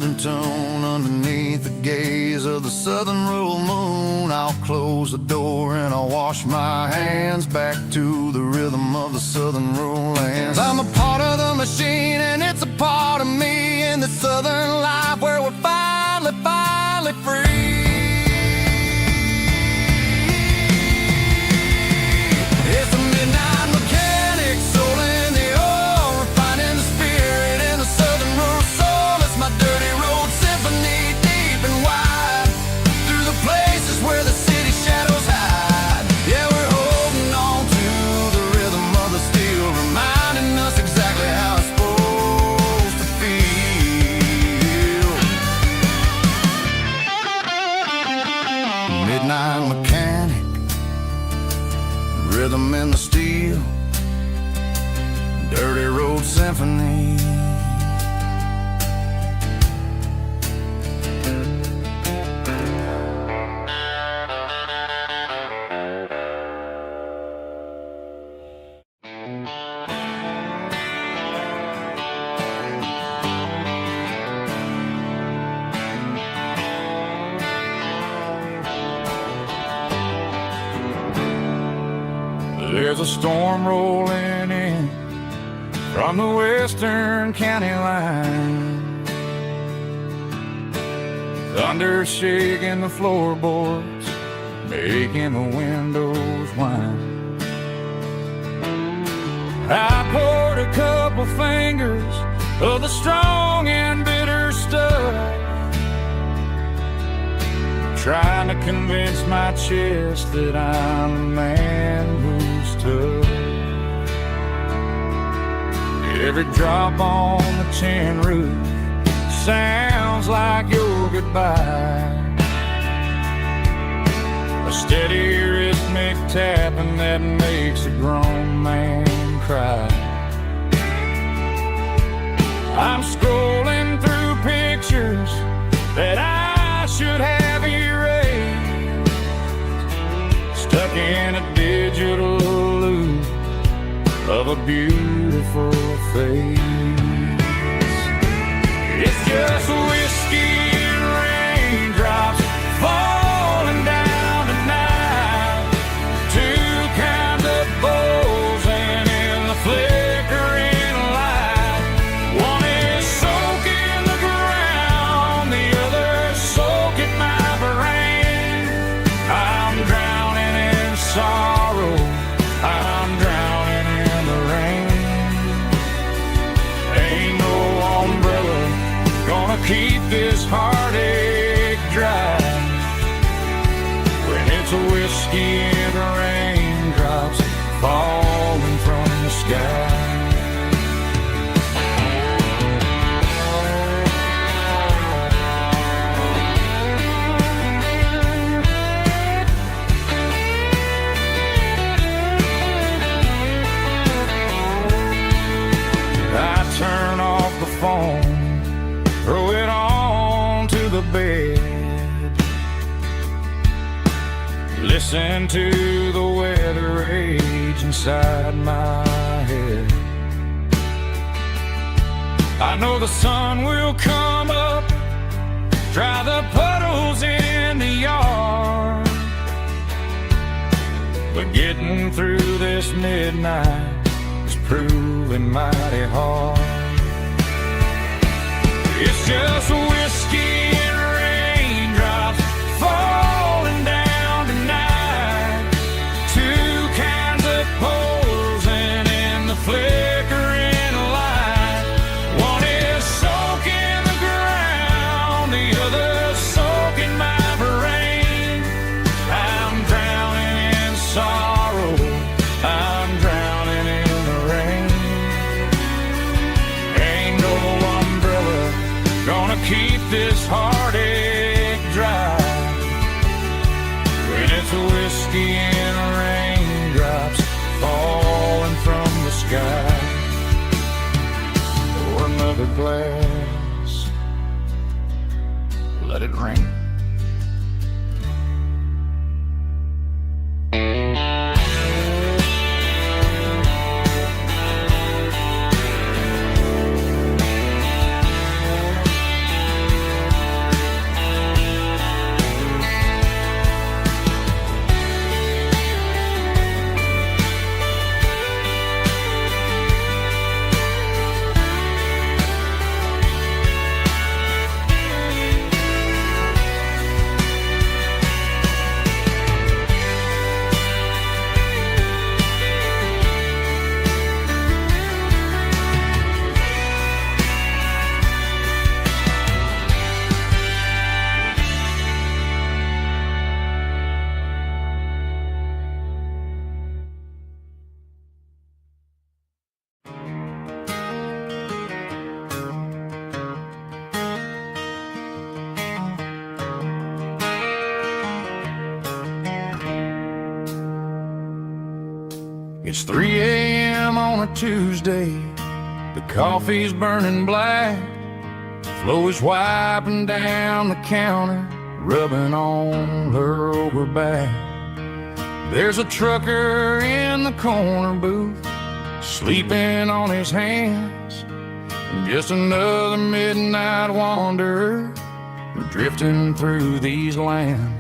southern tone underneath the gaze of the southern rural moon. I'll close the door and I'll wash my hands back to the rhythm of the southern rural lands. I'm a part of the machine and it's a part of me in the southern life where we're finally free. It's a midnight mechanic, soul in the oil, refining the spirit in the southern rural soul. It's my dirty road symphony, deep and wide, through the places where the city shadows hide. Yeah, we're holding on to the rhythm of the steel, reminding us exactly how it's supposed to feel. Midnight mechanic, rhythm in the steel, dirty road symphony. There's a storm rolling in from the western county line, thunder shaking the floorboards, making the windows whine. I poured a couple fingers of the strong and bitter stuff, trying to convince my chest that I'm a man who's tough. Every drop on the tin roof sounds like your goodbye, a steady rhythmic tapping that makes a grown man cry. I'm scrolling through pictures that I should have erased, stuck in a digital loop of a beautiful face. It's just whiskey and raindrops falling down tonight, two kinds of bowls and in the flickering light. One is soaking the ground, the other soaking my brain. I'm drowning in sorrow, I'm drowning in the rain. Ain't no umbrella gonna keep this heartache dry when it's a whiskey and raindrops falling from the sky. I turn off the phone, throw it on to the bed, listen to the weather rage inside my head. I know the sun will come up, dry the puddles in the yard, but getting through this midnight is proving mighty hard. It's just whiskey and raindrops falling down tonight, two kinds of poles and in the flickering light. One is soaking the ground, the other soaking my brain. I'm drowning in sorrow, I'm drowning in the rain. Ain't no umbrella gonna keep this heartache dry when it's a whiskey and raindrops falling from the sky. Pour another glass, let it rain. It's 3 a.m. on a Tuesday. The coffee's burning black. Flo is wiping down the counter, rubbing on her over back. There's a trucker in the corner booth, sleeping on his hands. Just another midnight wanderer, drifting through these lands.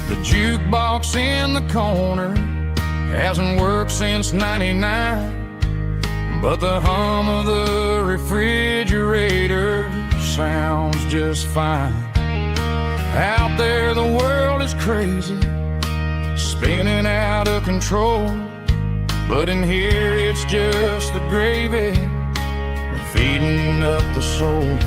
The jukebox in the corner hasn't worked since '99, but the hum of the refrigerator sounds just fine. Out there the world is crazy, spinning out of control, but in here it's just the gravy feeding up the soul.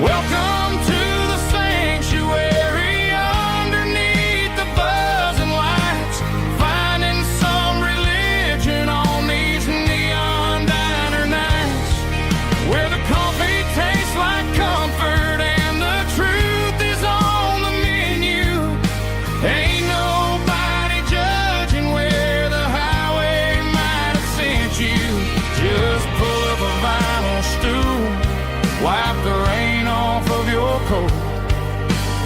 Welcome to the sanctuary, underneath the buzzing lights, finding some religion on these neon diner nights, where the coffee tastes like comfort and the truth is on the menu. Ain't nobody judging where the highway might have sent you. Just pull up a vinyl stool, wipe the rain off of your coat.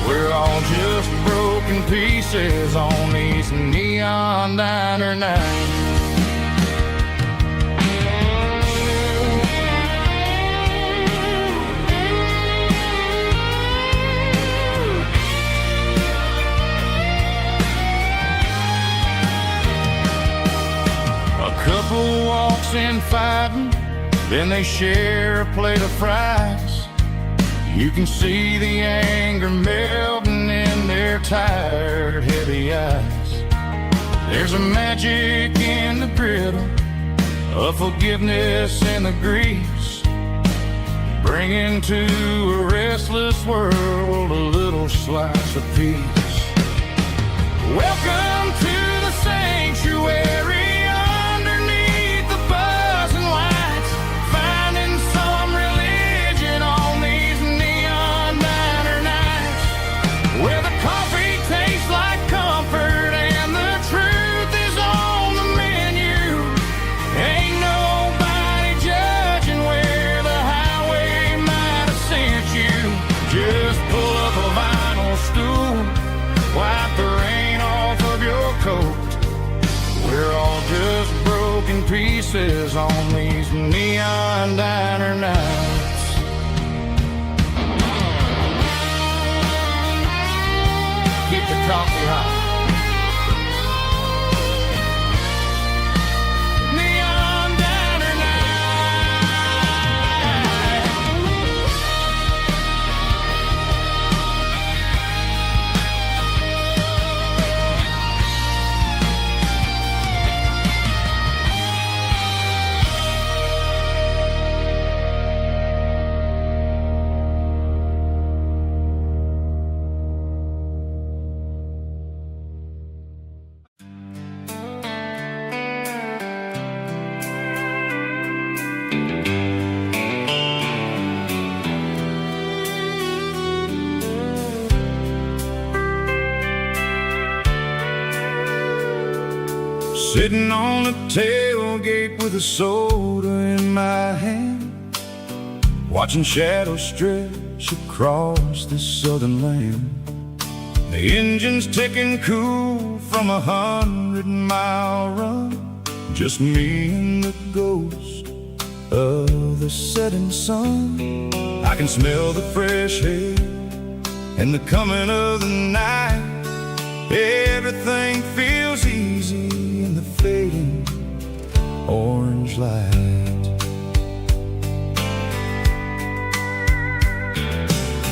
We're all just broken pieces on these neon diner nights. A couple walks in fighting, then they share a plate of fries. You can see the anger melting in their tired, heavy eyes. There's a magic in the griddle, a forgiveness in the grease, bringing to a restless world a little slice of peace. Welcome to the sanctuary, underneath the buzzing lights, finding some religion on these neon diner nights, where the coffee tastes like comfort and the truth is on the menu. Ain't nobody judging where the highway might have sent you. Just pull up a vinyl stool, wipe the rain off of your coat. We're all just broken pieces on these neon diner nights. Keep the coffee hot. Neon diner sitting on the tailgate with a soda in my hand, watching shadows stretch across this southern land. The engine's ticking cool from 100-mile run, just me and the ghost of the setting sun. I can smell the fresh air and the coming of the night. Everything feels easy in the fading orange light.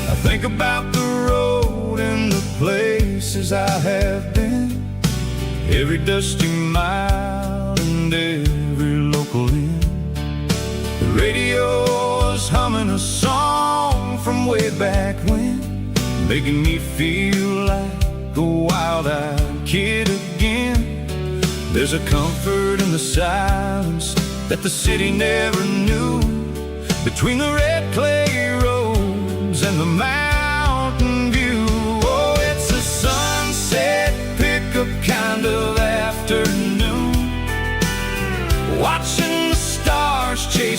I think about the road and the places I have been, every dusty mile and every local inn. The radio is humming a song from way back when, making me feel like a wild-eyed kid again. There's a comfort in the silence that the city never knew, between the red clay roads and the mountains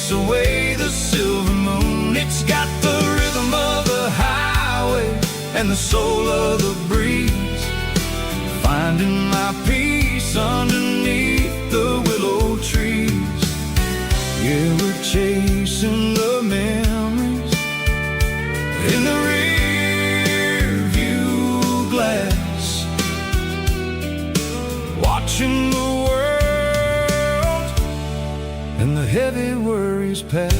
chase away the silver moon. It's got the rhythm of the highway and the soul of the breeze, finding my peace underneath the willow trees. Yeah, we're chasing the memories in the rear view glass, watching the world and the heavy worries pass.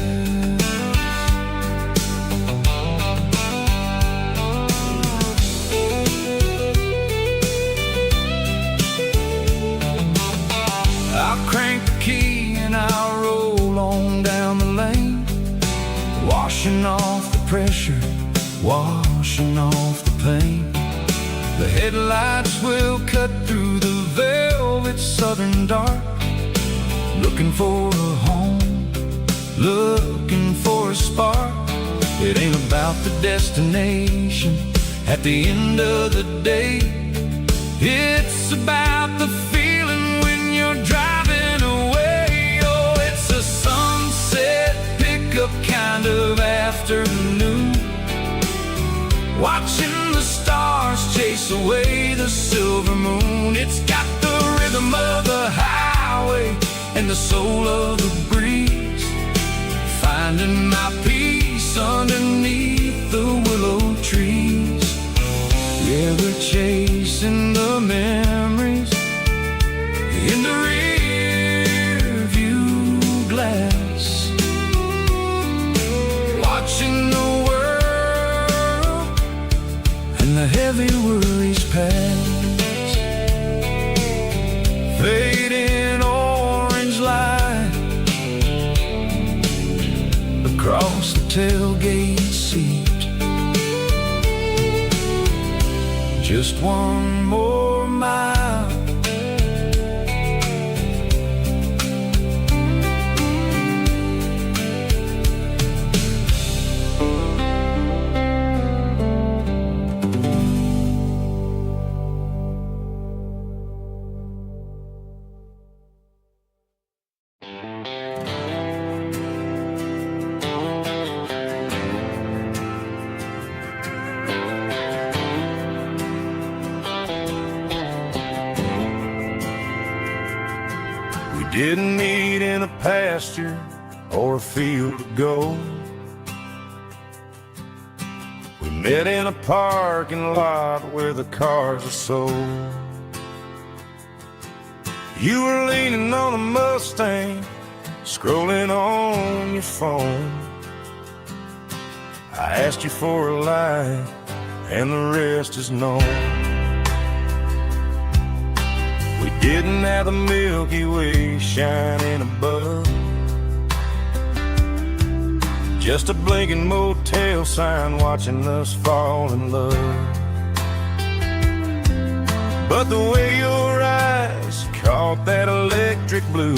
I'll crank the key and I'll roll on down the lane, washing off the pressure, washing off the pain. The headlights will cut through the velvet southern dark, looking for a home, looking for a spark. It ain't about the destination at the end of the day, it's about the feeling when you're driving away. Oh, it's a sunset pickup kind of afternoon, watching the stars chase away the silver moon. It's got the rhythm of the highway and the soul of the breeze, finding my peace underneath the willow trees. Yeah, we're chasing the memories in the rear view glass, watching the world and the heavy worries pass. Fading orange light across the tailgate seat, just one more mile. Didn't meet in a pasture or a field of gold. We met in a parking lot where the cars are sold. You were leaning on a Mustang, scrolling on your phone. I asked you for a light, and the rest is known. We didn't have the Milky Way shining above, just a blinking motel sign watching us fall in love. But the way your eyes caught that electric blue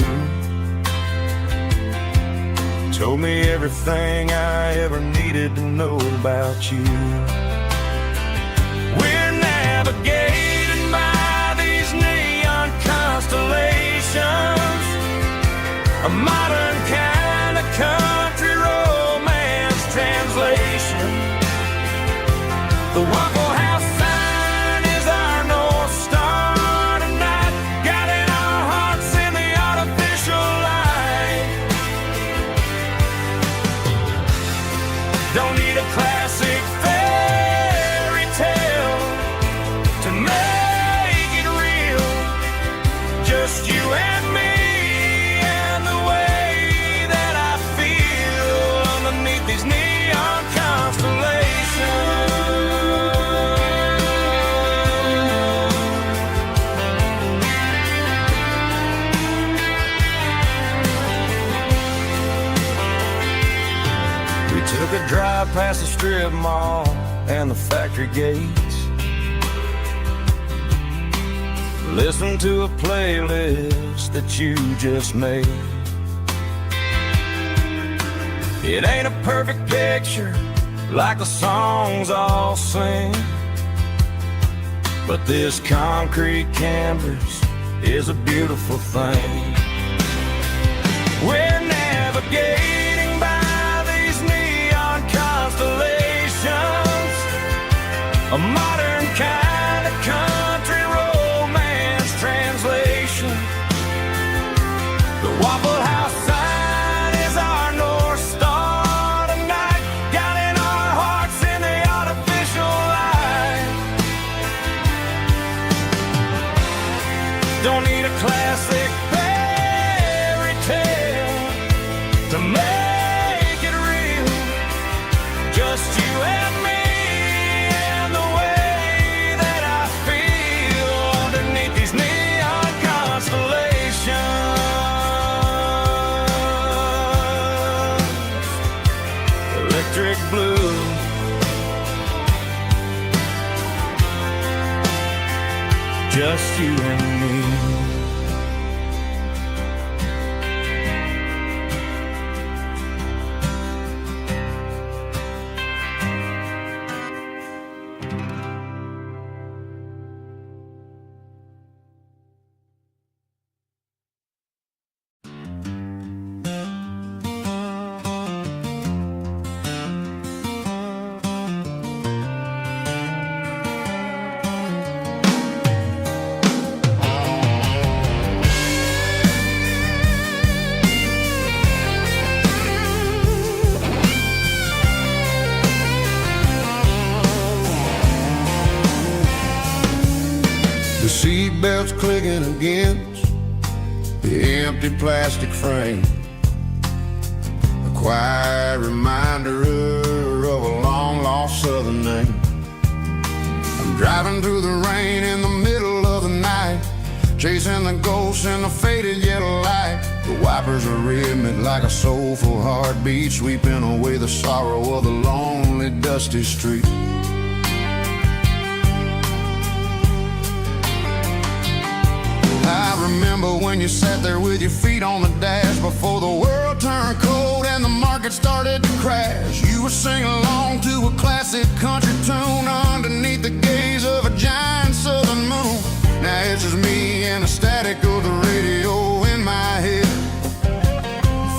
told me everything I ever needed to know about you. We're navigating by these neon constellations, a modern kind of country romance translation. The Waffle House sign is our North Star tonight, guiding our hearts in the artificial light. Don't need a classic fairy tale to make it real, just you and me and the way that I feel underneath these neon constellations. We took a drive past the strip mall and the factory gates, listened to a playlist that you just made. It ain't a perfect picture like the songs all sing, but this concrete canvas is a beautiful thing. We're navigating a modern kind of country romance translation. The Waffle House sign is our North Star tonight, guiding our hearts in the artificial light. Don't need a classic fairy tale to make it real, just you and me and the way that I feel underneath these neon constellations. Electric blue, just you and me. The seatbelt's clicking against the empty plastic frame, a quiet reminder of a long-lost southern name. I'm driving through the rain in the middle of the night, chasing the ghosts in the faded yellow light. The wipers are rhythmic like a soulful heartbeat, sweeping away the sorrow of the lonely, dusty street. I remember when you sat there with your feet on the dash before the world turned cold and the market started to crash. You were singing along to a classic country tune underneath the gaze of a giant southern moon. Now it's just me and the static of the radio in my head,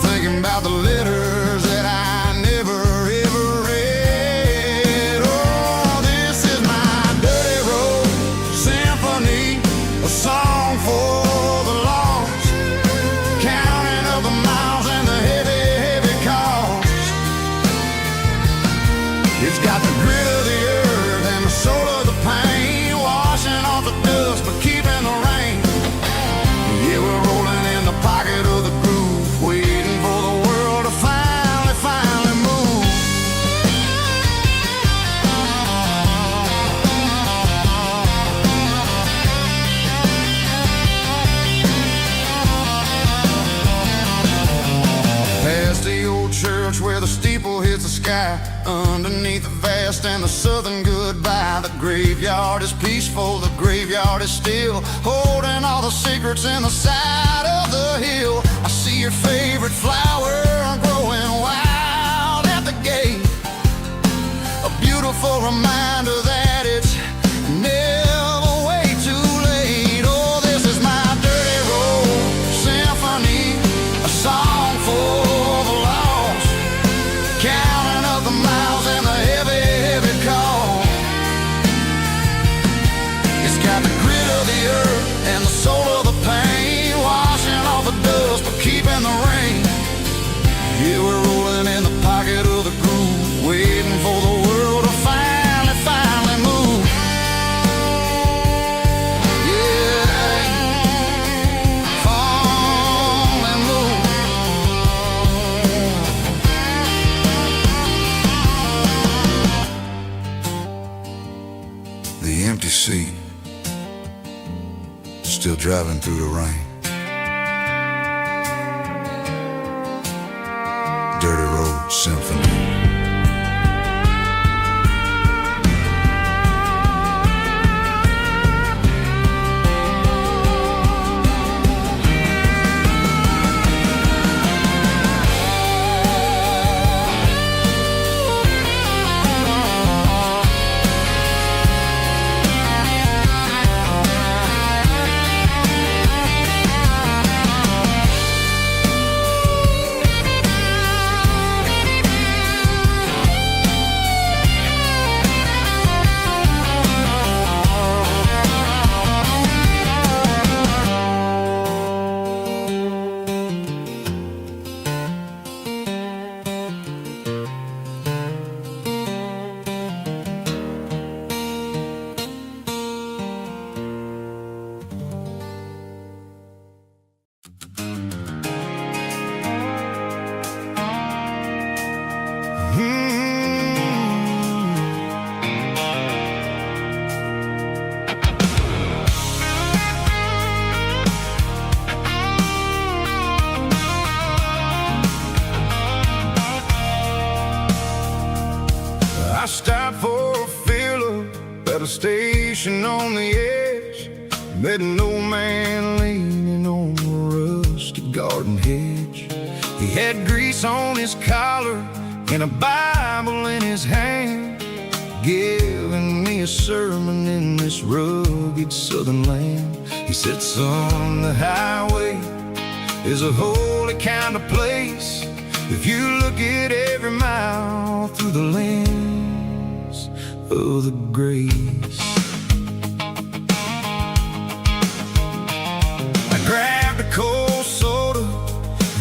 thinking about the letters that I never ever read. Oh, this is my dirty road symphony, a song for the lost, counting up the miles and the heavy, heavy cost. It's got the grit of the earth and the soul of the pain, washing off the dust but keeping the rain. Yeah, we're rolling in the pocket of the groove, waiting for the world to finally move. Past the old church where the steeple hits the sky, underneath the vast and the southern goodbye. The graveyard is peaceful, the graveyard is still, holding all the secrets in the side of the hill. I see your favorite flower growing wild at the gate, a beautiful reminder that it's never way too late. Oh, this is my dirty road symphony, a song for the lost, counting up the miles and the heavy, heavy call. It's got the grit of the earth and the soul of the pain, washing off the dust but keeping the rain. Yeah, we're rolling in the pocket of the groove, waiting for the world to finally move. Yeah, finally move. The empty seat, still driving through the rain. Dirty Road Symphony. station on the edge, met an old man leaning on a rusty garden hedge. He had grease on his collar and a Bible in his hand, giving me a sermon in this rugged southern land. He said, son, the highway is a holy kind of place if you look at every mile through the lens of the grace. I grabbed a cold soda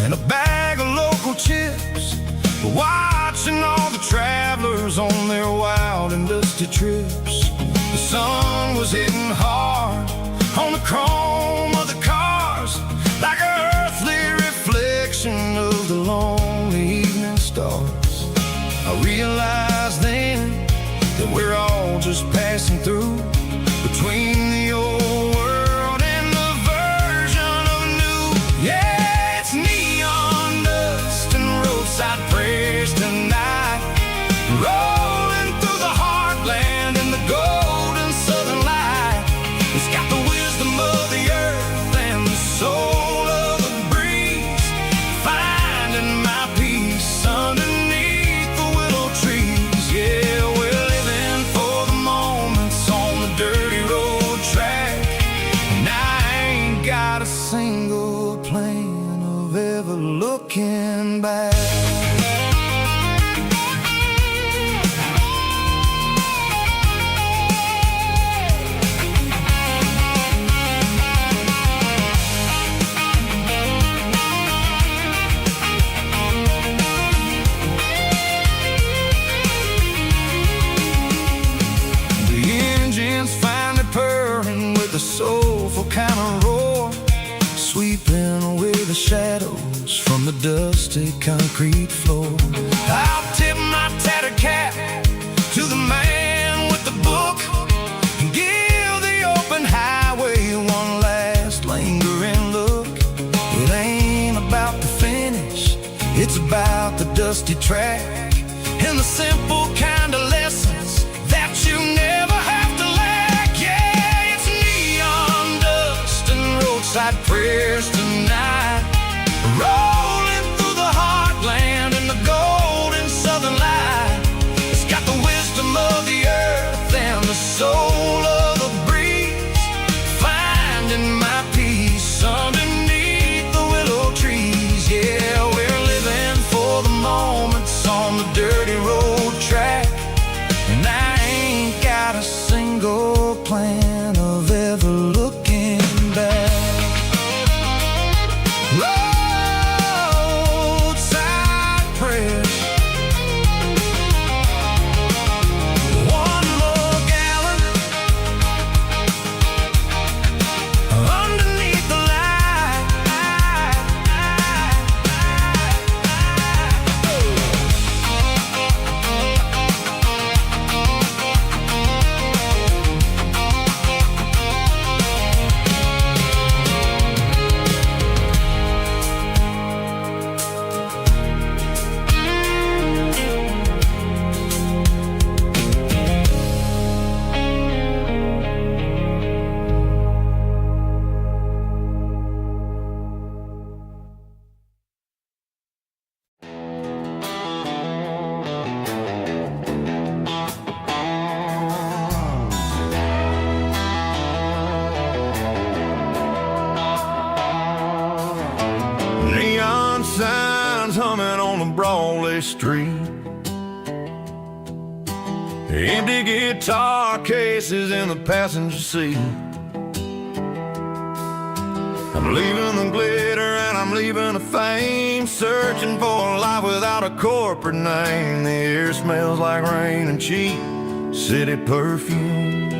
and a bag of local chips, watching all the travelers on their wild and dusty trips. The sun was hitting hard on the chrome of the cars, like an earthly reflection of the lonely evening stars. I realized then that we're all just passing through between the old world and the version of new. Yeah, it's neon dust and roadside prayers tonight, rolling through the heartland in the golden southern light. It's got the wisdom of the earth and the soul of the breeze, finding my peace underneath the willow trees. Yeah, we're living for the moments on the dirty road track, and I ain't got a single plan of ever looking back. A soulful kind of roar, sweeping away the shadows from the dusty concrete floor. I'll tip my tattered cap to the man with the book and give the open highway one last lingering look. It ain't about the finish, it's about the dusty track and the simple kind of lessons that you never have to lack. Yeah, it's neon dust and roadside prayers tonight, rolling through the heartland in the golden southern light. It's got the wisdom of the earth and the soul of the breeze, finding my peace underneath the willow trees. Yeah, we're living for the moments on the dirty road track, and I ain't got a single plan of ever looking back. Roadside prayers, one more gallon underneath the light. Neon signs humming on the Brantley street, empty guitar cases in the passenger seat. I'm leaving the glitter and I'm leaving the fame, searching for a life without a corporate name. The air smells like rain and cheap city perfume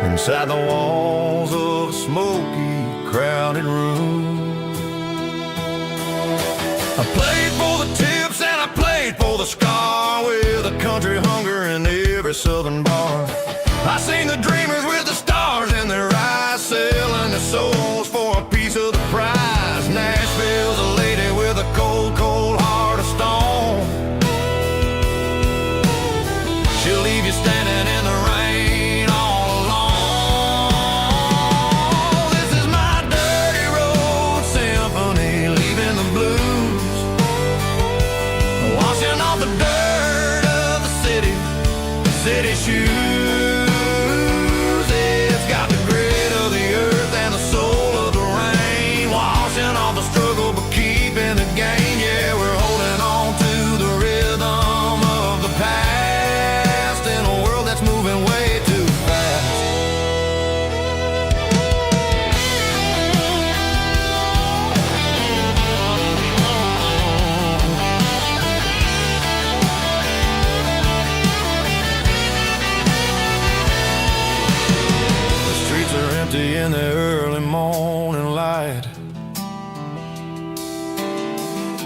inside the walls of a smoky, crowded room. I played for the tips and I played for the scar, with a country hunger in every southern bar. I seen the dreamers with the stars in their eyes, selling their souls for a piece of the prize. Nashville's a lady with a cold, cold heart of stone. She'll leave you standing in the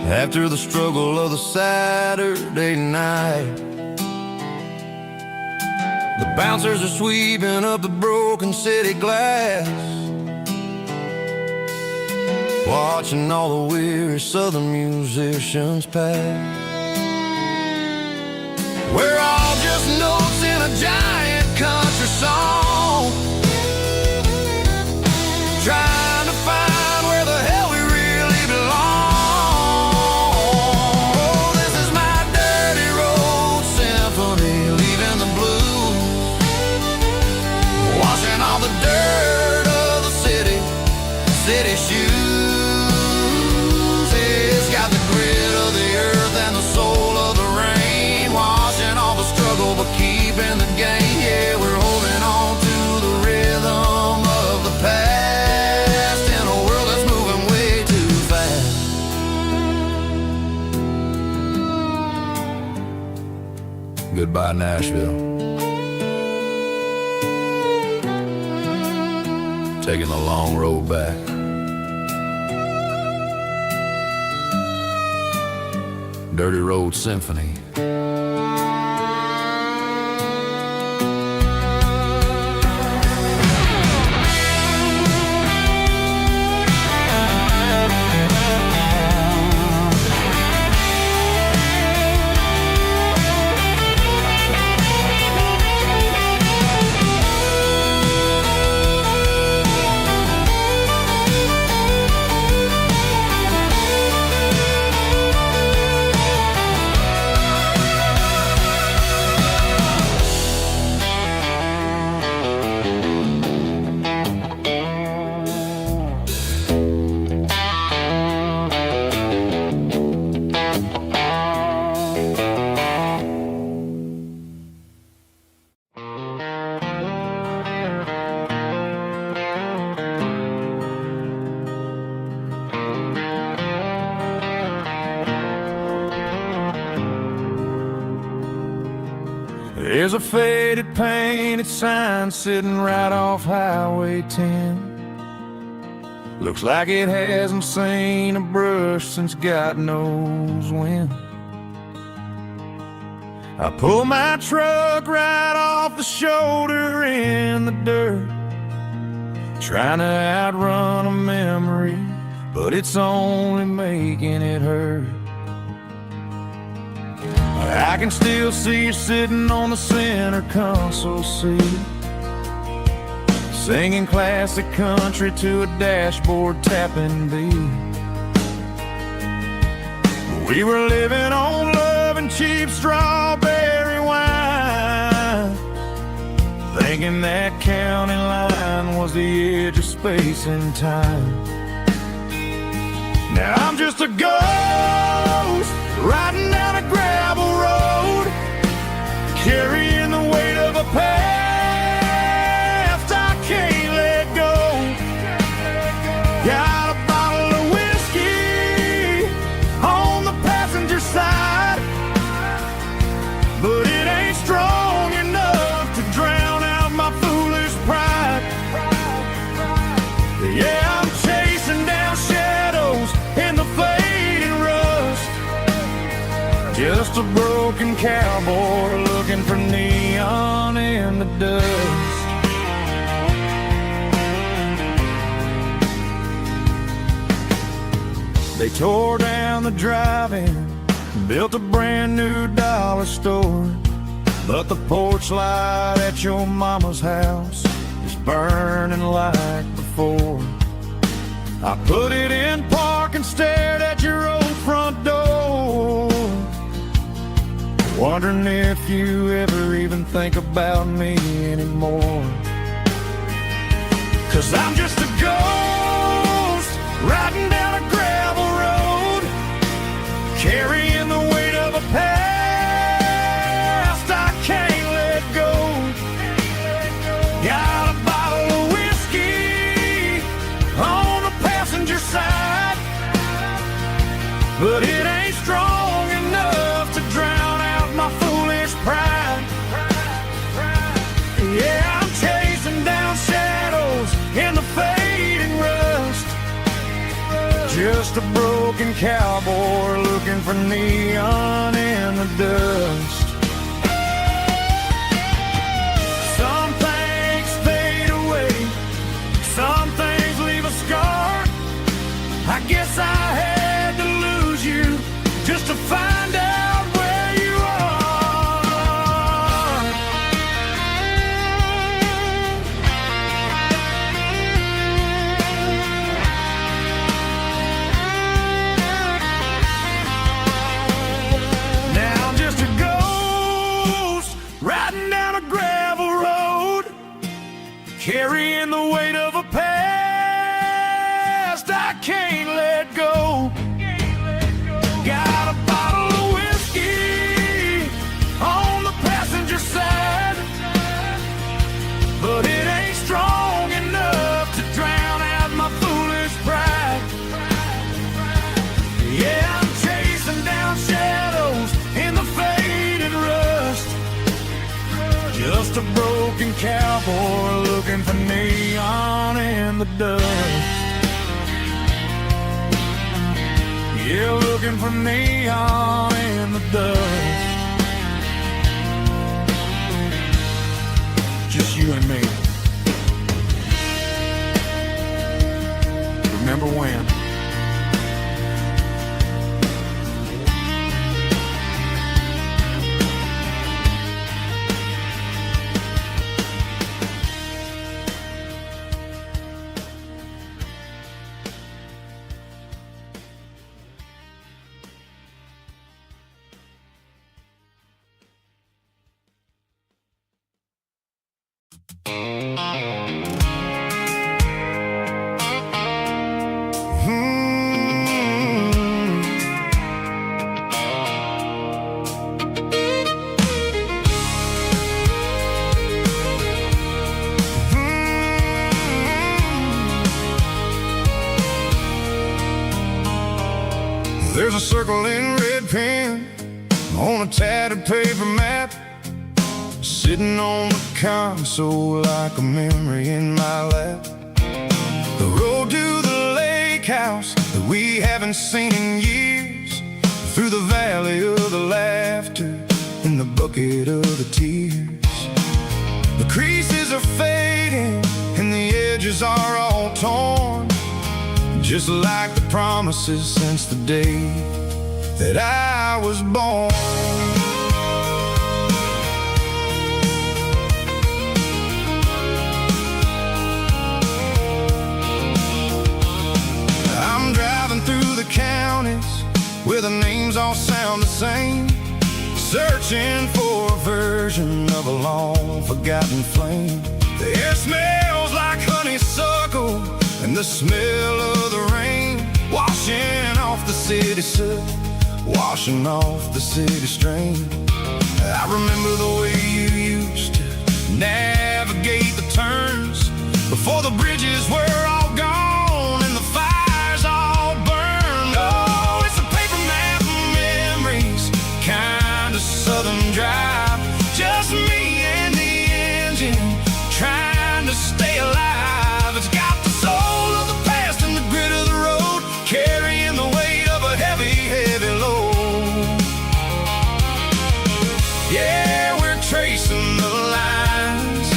after the struggle of the Saturday night. The bouncers are sweeping up the broken city glass, watching all the weary southern musicians pass. We're all just notes in a giant country song, trying to find where the hell we really belong. Oh, this is my dirty road symphony, leaving the blues, washing all the dirt of the city shoes. It's got the grit of the earth and the soul of the rain, washing all the struggle but keeping the game. Yeah, we're holding on to the rhythm of the past in a world that's moving way too fast. Goodbye, Nashville. Taking the long road back. Dirty Road Symphony. There's a faded painted sign sitting right off Highway 10. Looks like it hasn't seen a brush since God knows when. I pull my truck right off the shoulder in the dirt, trying to outrun a memory, but it's only making it hurt. I can still see you sitting on the center console seat, singing classic country to a dashboard tapping beat. We were living on love and cheap strawberry wine, thinking that county line was the edge of space and time. Now I'm just a ghost riding down a gravel road, carrying the weight of a past I can't let go. Got a bottle of whiskey on the passenger side, but it ain't strong enough to drown out my foolish pride. Yeah, I'm chasing down shadows in the fading rust, just a broken cowboy looking for neon in the dust. They tore down the drive-in, built a brand new dollar store, but the porch light at your mama's house is burning like before. I put it in park and stared at your old front door, wondering if you ever even think about me anymore. 'Cause I'm just a ghost riding down a gravel road, carrying the weight of a past I can't let go. Got a bottle of whiskey on the passenger side, but it ain't strong enough to drown out my foolish pride. Yeah, I'm chasing down shadows in the fading rust, Just a broken cowboy looking for neon in the dust. Some things fade away, some things leave a scar. I guess I had to lose you just to find out where you are. Now I'm just a ghost riding down a gravel road, carrying the weight of a past I can't let go. Got a bottle of whiskey on the passenger side, but it ain't strong enough to drown out my foolish pride. Yeah, I'm chasing down shadows in the faded rust. Just a broken cowboy looking for neon in the dust. Yeah, looking for neon in the dust. Just you and me. Remember when? There's a circle in red pen on a tattered paper map, sitting on the console like a memory in my lap. The road to the lake house that we haven't seen in years, through the valley of the laughter and the bucket of the tears. The creases are fading and the edges are all torn, just like the promises since the day that I was born. I'm driving through the counties where the names all sound the same, searching for a version of a long forgotten flame. The air smells like honeysuckle and the smell of the rain, washing off the city soot, washing off the city strain. I remember the way you used to navigate the turns before the bridges were all gone and the fires all burned. Oh, it's a paper map of memories, kind of southern drive, just me and the engine trying to stay alive. It's got the soul of the past and the grit of the road, carrying the weight of a heavy, heavy load. Yeah, we're tracing the lines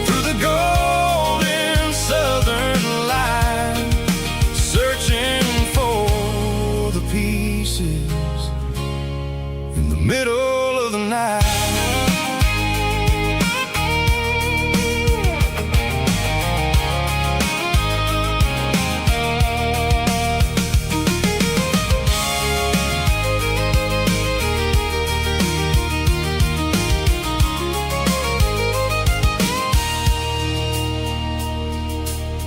through the golden southern light, searching for the pieces in the middle of the night.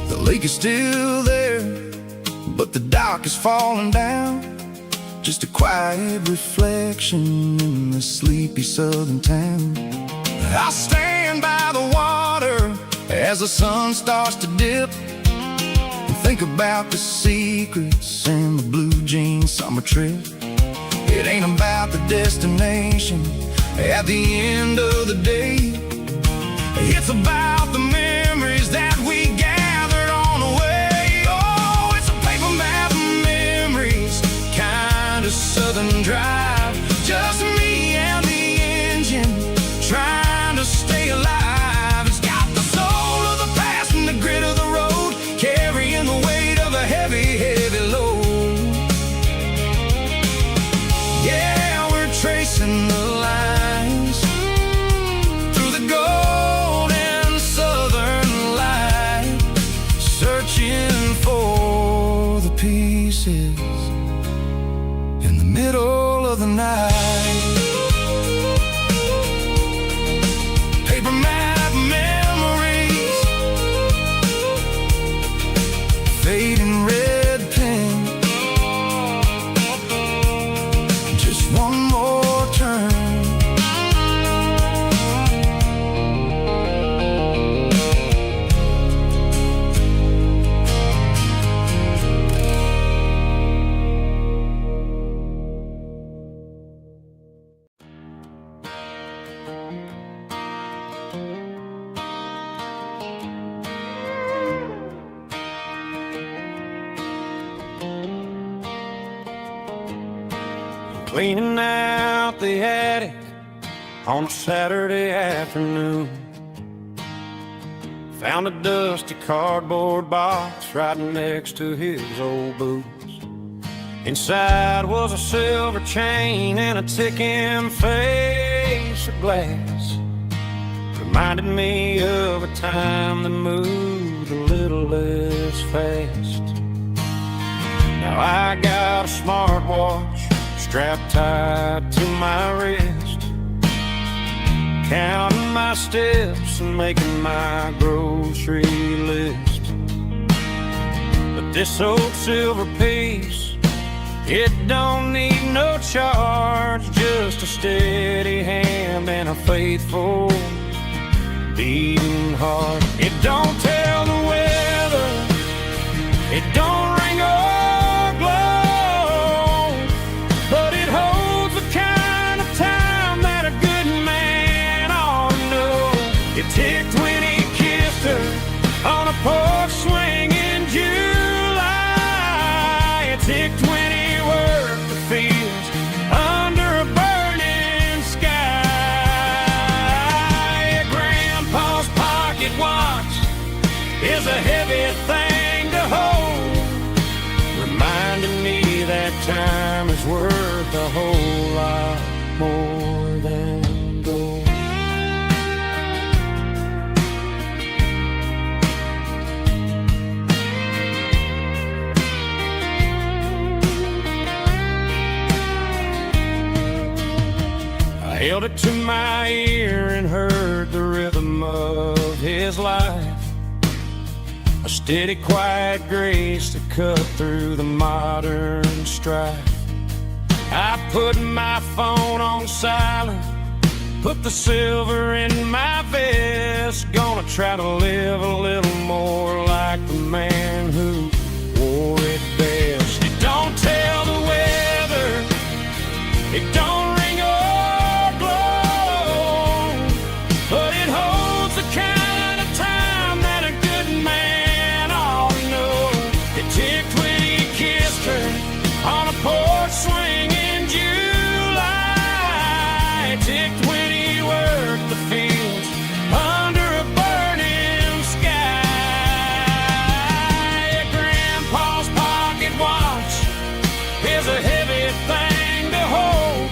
The lake is still there, but the dock is falling down, just a quiet reflection in the sleepy southern town. I'll stand by the water as the sun starts to dip and think about the secrets and the blue jean summer trip. It ain't about the destination at the end of the day, it's about the memories that we gathered on the way. Oh, it's a paper map cleaning out the attic on a Saturday afternoon. Found a dusty cardboard box right next to his old boots. Inside was a silver chain and a ticking face of glass. Reminded me of a time that moved a little less fast. Now I got a smartwatch strapped tight to my wrist, counting my steps and making my grocery list. But this old silver piece, it don't need no charge, just a steady hand and a faithful beating heart. It don't tell the weather, it don't ring or glow, but it holds the kind of time that a good man ought to know. It ticked when he kissed her on a porch swing in July. It ticked when he worked the fields under a burning sky. Grandpa's pocket watch is a heavy thing to hold, reminding me that time is worth a whole lot more than gold. I held it to my ear and heard the rhythm of his life, a steady, quiet grace to cut through the modern strife. I put my phone on silent, put the silver in my vest. Gonna try to live a little more like the man who wore it best. It don't tell the weather, it don't ring or glow, but it holds the kind of time that a good man ought to know. It ticked when he kissed her on a porch swing in July. It ticked when he worked the fields under a burning sky. Grandpa's pocket watch is a heavy thing to hold,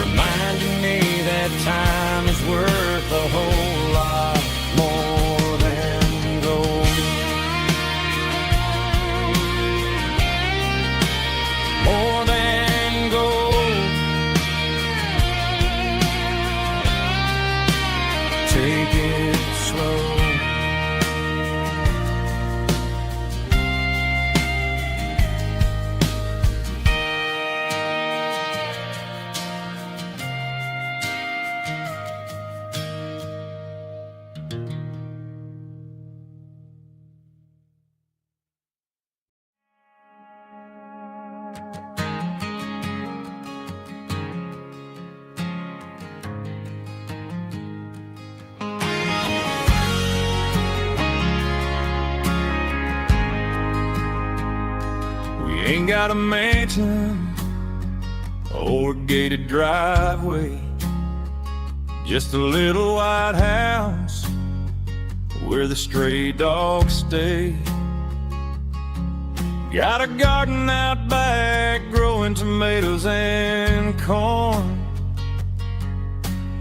reminding me that time is worth a whole lot more than gold. More than gold. Take it slow. Ain't got a mansion or a gated driveway, just a little white house where the stray dogs stay. Got a garden out back growing tomatoes and corn,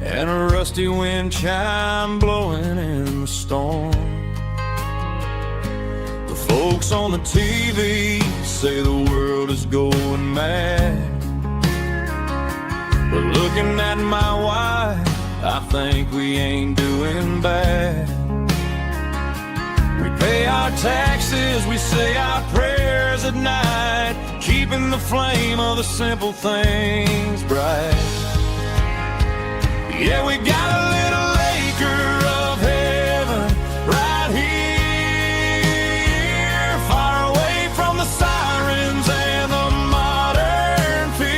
and a rusty wind chime blowing in the storm. The folks on the TV say the world is going mad, but looking at my wife, I think we ain't doing bad. We pay our taxes, we say our prayers at night, keeping the flame of the simple things bright. Yeah, we got a little acre of heaven right here, far away from the sirens and the modern fear,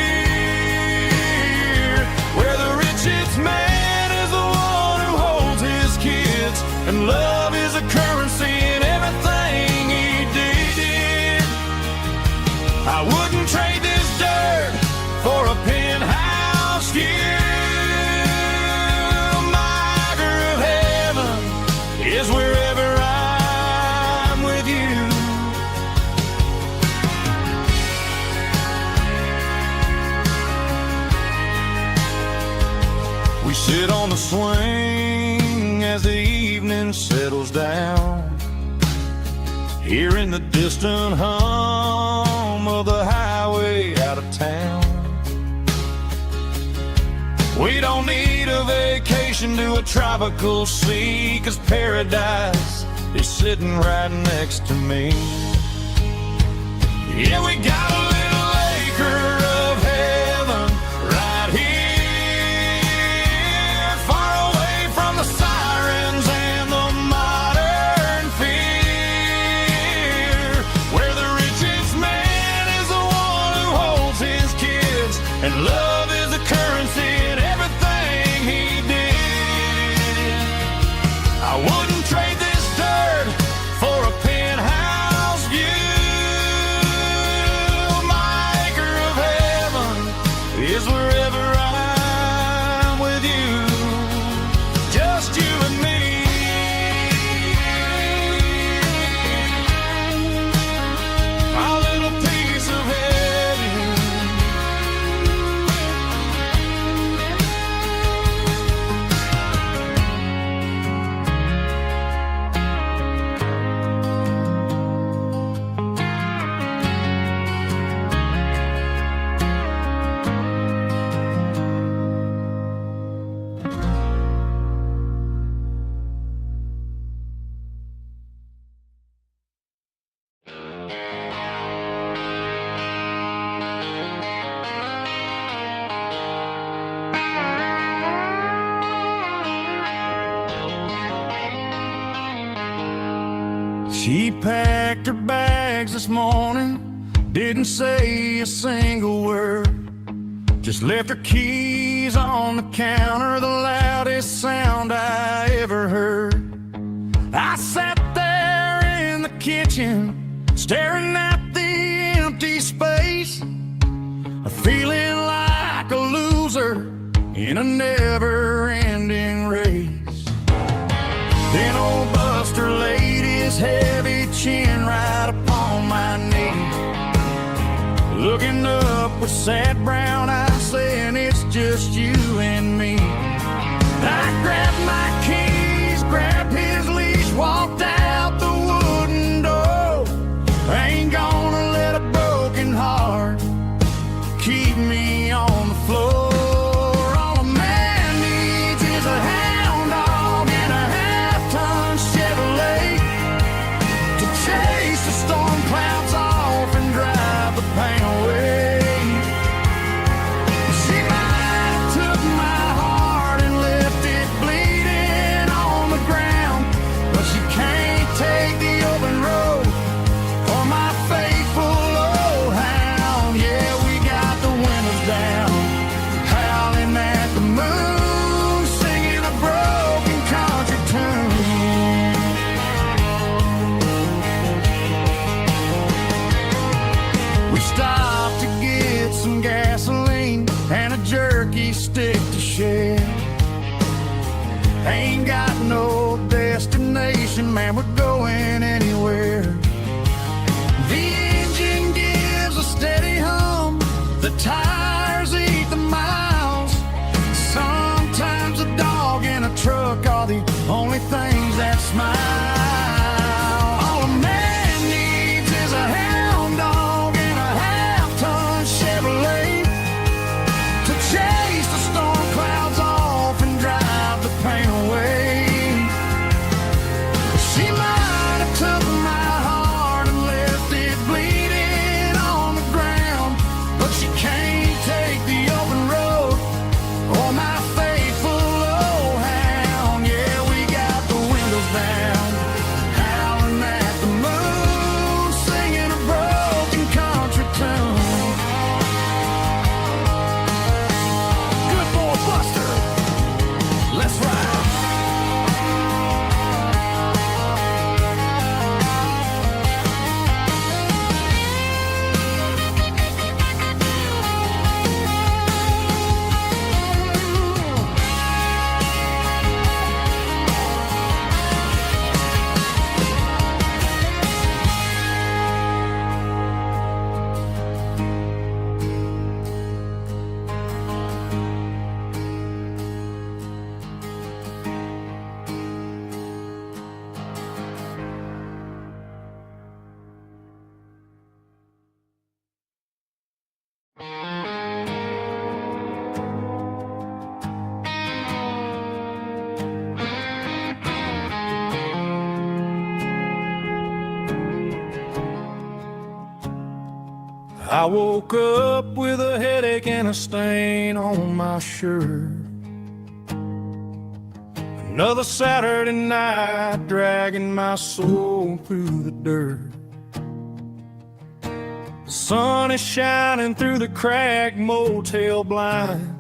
where the richest man is the one who holds his kids, and love is a currency in everything he did. I wouldn't trade this dirt for a a swing as the evening settles down. Hearing the distant hum of the highway out of town. We don't need a vacation to a tropical sea, 'cause paradise is sitting right next to me. Yeah, we got a little acre of heaven right here, far away from the sirens and the modern fear, where the richest man is the one who holds his kids, and love is the currency in everything he did. I wouldn't trade this dirt for a penthouse view. My acre of heaven is wherever I'm with you, just you and me. My little piece of heaven. She packed her bags this morning, didn't say a single word, just left her keys on the counter, the loudest sound I ever heard. I sat there in the kitchen, staring at the empty space, feeling like a loser in a never-ending race. Then old Buster laid his heavy chin right upon my knee, looking up with sad brown eyes, saying it's just you and me. I grabbed my keys, grabbed his leash, walked out the wooden door. I ain't gonna let a broken heart keep me on the floor. All a man needs is a hound dog and a half-ton Chevrolet to chase the storm clouds off and drive the pain away. She might have took my heart and left it bleeding on the ground, but she can't take the open road for my faithful old hound. Yeah, we got the windows down, howling at the moon, singing a broken country tune. We stopped to get some gasoline and a jerky stick to share. Ain't got no destination, man, we're going anywhere. The engine gives a steady hum, the tires eat the miles. Sometimes a dog and a truck are the only things that smile. All a man needs is a hound dog and a half-ton Chevrolet to chase the storm clouds off and drive the pain away. She might have took I woke up with a headache and a stain on my shirt. Another Saturday night dragging my soul through the dirt. The sun is shining through the cracked motel blind,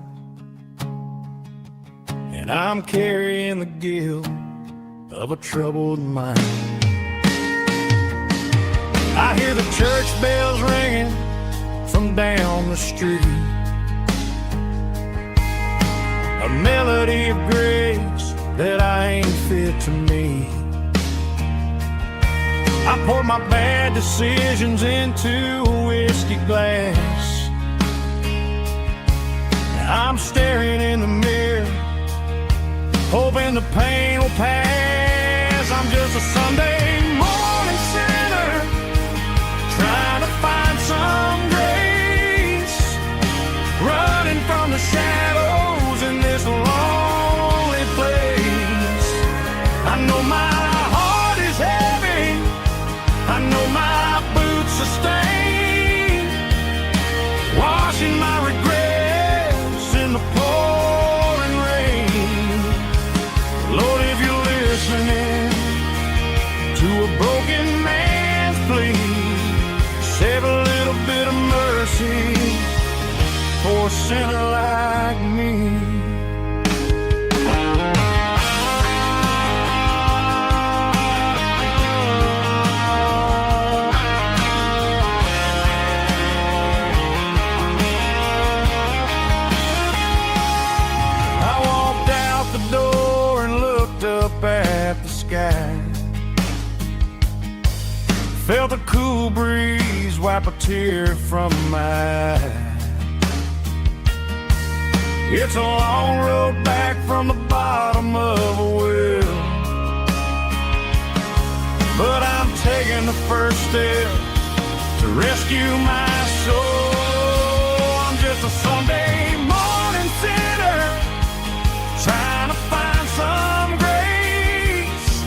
and I'm carrying the guilt of a troubled mind. I hear the church bells ringing from down the street, a melody of grace that I ain't fit to meet. I pour my bad decisions into a whiskey glass. I'm staring in the mirror, hoping the pain will pass. I'm just a Sunday morning sinner, trying to find some grace, running from the shadows in this lonely place. I know my heart is heavy, I know my boots are stained, washing my regrets in the pouring rain. Lord, if you're listening to a broken man's plea, save a little bit of mercy for a sinner like me. I walked out the door and looked up at the sky, felt a cool breeze wipe a tear from my eye. It's a long road back from the bottom of a well, but I'm taking the first step to rescue my soul. I'm just a Sunday morning sinner, trying to find some grace,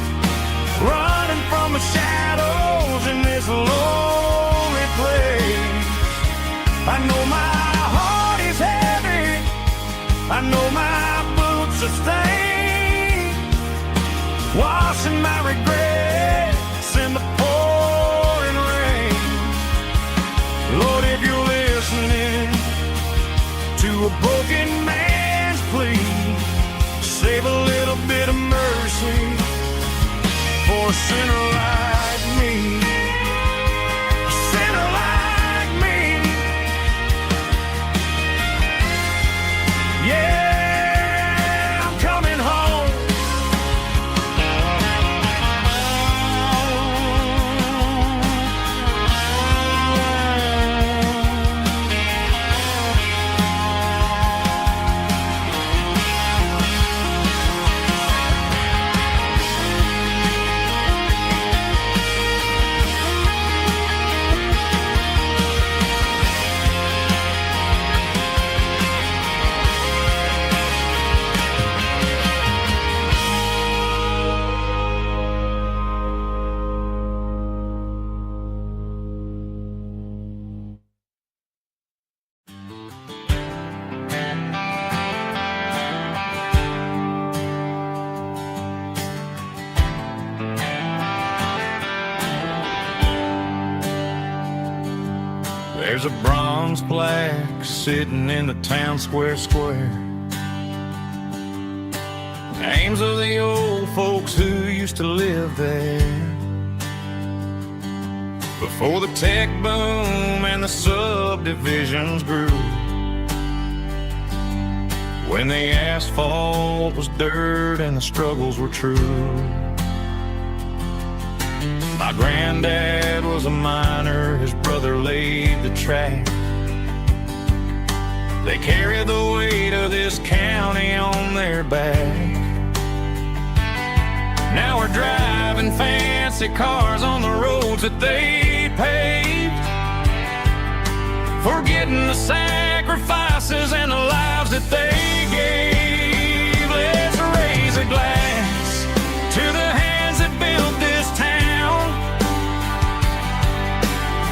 running from the shadows in this lonely place. I know my heart is heavy, I know my boots are stained, washing my regrets in the pouring rain. Lord, if you're listening to a broken man's plea, save a little bit of mercy for a sinner like me. A sinner like me. Yeah, I'm coming home. There's a bronze plaque sitting in the town square. Names of the old folks who used to live there before the tech boom and the subdivisions grew, when the asphalt was dirt and the struggles were true. My granddad was a miner, his brother laid the track. They carried the weight of this county on their back. Now we're driving fancy cars on the roads that they paved, forgetting the sacrifices and the lives that they gave. Let's raise a glass to the hands that built this town,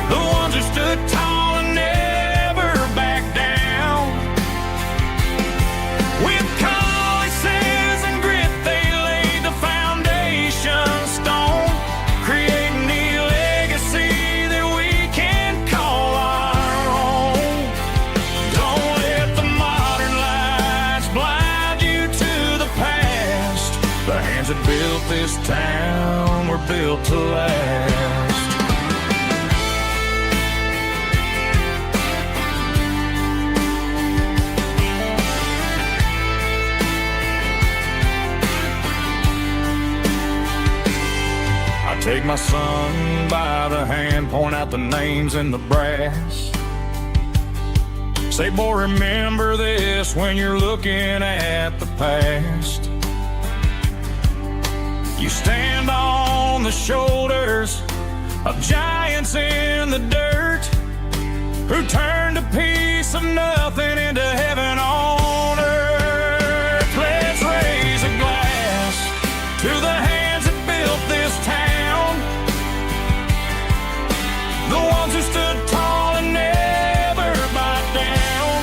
the ones who stood tall and this town, we're built to last. I take my son by the hand, point out the names in the brass. Say, boy, remember this when you're looking at the past. You stand on the shoulders of giants in the dirt who turned a piece of nothing into heaven on earth. Let's raise a glass to the hands that built this town, the ones who stood tall and never bowed down.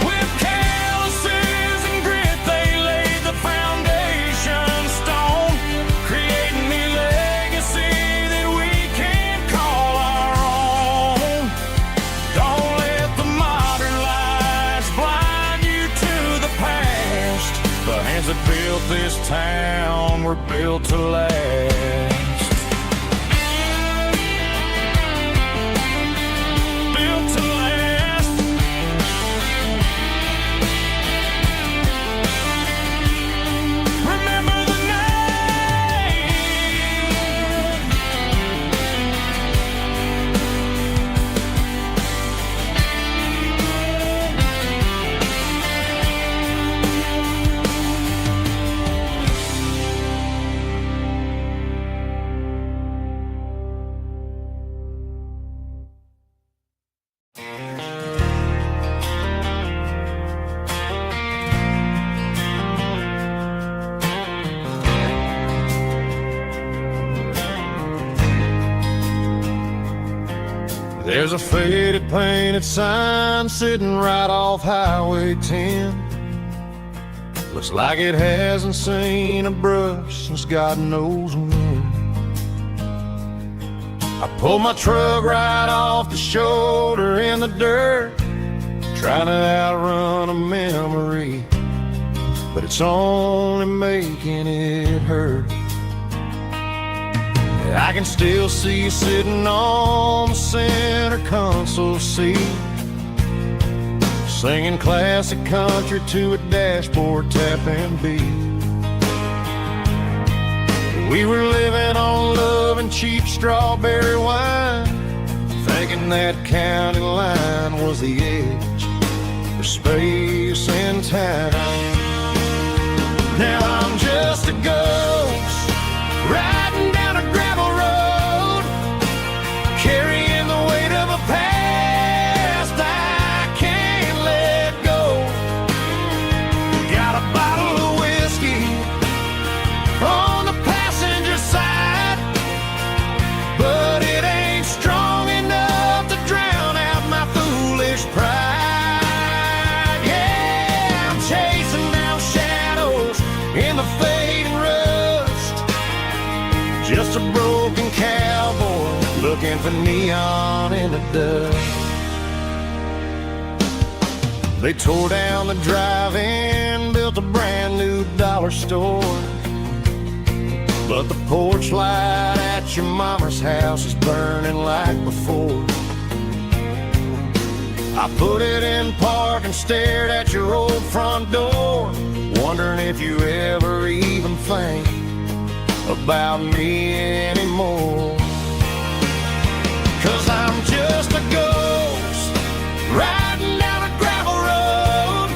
With calluses and grit, they laid the foundation stone, creating a legacy that we can call our own. Don't let the modern lies blind you to the past. The hands that built this town were built to last. There's a faded painted sign sitting right off Highway 10. Looks like it hasn't seen a brush since God knows when. I pulled my truck right off the shoulder in the dirt, trying to outrun a memory, but it's only making it hurt. I can still see you sitting on the center console seat, singing classic country to a dashboard tapping beat. We were living on love and cheap strawberry wine, thinking that county line was the edge for space and time. Now I'm just a ghost riding down a gravel road, carrying the weight of a past I can't let go. Got a bottle of whiskey on the passenger side, but it ain't strong enough to drown out my foolish pride. Yeah, I'm chasing down shadows in the fading rust, just a broken cowboy looking for neon in the dust. They tore down the drive-in, built a brand new dollar store, but the porch light at your mama's house is burning like before. I put it in park and stared at your old front door, wondering if you ever even think about me anymore. 'Cause I'm just a ghost riding down a gravel road,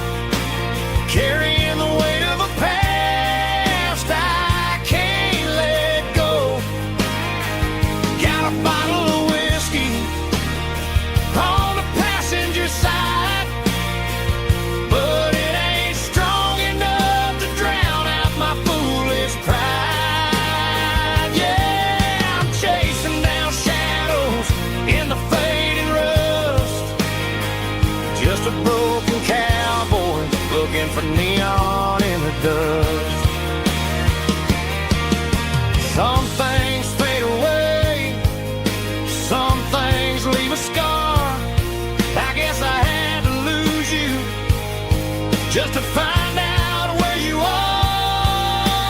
carrying the weight of a past I can't let go. Got a bottle of whiskey on the passenger side, but it ain't strong enough to drown out my foolish pride. Yeah, I'm chasing down shadows in the fading rust, just a broken cowboy looking for neon in the dust. Some things fade away, some things leave a scar. I guess I had to lose you just to find out where you are.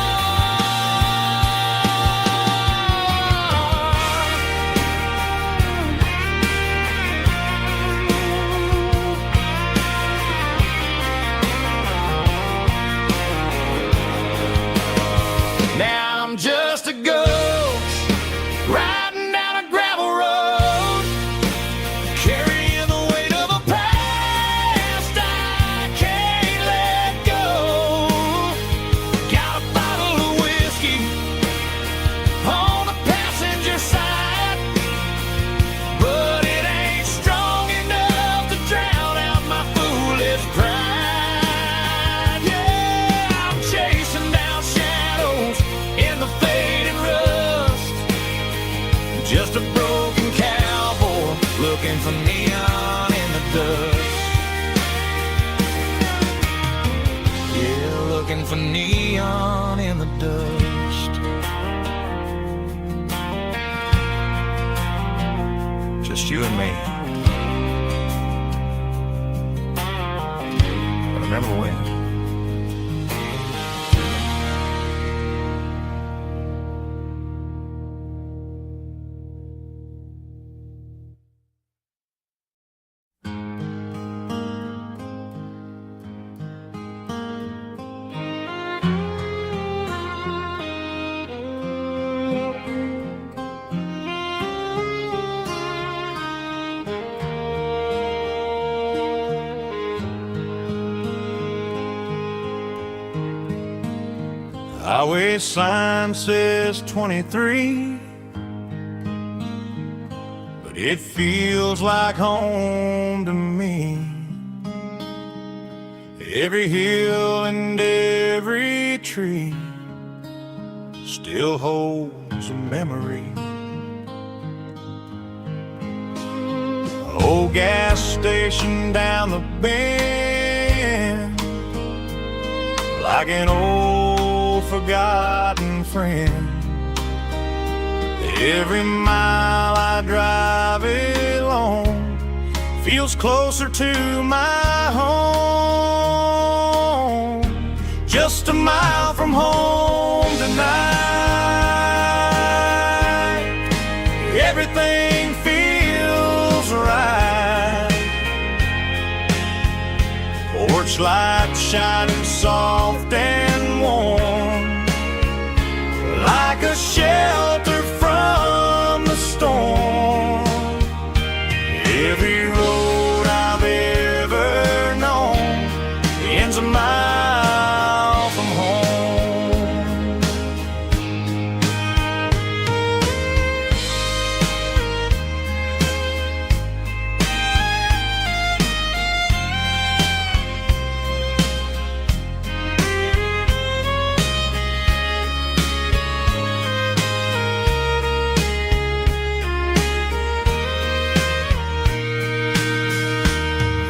for neon in the dust. Yeah, looking for neon in the dust. Just you and me. But remember when? Highway sign says 23, but it feels like home to me. Every hill and every tree still holds a memory. Old gas station down the bend, like an old forgotten friend. Every mile I drive it along feels closer to my home. Just a mile from home tonight, everything feels right. Porch light shining soft and warm, like a shelter from the storm. Every road I've ever known ends a mile from home.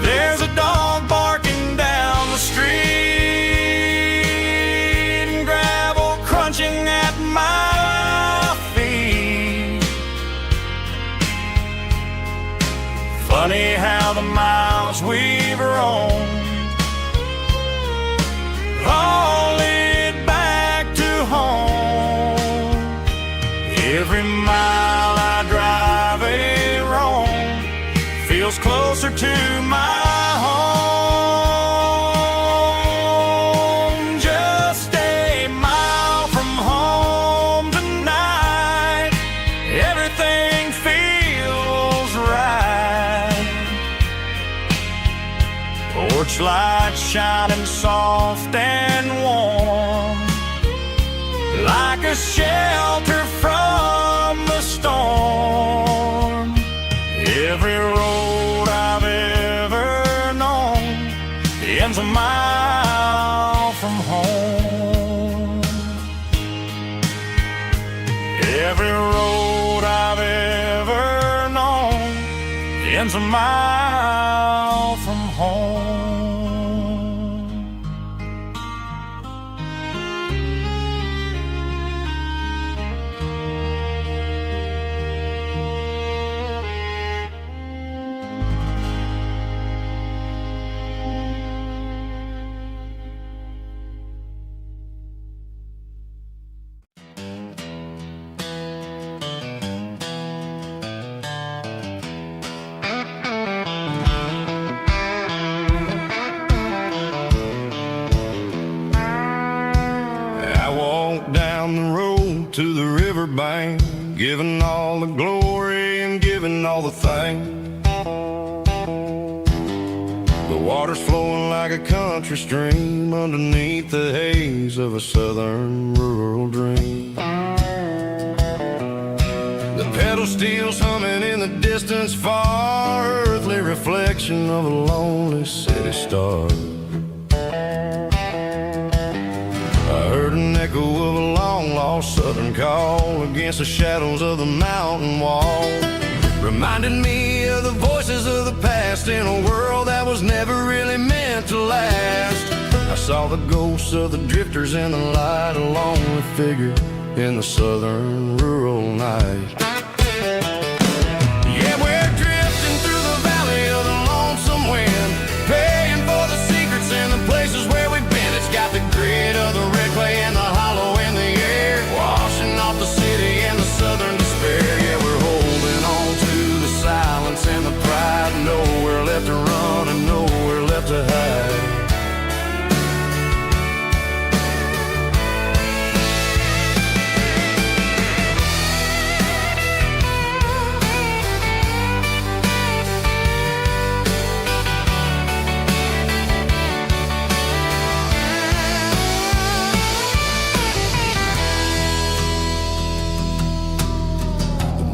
There's a dog barking down the street, and gravel crunching at my feet. Funny how the miles we've roamed all lead back to home. Every mile I drive a roam feels closer to my home. Just a mile from home tonight, everything feels right. Porch light shining soft and warm, like a shelter from the storm. Every road I've ever known ends a mile from home. Every road I've ever known ends a mile from home. To the riverbank, giving all the glory and giving all the thanks. The water's flowing like a country stream underneath the haze of a southern rural dream. The pedal steel's humming in the distance far, earthly reflection of a lonely city star. I heard an echo of a long-lost southern call against the shadows of the mountain wall, reminding me of the the voices of the past in a world that was never really meant to last. I saw the ghosts of the drifters in the light, a lonely figure in the southern rural night. Yeah, we're drifting through the valley of the lonesome wind, paying for the secrets and the places where we've been. It's got the grit of the red clay and the hollow in the air, washing off the city and the southern despair. Yeah, we're holding on to the silence and the pride, nowhere left to run and nowhere left to hide.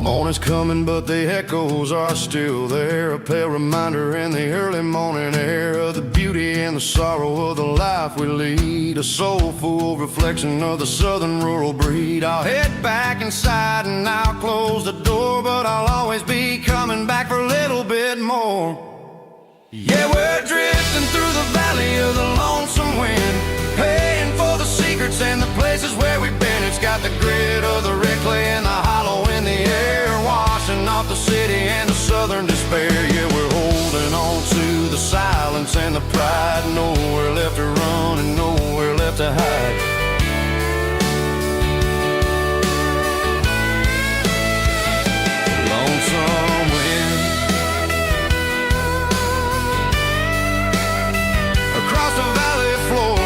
Morning's coming, but the echoes are still there, a pale reminder in the early morning air of the beauty and the sorrow of the life we lead, a soulful reflection of the southern rural breed. I'll head back inside and I'll close the door, but I'll always be coming back for a little bit more. Yeah, we're drifting through the valley of the lonesome wind, paying for the secrets and the places where we've been. It's got the grit of the red clay and the hollow in the air, washing off the city and the southern despair. Yeah, we're holding on to the silence and the pride, nowhere left to run and nowhere left to hide. Lonesome wind across the valley floor,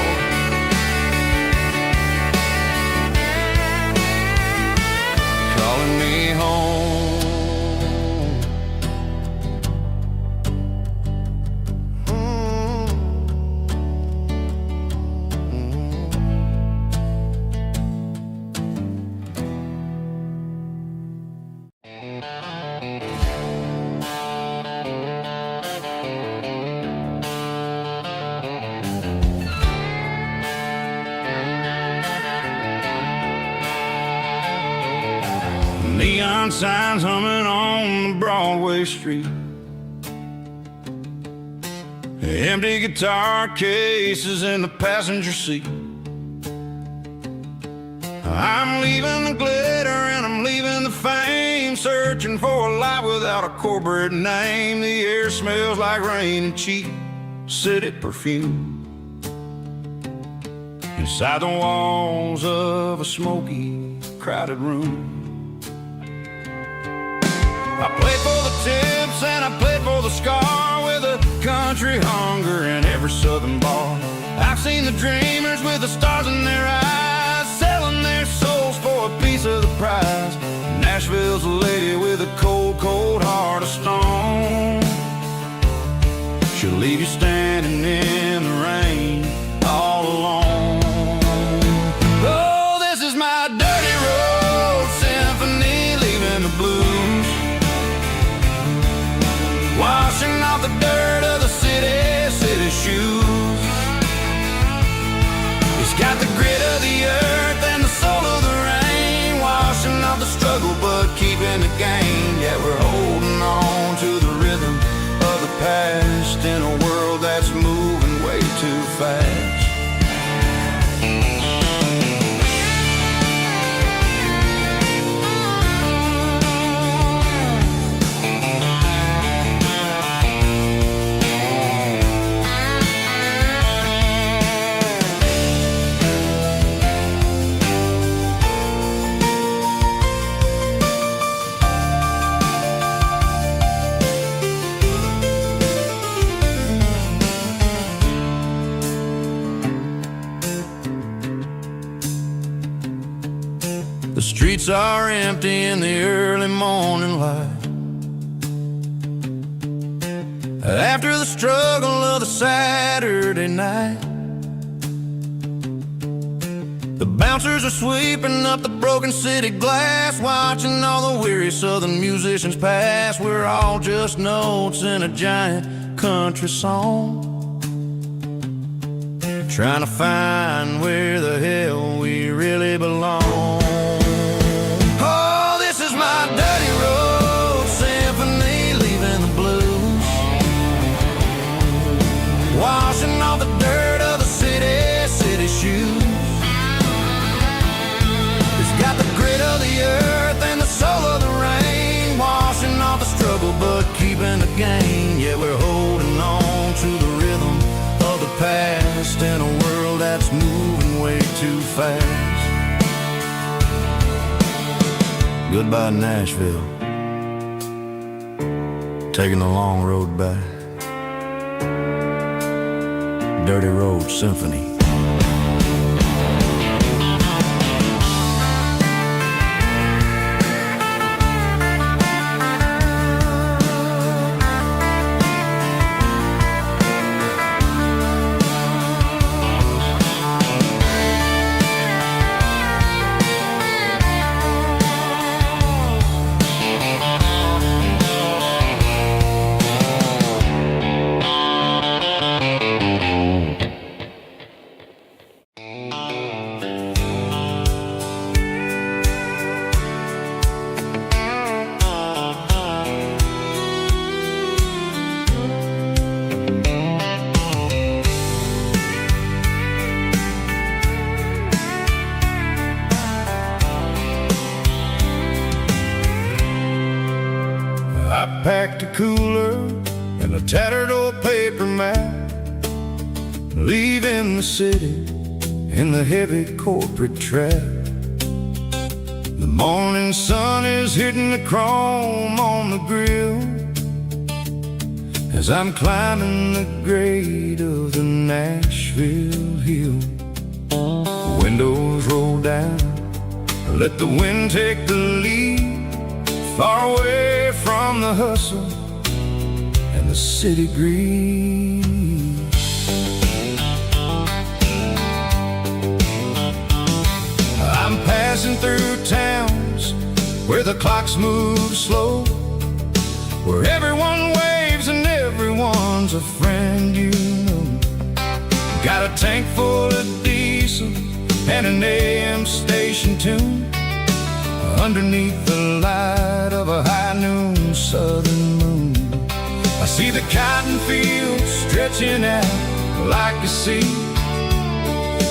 calling me home. Neon signs humming on the Broadway street, empty guitar cases in the passenger seat. I'm leaving the glitter and I'm leaving the fame, searching for a life without a corporate name. The air smells like rain and cheap city perfume inside the walls of a smoky, crowded room. I played for the tips and I played for the scar, with a country hunger in every southern bar. I've seen the dreamers with the stars in their eyes, selling their souls for a piece of the prize. Nashville's a lady with a cold, cold heart of stone. She'll leave you standing in the rain all alone. Oh, this is my dirty road symphony, leaving the blues, washing off the dirt of the city shoes. It's got the grit of the earth and the soul of the rain, washing off the struggle but keeping the gain. Yeah, we're holding on to the rhythm of the past in a world that's moving way too fast. The streets are empty in the early morning light, after the struggle of the Saturday night. The bouncers are sweeping up the broken city glass, watching all the weary southern musicians pass. We're all just notes in a giant country song, trying to find where the hell we really belong. Oh, this is my dirty road symphony, leaving the blues, Goodbye Nashville, taking the long road back. Dirty Road Symphony. I packed a cooler and a tattered old paper map, leaving the city in the heavy corporate trap. The morning sun is hitting the chrome on the grill as I'm climbing the grade of the Nashville hill. Windows roll down, let the wind take the lead, far away from the hustle and the city greed. I'm passing through towns where the clocks move slow, where everyone waves and everyone's a friend you know. Got a tank full of diesel and an AM station tune underneath the light of a high noon southern moon. I see the cotton fields stretching out like a sea.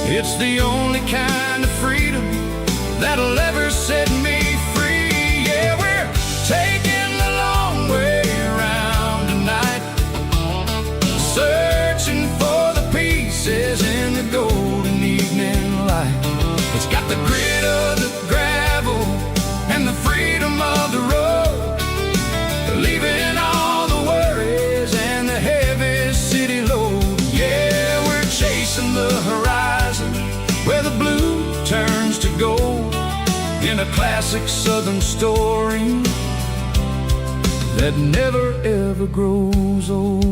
It's the only kind of freedom that'll ever set me free. Yeah, we're taking the long way around tonight, searching for the pieces in the golden evening light. It's got the grit of the gravel and the freedom of the road, leaving all the worries and the heavy city load. Yeah, we're chasing the horizon where the blue turns to gold, in a classic southern story that never ever grows old.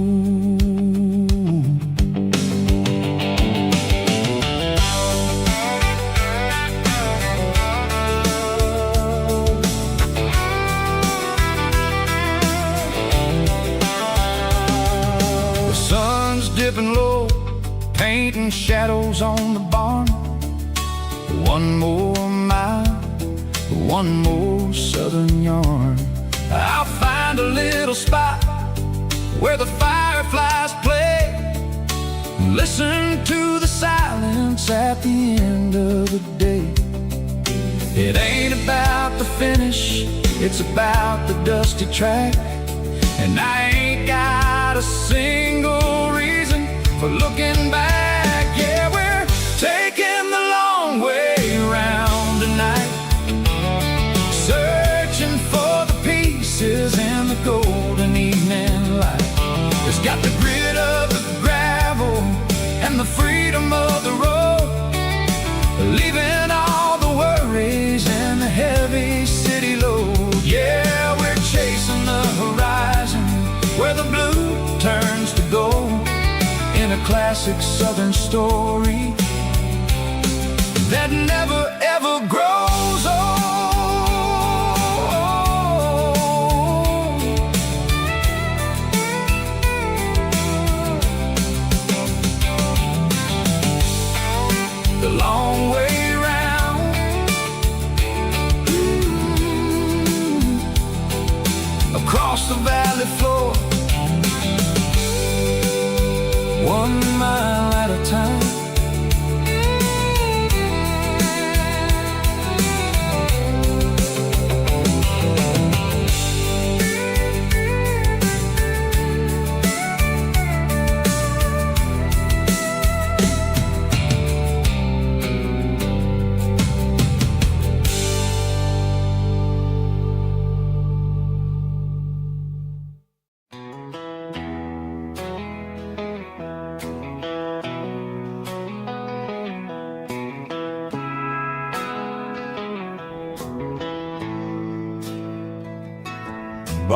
The sun's dipping low, painting shadows on the barn. One more mile, one more southern yarn. I'll find a little spot where the fireflies play, listen to the silence at the end of the day. It ain't about the finish, it's about the dusty track, and I ain't got a single reason for looking back. Yeah, we're taking the long way around tonight, searching for the pieces in the golden evening light. It's got the grit of the gravel and the freedom of the road, leaving all the worries and the heavy city load. Yeah, we're chasing the horizon where the blue turns to gold, in a classic southern story that never ever grows old. The long way round, across the valley floor, 1 mile at a time.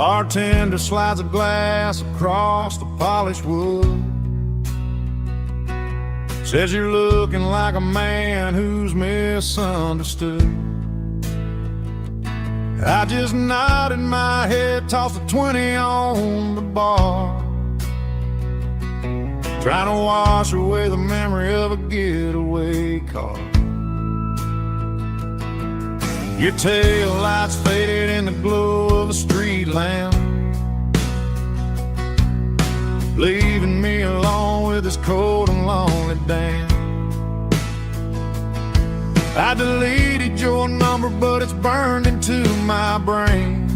Bartender slides a glass across the polished wood. Says you're looking like a man who's misunderstood. I just nodded my head, tossed a 20 on the bar, trying to wash away the memory of a getaway car. Your tail lights faded in the glow of a street lamp, leaving me alone with this cold and lonely damn. I deleted your number, but it's burned into my brain.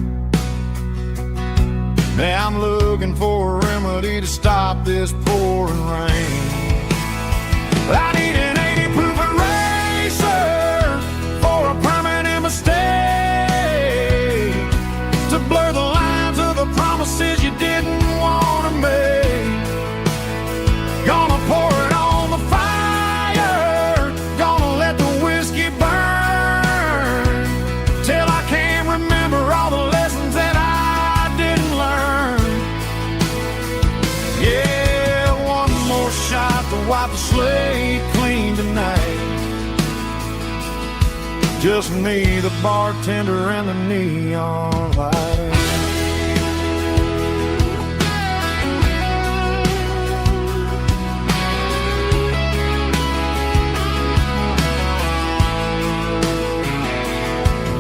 Now I'm looking for a remedy to stop this pouring rain. I need an 80 proof eraser for a permanent mistake, to blur the lines of the promises you didn't want to make. Gonna pour it on the fire, gonna let the whiskey burn, till I can't remember all the lessons that I didn't learn. Yeah, one more shot to wipe the slate clean tonight. Just me, the bartender, and the neon light.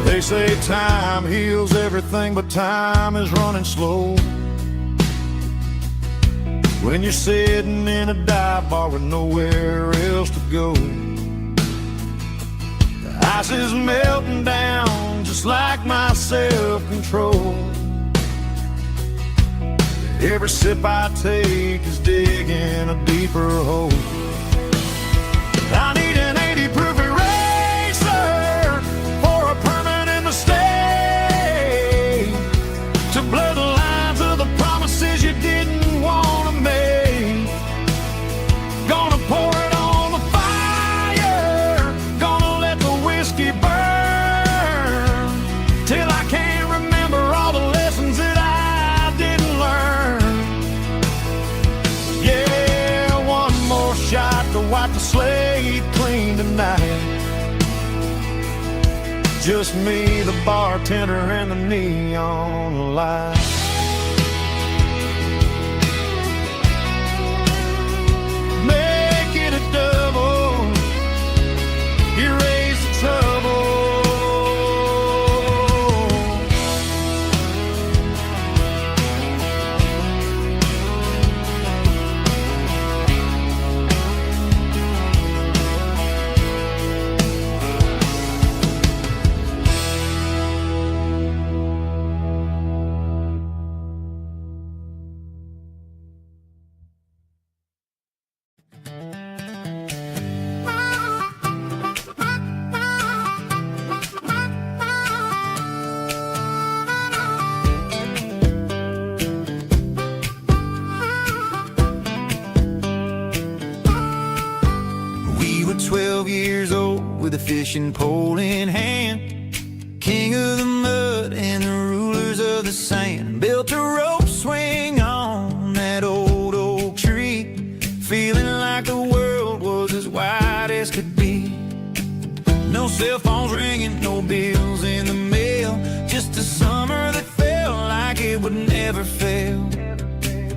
They say time heals everything, but time is running slow when you're sitting in a dive bar with nowhere else to go. The ice is melting down just like my self-control. Every sip I take is digging a deeper hole. I need an 80 proof eraser for a permanent mistake, to blur the lines of the promises you didn't want to make. Gonna pour it on the fire, gonna let the whiskey burn, till I can't remember all the lessons that I didn't learn. Yeah, one more shot to wipe the slate clean tonight. Just me, the bartender, and the neon light. Make it a double, erase the trouble. We were 12 years old with a fishing pole in hand, king of the mud and the rulers of the sand. Built a rope swing on that old oak tree, feeling like the world was as wide as could be. No cell phones ringing, no bills in the mail, just a summer that felt like it would never fail.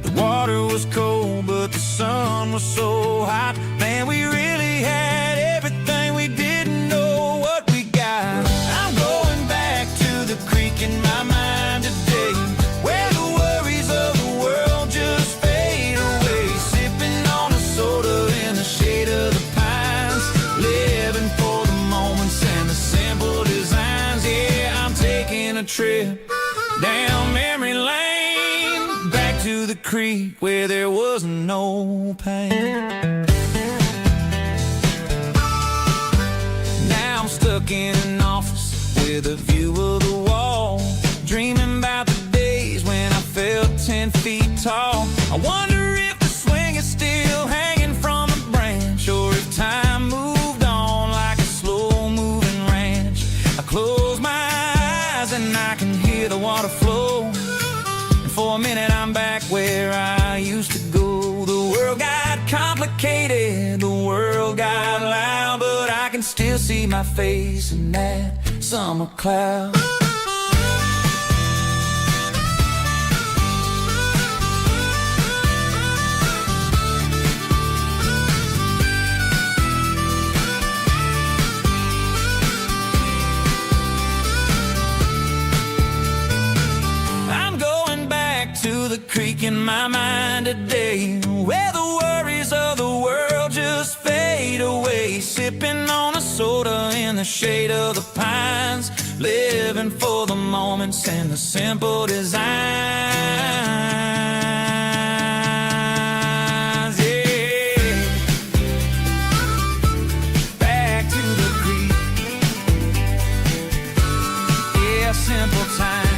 The water was cold, but the sun was so hot. Man, we really had everything, we didn't know what we got. I'm going back to the creek in my mind today, where the worries of the world just fade away. Sipping on a soda in the shade of the pines, living for the moments and the simple designs. Yeah, I'm taking a trip down memory lane, back to the creek where there was no pain. Now I'm stuck in an office with a view of the wall, dreaming about the days when I felt 10 feet tall. I wonder if the swing is still hanging from the branch, or if time moved on like a slow-moving ranch. I close my eyes and I can hear the water flow. that I'm back where I used to go. The world got complicated, the world got loud, but I can still see my face in that summer cloud. To the creek in my mind today, where the worries of the world just fade away, sipping on a soda in the shade of the pines, living for the moments and the simple designs. Yeah, back to the creek. Yeah, simple times.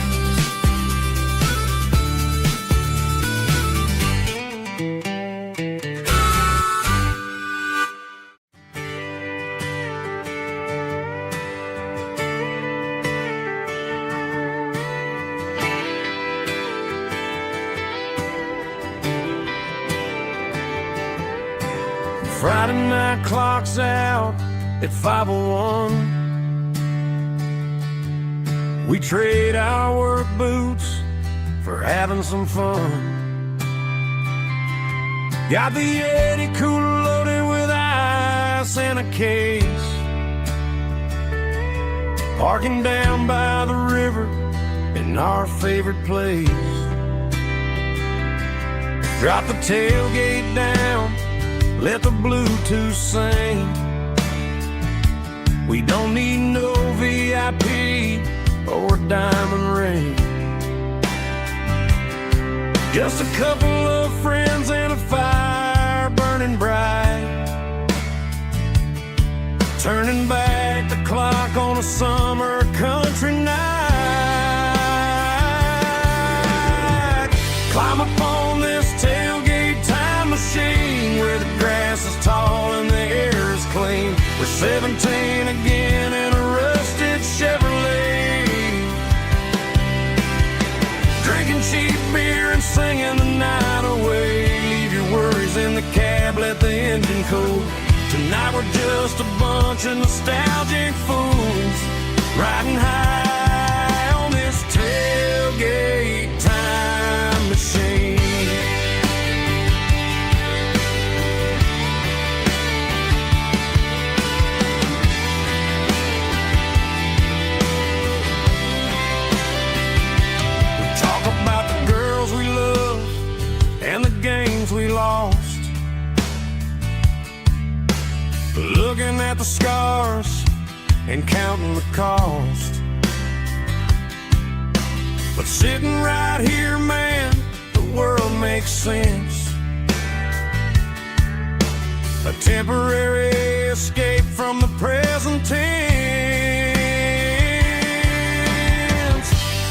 Friday night clock's out at 5:01. We trade our work boots for having some fun. Got the Yeti cooler loaded with ice and a case, parking down by the river in our favorite place. Drop the tailgate down, let the Bluetooth sing. We don't need no VIP or a diamond ring. Just a couple of friends and a fire burning bright, turning back the clock on a summer country night. Climb up on this tailgate time machine where the grass is tall and the air is clean. We're 17 again in a rusted Chevrolet, drinking cheap beer and singing the night away. Leave your worries in the cab, let the engine cool. Tonight we're just a bunch of nostalgic fools, riding high on this tailgate time machine. We lost, looking at the scars and counting the cost. But sitting right here, man, the world makes sense. A temporary escape from the present tense.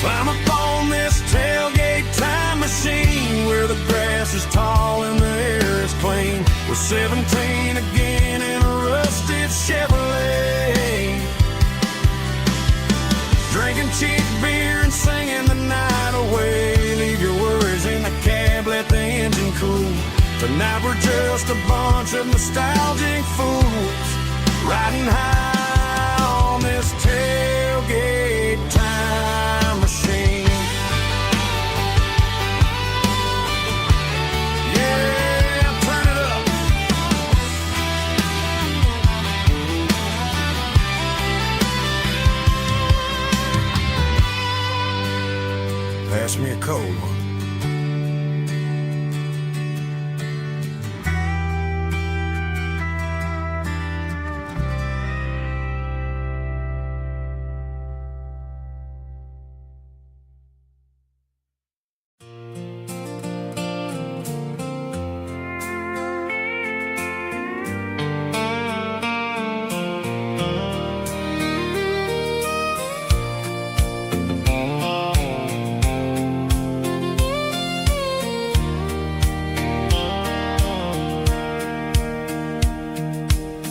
Climb up on this tailgate time machine where the grass is tall and the air is clean. We're 17 again in a rusted Chevrolet, drinking cheap beer and singing the night away. Leave your worries in the cab, let the engine cool. Tonight we're just a bunch of nostalgic fools, riding high on this tailgate time machine. Pass me a cold one.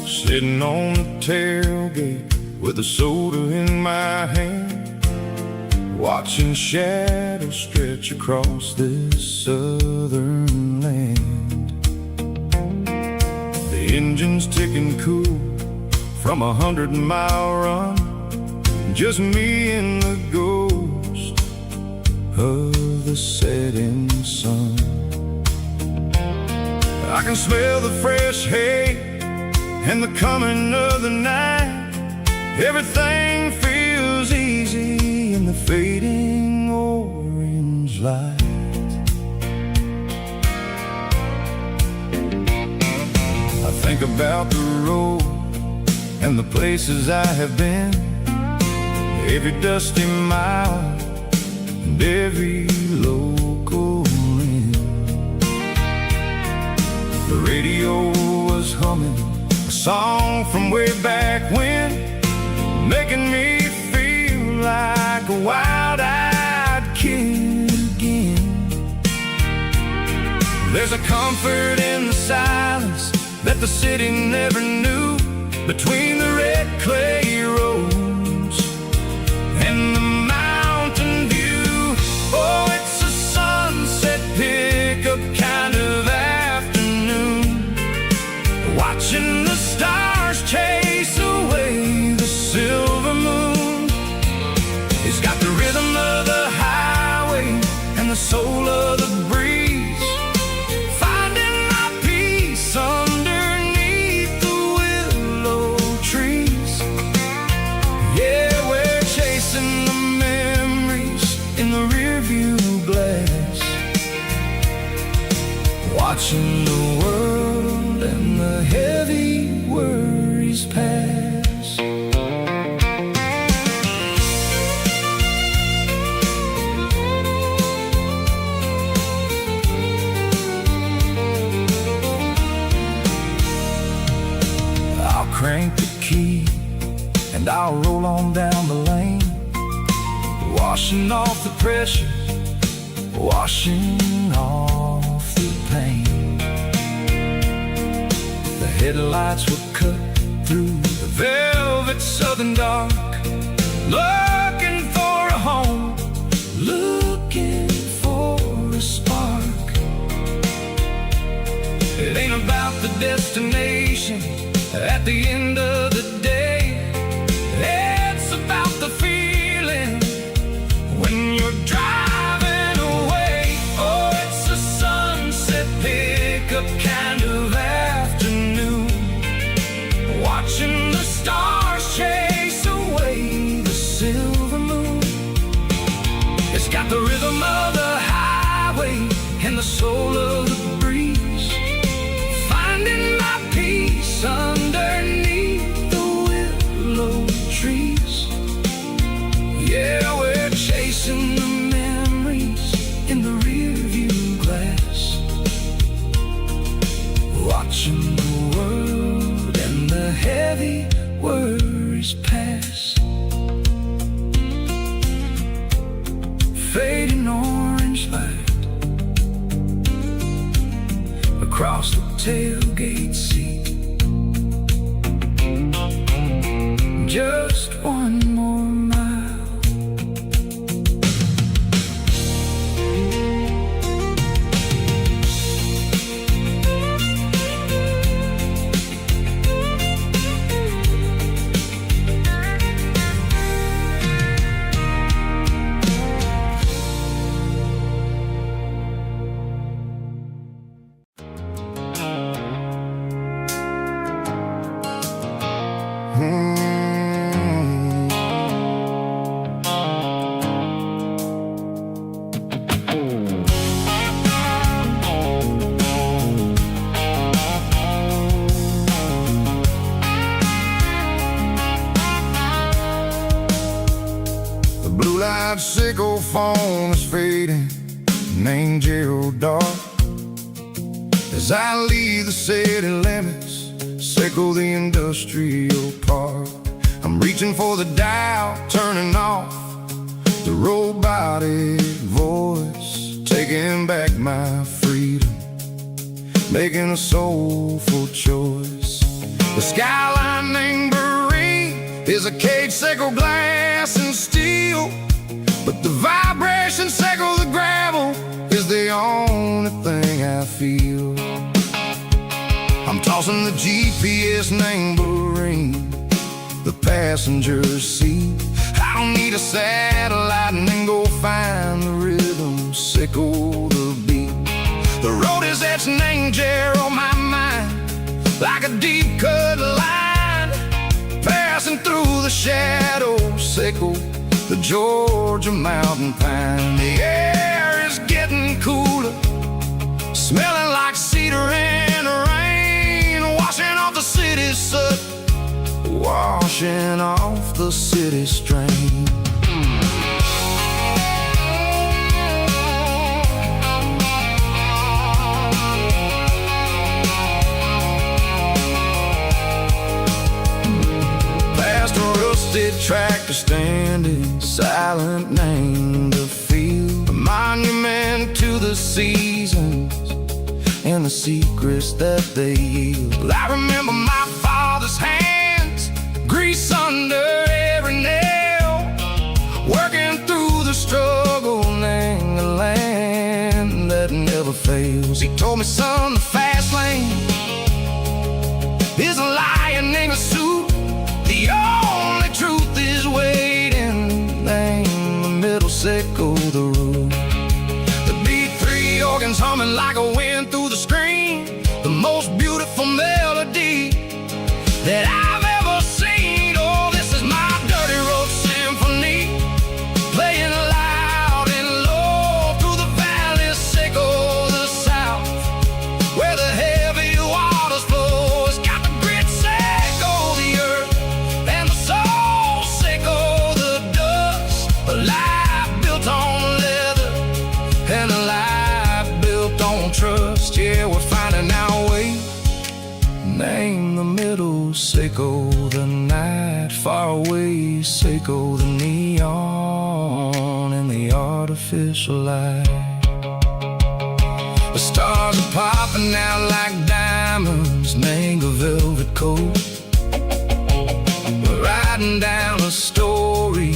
Sitting on the tailgate with a soda in my hand, watching shadows stretch across this southern land. The engine's ticking cool from 100-mile run, just me and the ghost of the setting sun. I can smell the fresh hay and the coming of the night. Everything feels easy in the fading orange light. I think about the road and the places I have been, every dusty mile and every local inn. The radio was humming a song from way back when, making me feel like a wild-eyed kid again. There's a comfort in the silence that the city never knew, between the red clay roads and the mountain view. Oh, it's a sunset pickup kind of afternoon, watching the stars chase away the silver moon. It's got the rhythm of the highway and the soul of the breeze, finding my peace underneath the willow trees. Yeah, we're chasing the memories in the rearview glass, watching the world and the heavy worries pass. I'll crank the key and I'll roll on down the lane, washing off the pressure, washing off the pain. The headlights were cut through the velvet southern dark, looking for a home, looking for a spark. It ain't about the destination at the end of the day, it's about the feeling when you're driving away. Oh, it's a sunset pickup kind of afternoon, watching the stars chase away the silver moon. It's got the rhythm of the highway and the soul of the breeze, finding my peace underneath the willow trees. Yeah, we're chasing the memories in the rearview glass, watching the world and the heavy worries pass. Fading orange light across the tailgate seat. Just one more mile. Blue-light sickle phone is fading, an angel dark. As I leave the city limits, sickle the industrial park. I'm reaching for the dial, turning off the robotic voice, taking back my freedom, making a soulful choice. The skyline named Marine is a caged sickle, glass and steel, but the vibrations echo the gravel is the only thing I feel. I'm tossing the GPS neighboring the passenger seat. I don't need a satellite and then go find the rhythm, sickle the beat. The road is etched an angel on my mind, like a deep cut line, passing through the shadows, sickle the Georgia mountain pine. The air is getting cooler, smelling like cedar in the rain, washing off the city soot, washing off the city strain. Past a rusted tractor standing silent, named the field, a monument to the seasons and the secrets that they yield. I remember my father's hands, grease under every nail, working through the struggle, laying the land that never fails. He told me, son, the fast lane is a lion in a suit. The only truth is waiting. Name the middle, sickle the root. The B3 organs humming like a wind through the screen, the most beautiful melody that I've ever seen. Oh, this is my dirty road symphony, playing loud and low through the valleys, sickle the south, where the heavy waters flow. It's got the grit, sickle the earth, and the soul, sickle the dust. A life built on leather and a life built on trust. Yeah, we're finding our way. Name the middle, sickle the night, far away, sickle the neon and the artificial light. The stars are popping out like diamonds, name a velvet coat. We're riding down a story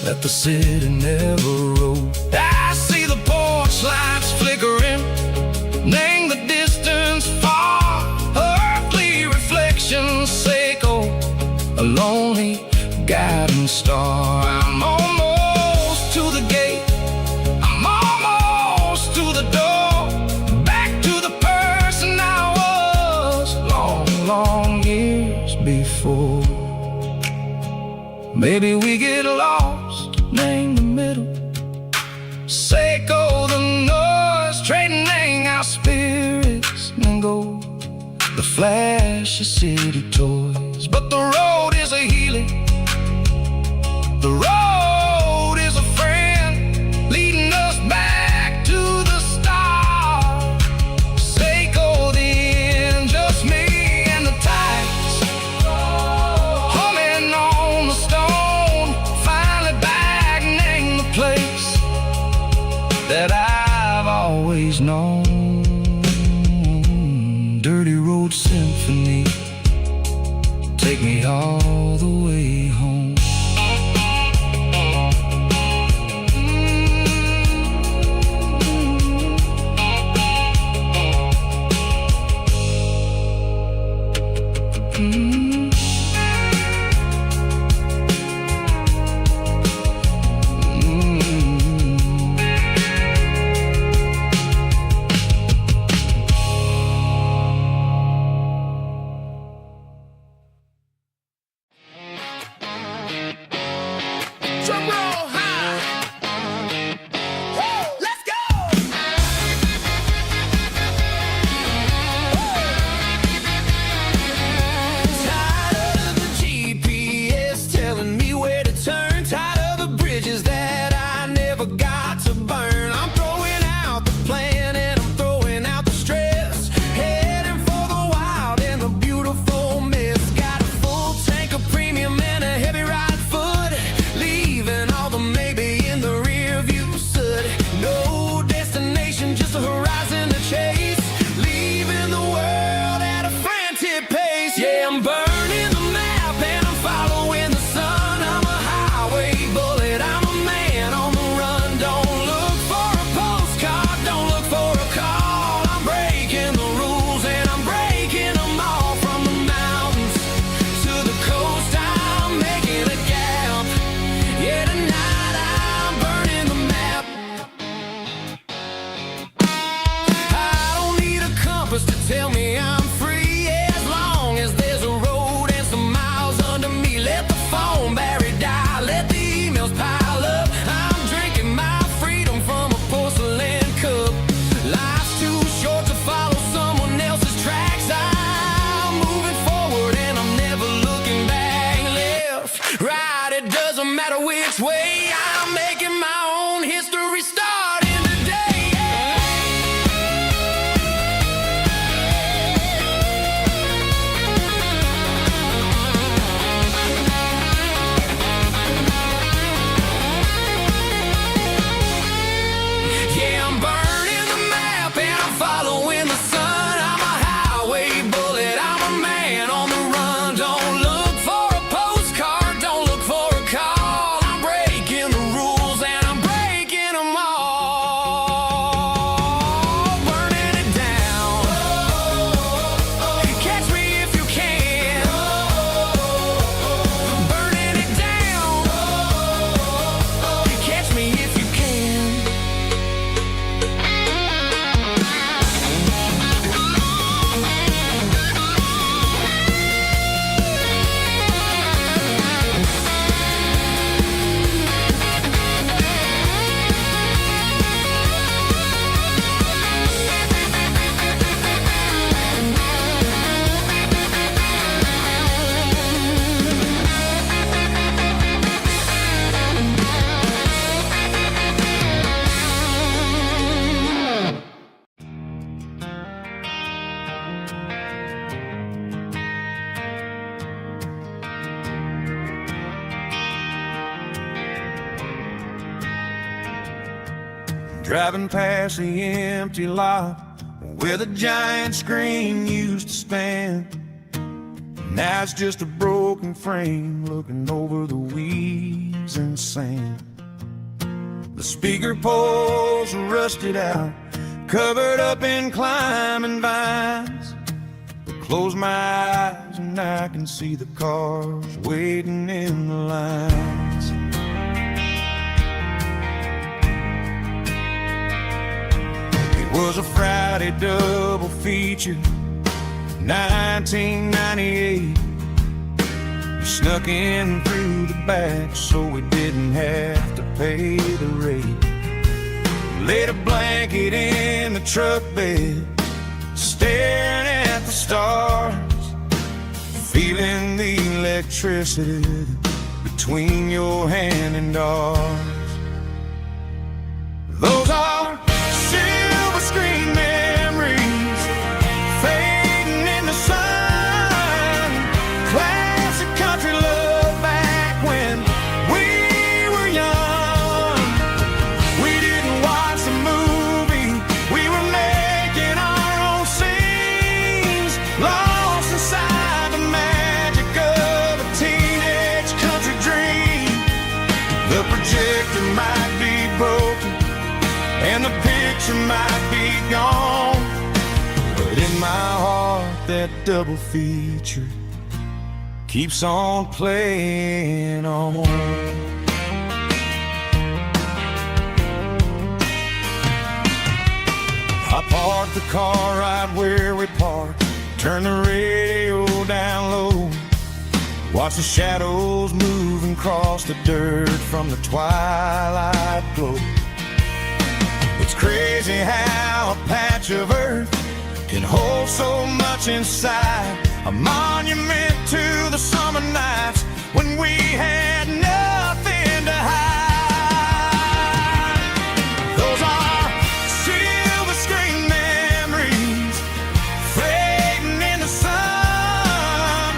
that the city never wrote. I see the porch lights flickering, name the distance far, earthly reflections, sickle a lonely guiding star. I'm almost to the gate, I'm almost to the door, back to the person I was long, long years before. Maybe we get lost, name the middle, sickle the noise, trading our spirits and go the flash of city toys. But the road is a healing, the road is a friend, leading us back to the start. Sickle the end, just me and the tides, humming on the stone, finally back, name the place that I've always known. Dirty road symphony, take me all the way home. purpose to tell me I'm free. As long as there's a road and some miles under me, let the phone battery die, let the emails pile up. I'm drinking my freedom from a porcelain cup. Life's too short to follow someone else's tracks. I'm moving forward and I'm never looking back. Left, right, it doesn't matter which way. I'm making my own history starting today. Yeah, I'm burning the map and I'm following the sun. I'm a highway bullet, I'm a man on the run. Don't look for a postcard, don't look for a call. I'm breaking the rules and I'm breaking them all. Burning it down. Catch me if you can. Burning it down. Catch me if you can. Driving past the empty lot where the giant screen used to stand. Now it's just a broken frame looking over the weeds and sand. The speaker poles are rusted out, covered up in climbing vines. Close my eyes and I can see the cars waiting in the lines. It was a Friday double feature, 1998. We snuck in through the back so we didn't have to pay the rate. Laid a blanket in the truck bed, staring at the stars, feeling the electricity between your hand and ours. Those are silver screen memories fading in the sun. Classic country love back when we were young. We didn't watch the movie, we were making our own scenes, lost inside the magic of a teenage country dream. The projector might be broken and the picture might be gone, but in my heart that double feature keeps on playing on. I parked the car right where we parked, turned the radio down low, watch the shadows moving across the dirt from the twilight glow. It's crazy how a patch of earth can hold so much inside, a monument to the summer nights when we had nothing to hide. Those are silver screen memories fading in the sun.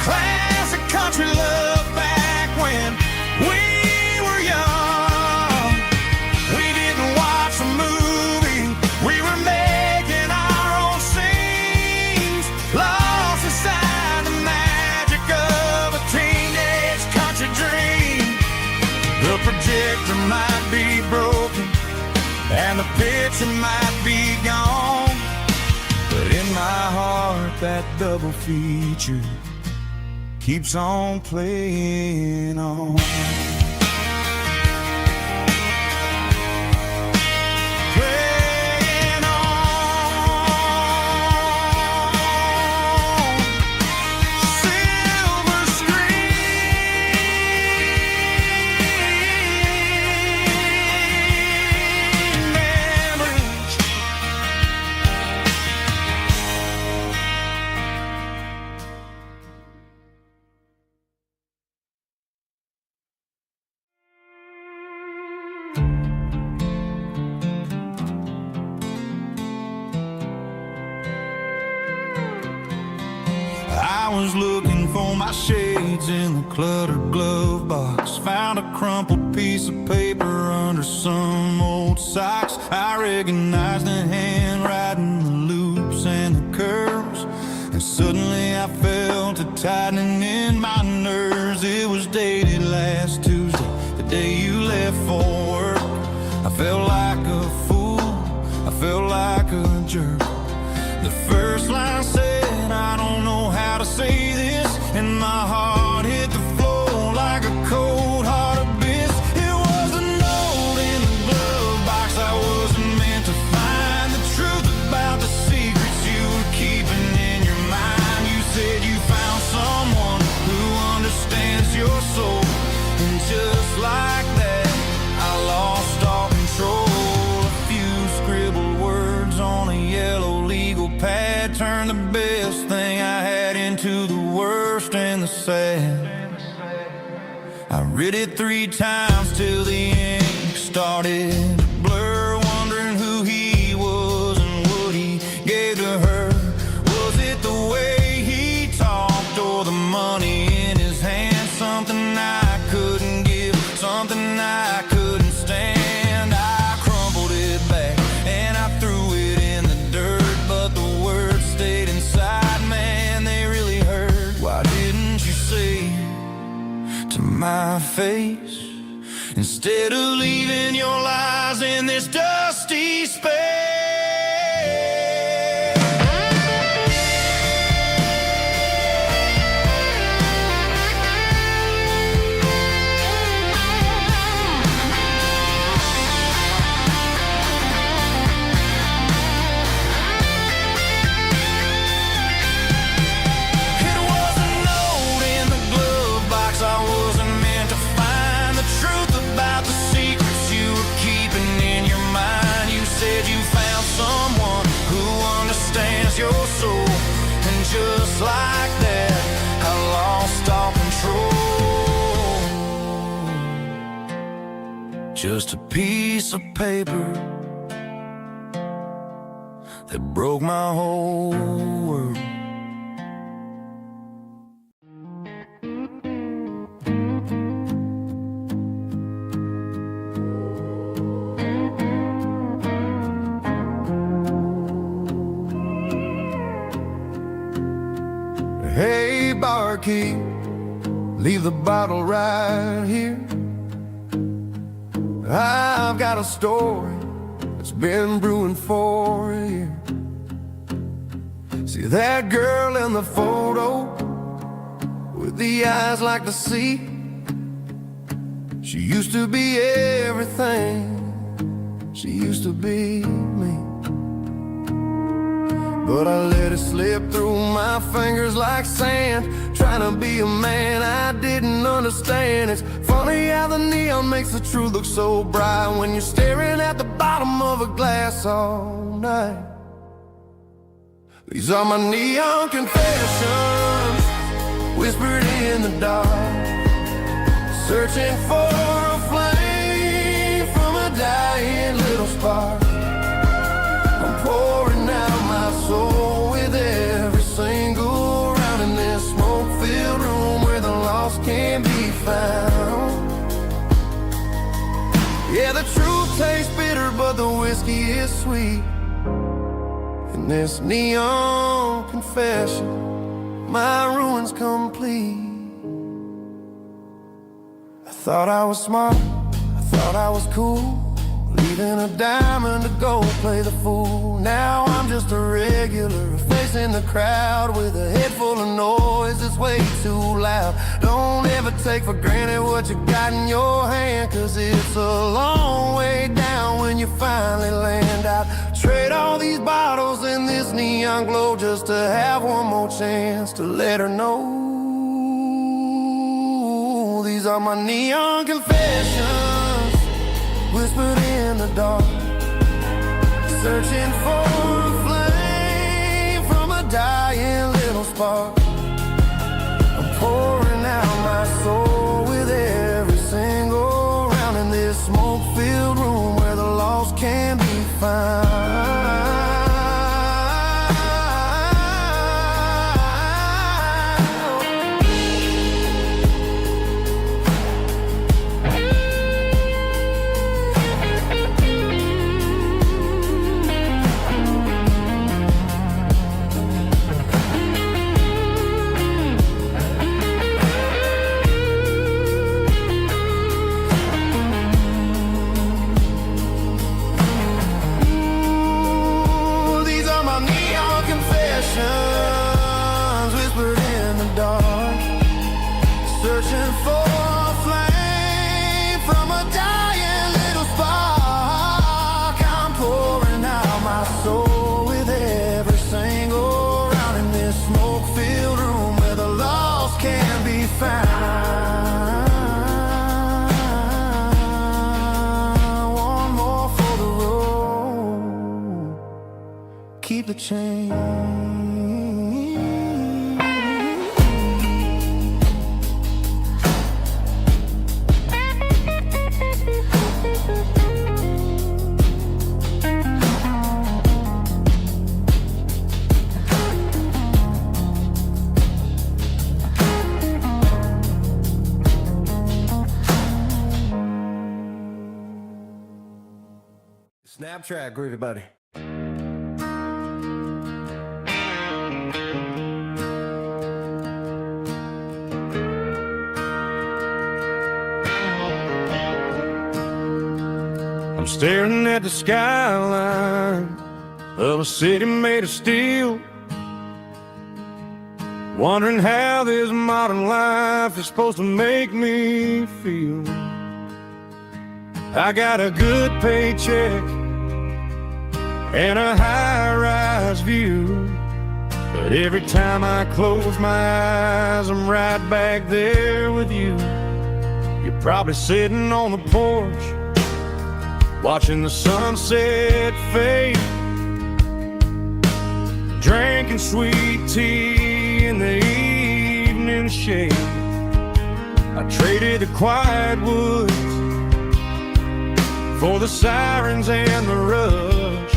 Classic country love back when we were young. We didn't watch a movie, we were making our own scenes, lost inside the magic of a teenage country dream. The projector might be broken and the picture might be gone, but in my heart that double feature keeps on playing on. Playing on. was looking for my shades in the cluttered glove box. Found a crumpled piece of paper under some old socks. I recognized the handwriting, the loops and the curves, and suddenly I felt a tightening in my nerves. It was dated last Tuesday, the day you left for work. I felt like a fool, I felt like a jerk. The first line said, I don't know how to say this, and my heart hit the floor like a cold hard abyss. It was a note in the glove box. I wasn't meant to find the truth about the secrets you were keeping in your mind. You said you found someone who understands your soul, and just like that, I lost all control. A few scribbled words on a yellow legal pad turned the best thing I had into the worst and the sad. I read it 3 times till the ink started to blur, wondering who he was and what he gave to her. Was it the way he talked or the money in his hand? Something I couldn't give, something I couldn't stand. I crumpled it back and I threw it in the dirt, but the words stayed inside, man, they really hurt. Why didn't you say to my face, instead of leaving your lies in this dusty space? Your soul, and just like that, I lost all control. Just a piece of paper that broke my whole world. Hey, barkeep, leave the bottle right here. I've got a story that's been brewing for a year. See that girl in the photo with the eyes like the sea? She used to be everything, she used to be me. But I let it slip through my fingers like sand, trying to be a man I didn't understand. It's funny how the neon makes the truth look so bright when you're staring at the bottom of a glass all night. These are my neon confessions, whispered in the dark, searching for a flame from a dying little spark. I'm pouring out my soul with every single round in this smoke-filled room where the lost can't be found. Yeah, the truth tastes bitter, but the whiskey is sweet. In this neon confession, my ruin's complete. I thought I was smart, I thought I was cool, leaving a diamond to go play the fool. Now I'm just a regular, facing the crowd with a head full of noise that's way too loud. Don't ever take for granted what you got in your hand, cause it's a long way down when you finally land out. Trade all these bottles and this neon glow just to have one more chance to let her know. These are my neon confessions, whispered in the dark, searching for a flame from a dying little spark. I'm pouring out my soul with every single round in this smoke-filled room where the lost can be found. keep the change. Snap track, groovy buddy. I'm staring at the skyline of a city made of steel, wondering how this modern life is supposed to make me feel. I got a good paycheck and a high-rise view, but every time I close my eyes, I'm right back there with you. You're probably sitting on the porch, watching the sunset fade, drinking sweet tea in the evening shade. I traded the quiet woods for the sirens and the rush,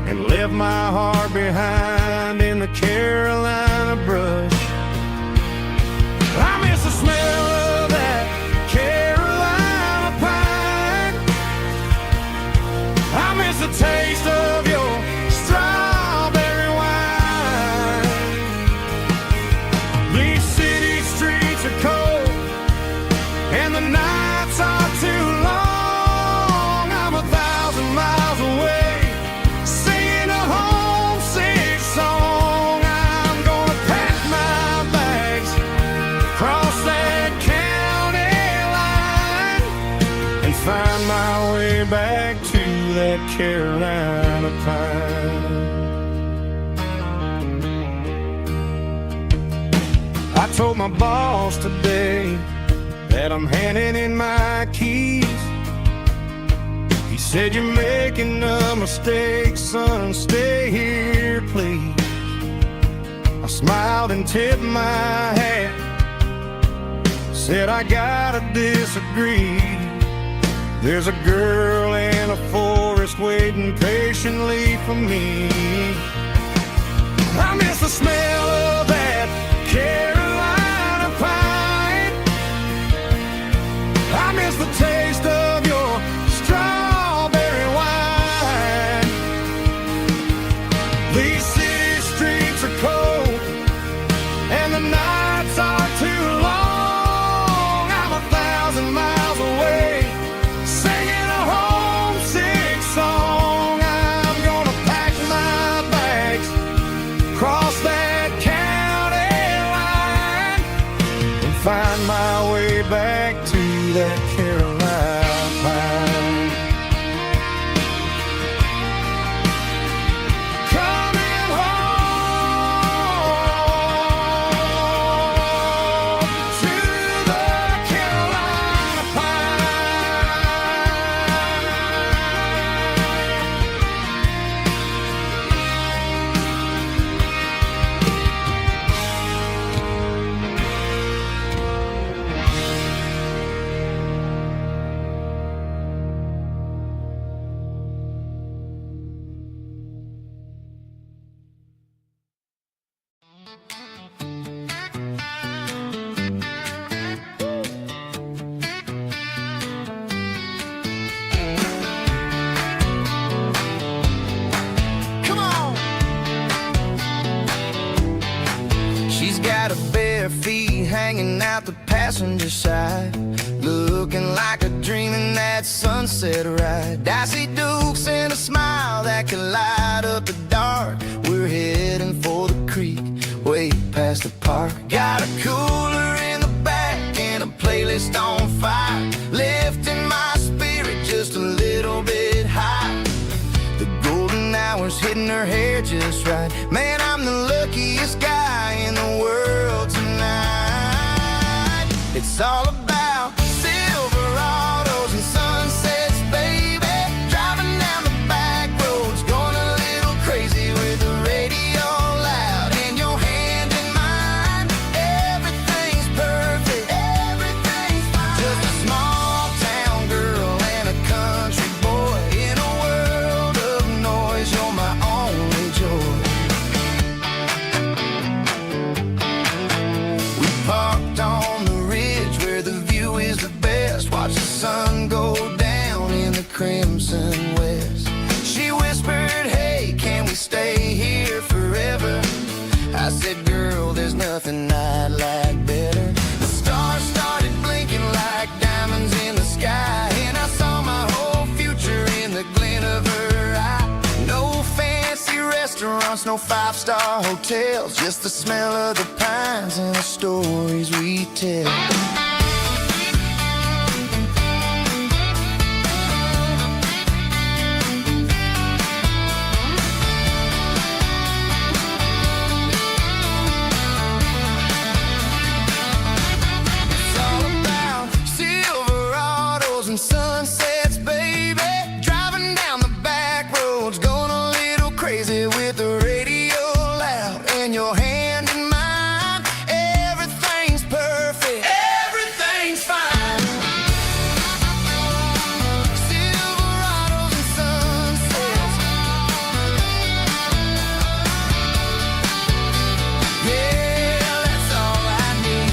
and left my heart behind in the Carolina brush. I miss the smell of that Carolina pine. I miss the taste of your strawberry wine. These city streets are cold and the nights are too long. Find my way back to that Carolina pine. I told my boss today that I'm handing in my keys. He said, "You're making a mistake, son, stay here, please." I smiled and tipped my hat, said, "I gotta disagree. There's a girl in a forest waiting patiently for me." I miss the smell of that Carolina pine. I miss the taste of your strawberry wine. These city streets are cold and the nights are too long. I'm 1,000 miles away, singing a homesick song. I'm gonna pack my bags, cross that county line, and find my way back to that Carolina pine. Coming home to the Carolina Come on. She's got her bare feet hanging out the passenger side, looking like a dream in that sunset ride. I see Dukes and a smile that can light up the dark. We're heading for the creek, way past the park. Got a cooler in the back and a playlist on fire, lifting my spirit just a little bit high. The golden hours hitting her hair just right. Man, I'm the luckiest guy in the world tonight. It's all about Silverados and sunsets, baby. Driving down the back roads, going a little crazy said, girl, there's nothing I'd like better. The stars started blinking like diamonds in the sky, and I saw my whole future in the glint of her eye. No fancy restaurants, no five-star hotels, just the smell of the pines and the stories we tell. Sunsets, baby, driving down the back roads, going a little crazy with the radio loud, and your hand in mine. Everything's perfect, everything's fine. Silverados and sunsets, yeah, that's all I need.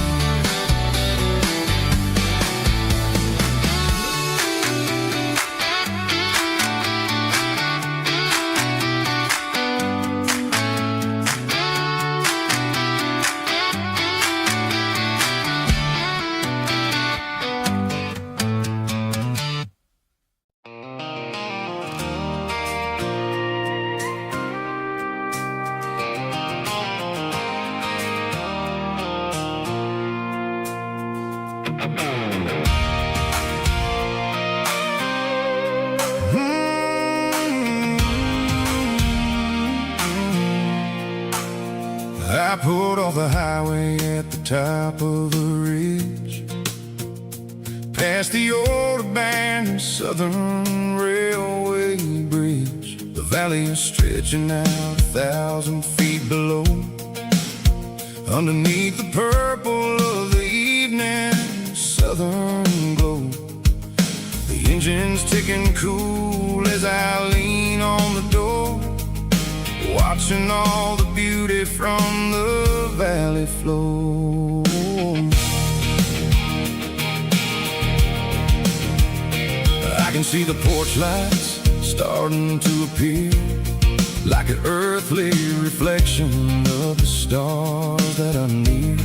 I pulled off the highway at the top of a ridge, past the old abandoned Southern Railway bridge. The valley is stretching out 1,000 feet below, underneath the purple of the evening southern glow. The engine's ticking cool as I lean on the door, watching all the beauty from the valley flow. I can see the porch lights starting to appear, like an earthly reflection of the stars that are near.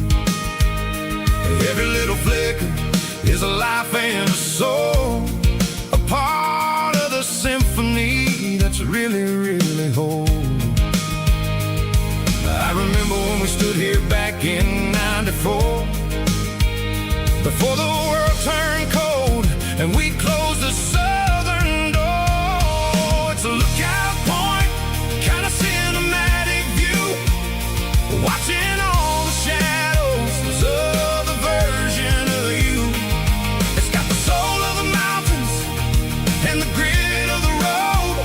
Every little flicker is a life and a soul, a part of the symphony that's really, really whole. I remember when we stood here back in '94, before the world turned cold and we closed the southern door. It's a lookout point, kind of cinematic view, watching all the shadows of the version of you. It's got the soul of the mountains and the grit of the road,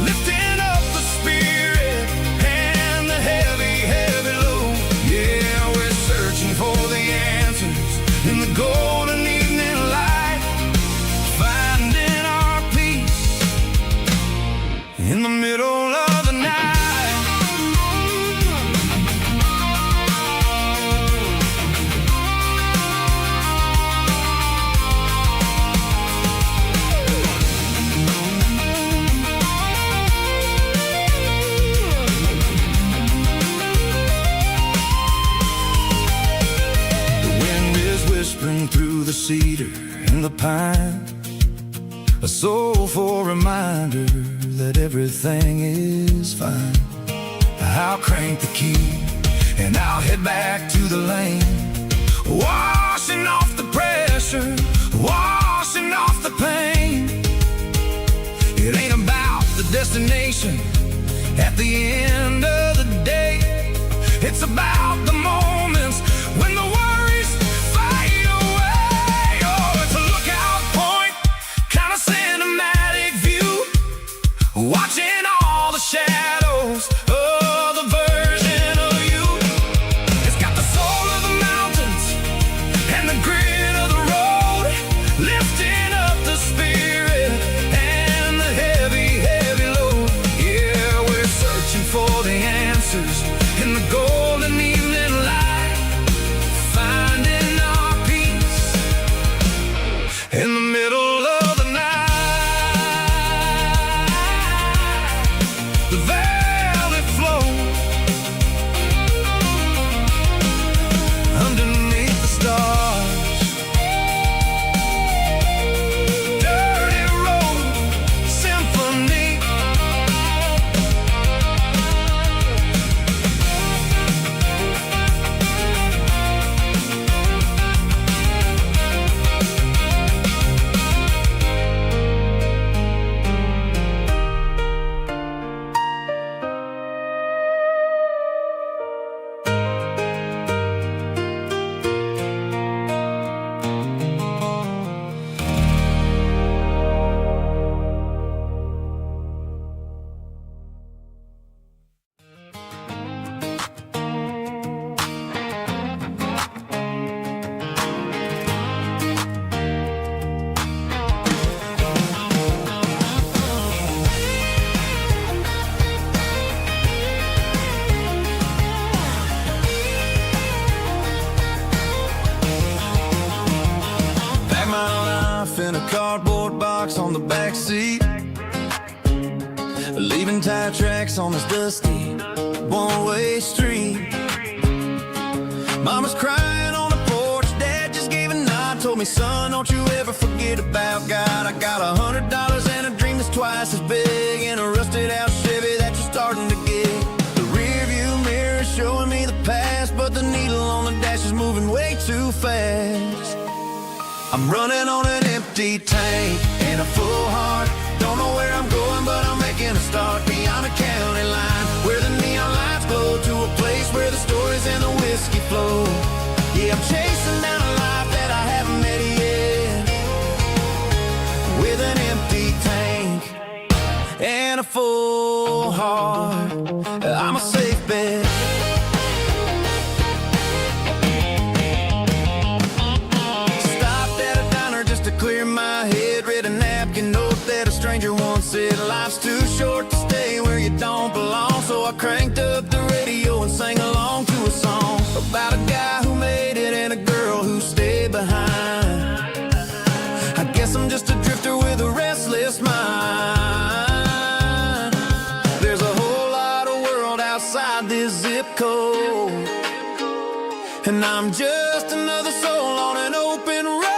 lifting up the spirit and the heavy, heavy load. Yeah, we're searching for the answers in the golden evening light, finding our peace in the middle of the night. Whispering through the cedar and the pine, a soulful reminder that everything is fine. I'll crank the key and I'll head back to the lane, washing off the pressure, washing off the pain. It ain't about the destination at the end of the day, it's about the moments when the worries fade away. Oh, it's a lookout point, kind of cinematic view, watching all the shadows of the version of you. It's got the soul of the mountains and the grit of the road, lifting up the spirit and the heavy, heavy load. Yeah, we're searching for the answers in the golden evening light, finding our peace in the middle of the night. The valley flow, the back seat, leaving tire tracks on this dusty one-way street. Mama's crying on the porch, Dad just gave a nod, told me, son, don't you ever forget about God. I got $100 and a dream that's twice as big, and a rusted out Chevy that you're starting to get. The rear view mirror is showing me the past, but the needle on the dash is moving way too fast. I'm running on an empty tank and a full heart. Don't know where I'm going, but I'm making a start beyond a county line, where the neon lights glow, to a place where the stories and the whiskey flow. Yeah, I'm chasing down a life that I haven't met yet, with an empty tank and a full heart. I'm a safe bet. Clear my head, read a napkin note that a stranger once said, life's too short to stay where you don't belong. So I cranked up the radio and sang along to a song about a guy who made it and a girl who stayed behind. I guess I'm just a drifter with a restless mind. There's a whole lot of world outside this zip code, and I'm just another soul on an open road.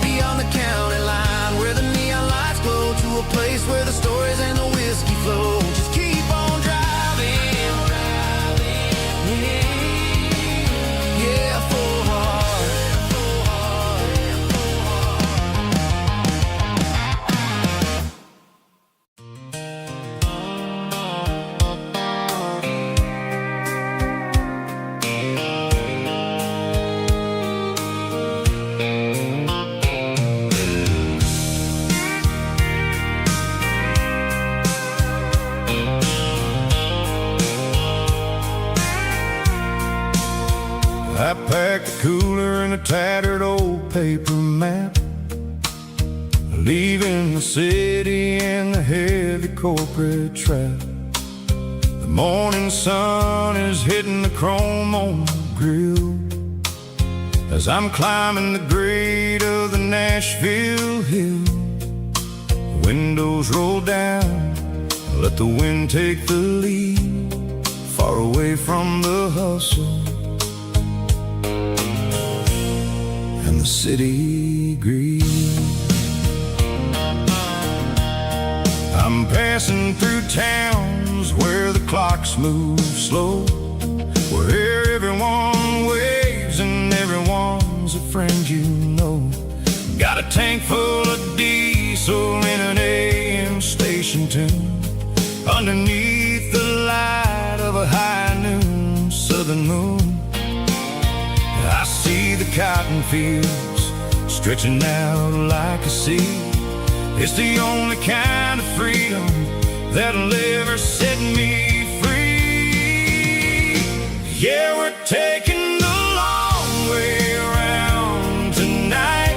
Beyond the county line, where the neon lights glow, to a place where the stories and the whiskey flow. Just keep on driving, yeah, full heart. I packed a cooler and a tattered old paper map, leaving the city and the heavy corporate trap. The morning sun is hitting the chrome on the grill as I'm climbing the grade of the Nashville hill. The windows roll down, let the wind take the lead, far away from the hustle and the city greed. I'm passing through towns where the clocks move slow, where everyone waves and everyone's a friend you know. Got a tank full of diesel in an AM station tune, underneath the light of a high noon southern moon. I see the cotton fields stretching out like a sea. It's the only kind of freedom that'll ever set me free. Yeah, we're taking the long way around tonight,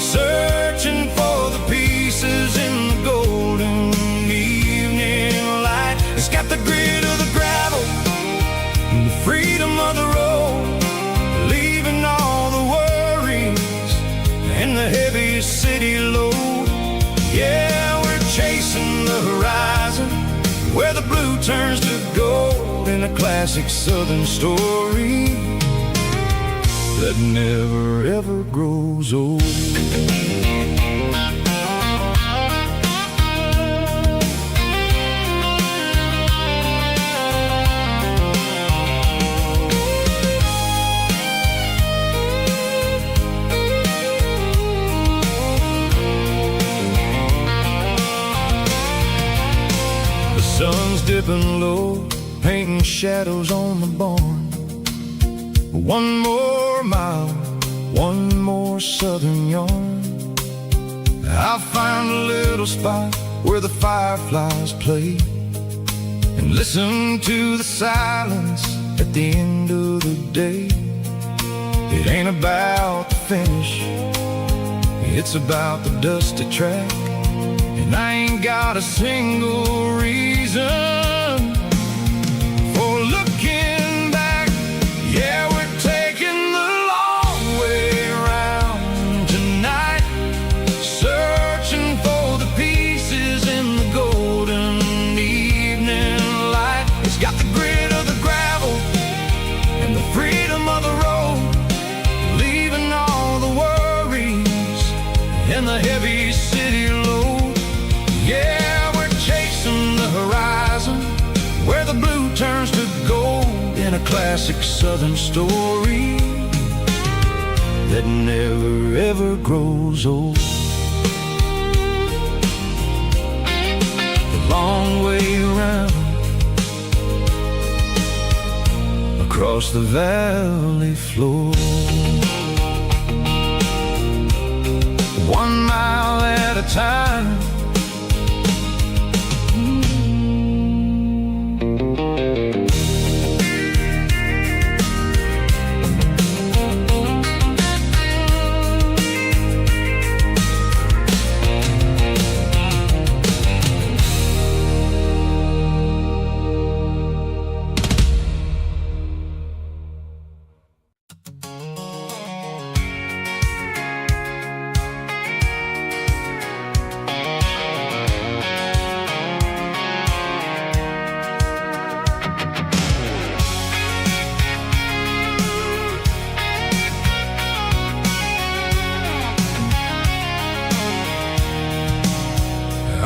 searching for the pieces in the golden evening light. It's got the grit of the gravel and the freedom of the road, leaving all the worries and the heavy city load. Yeah, we're chasing the horizon, where the blue turns to gold, in a classic southern story that never ever grows old. Sun's dipping low, painting shadows on the barn. One more mile, one more southern yarn. I'll find a little spot where the fireflies play and listen to the silence at the end of the day. It ain't about the finish, it's about the dusty track. And I ain't got a single reason for looking back. Yeah, we're taking the long way around tonight, searching for the pieces in the golden evening light. It's got the grit of the gravel and the freedom of the road, leaving all the worries and the heavy city load. Yeah, we're chasing the horizon where the blue turns to gold in a classic southern story that never ever grows old. The long way around across the valley floor, 1 mile at a time.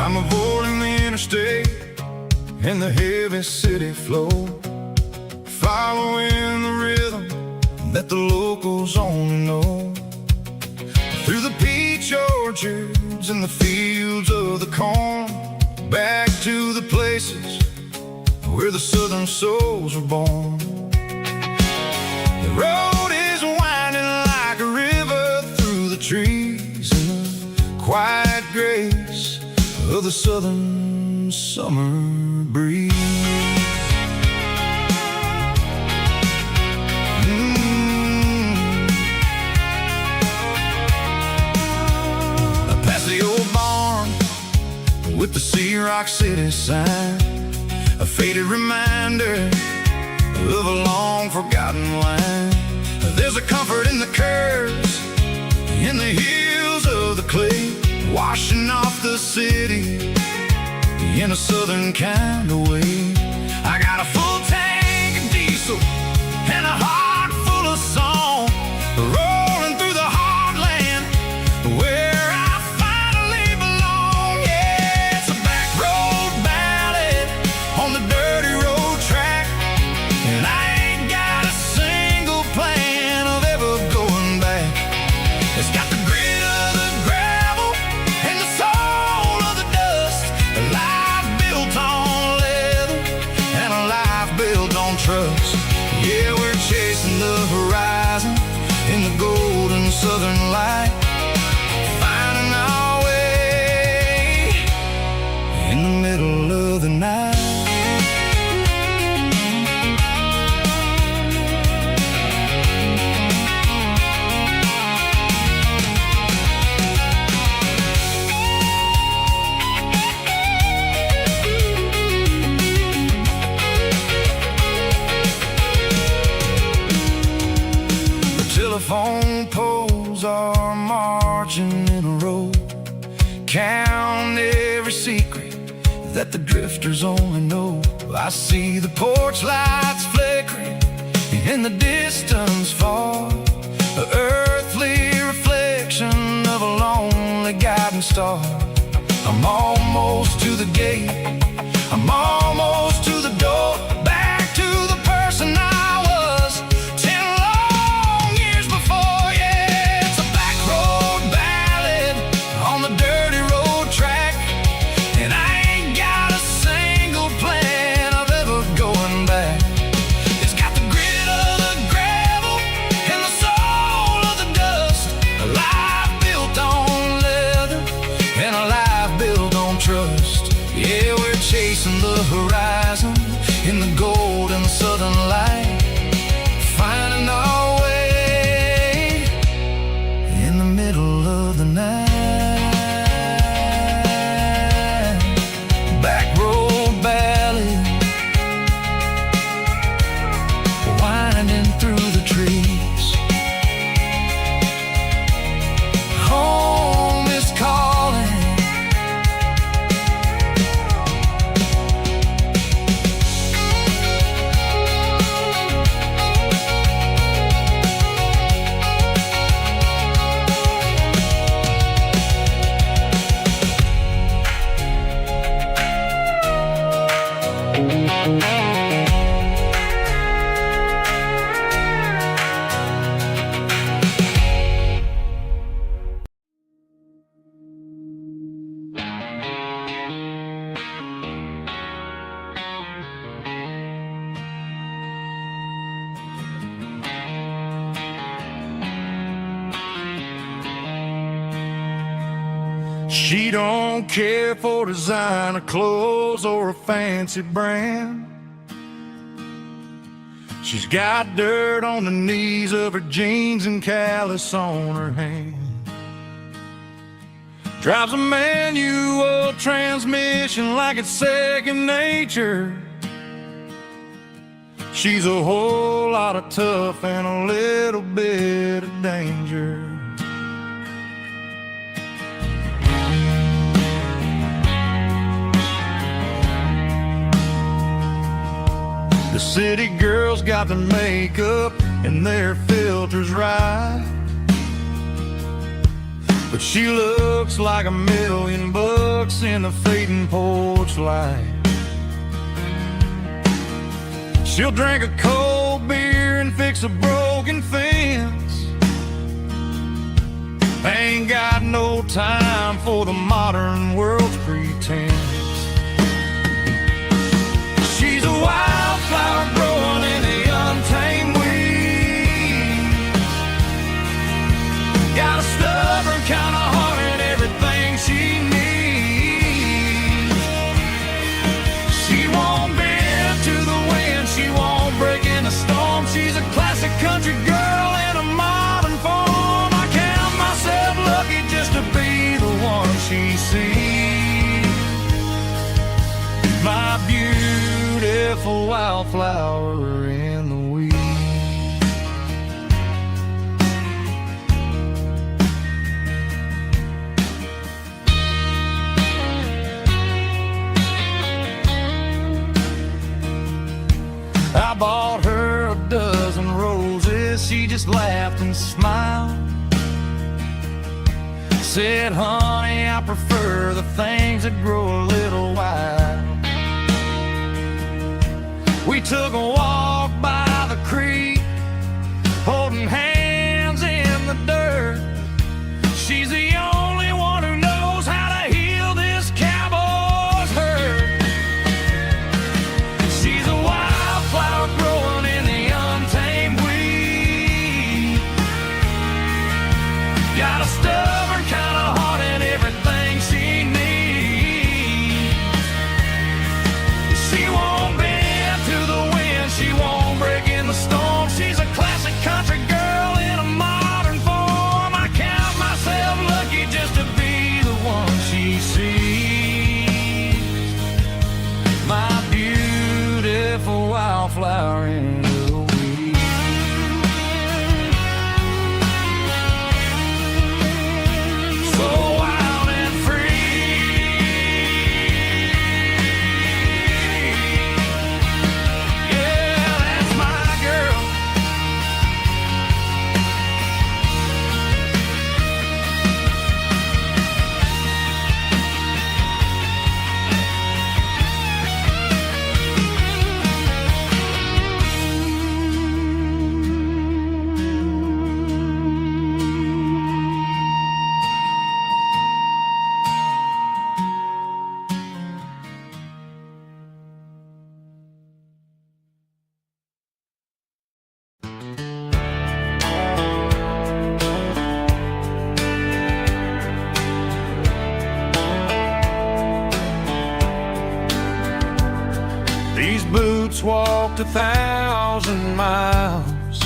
I'm avoiding the interstate and the heavy city flow, following the rhythm that the locals only know. Through the peach orchards and the fields of the corn, back to the places where the southern souls were born. The road is winding like a river through the trees in the quiet grace of the southern summer breeze. Past the old barn with the Sea Rock City sign, a faded reminder of a long forgotten line. There's a comfort in the curves, in the hills of the clay, washing off the city in a southern kind of way. I got a full tank of diesel and a heart full of song, rolling through the heartland where I finally belong. Yeah, it's a back road ballad on the dirty road track, and I ain't got a single plan of ever going back. It's got the grit of the gravel and the soul of the dust, a life built on leather and a life built on trust. Yeah, we're chasing the horizon in the golden southern light, finding our way in the middle of the night. Telephone poles are marching in a row, count every secret that the drifters only know. I see the porch lights flickering in the distance far, an earthly reflection of a lonely guiding star. I'm almost to the gate, I'm almost to the door, back to the person I was 10 long years before. Yeah, it's a back road ballad on the dirty road track, and I ain't got a single plan of ever going back. It's got the grit of the gravel and the soul of the dust, a life built on leather She don't care for designer clothes or a fancy brand. She's got dirt on the knees of her jeans and callus on her hand. Drives a manual transmission like it's second nature. She's a whole lot of tough and a little bit of danger. The city girls got their makeup and their filters right, but she looks like $1,000,000 in the fading porch light. She'll drink a cold beer and fix a broken fence. Ain't got no time for the modern world's pretense. She's a wildflower growing in the untamed weed. Got a stubborn kind of heart and everything she needs. She won't bend to the wind, she won't break in a storm. She's a classic country girl in a modern form. I count myself lucky just to be the one she sees. My beautiful wildflower in the weed. I bought her a dozen roses, she just laughed and smiled. Said, honey, I prefer the things that grow a little wild. We took a walk by the creek, holding hands in the dirt. She's the only one who knows how to heal this cowboy's hurt. She's a wildflower growing in the untamed weed. Got a stubborn kind of heart and everything she needs. She won't bend to the wind, she won't break in the storm. She's a classic country girl in a modern form. I count myself lucky just to be the one she sees. My beautiful wildflower in the weed. So wild and free. Yeah, that's my girl. These boots walked 1,000 miles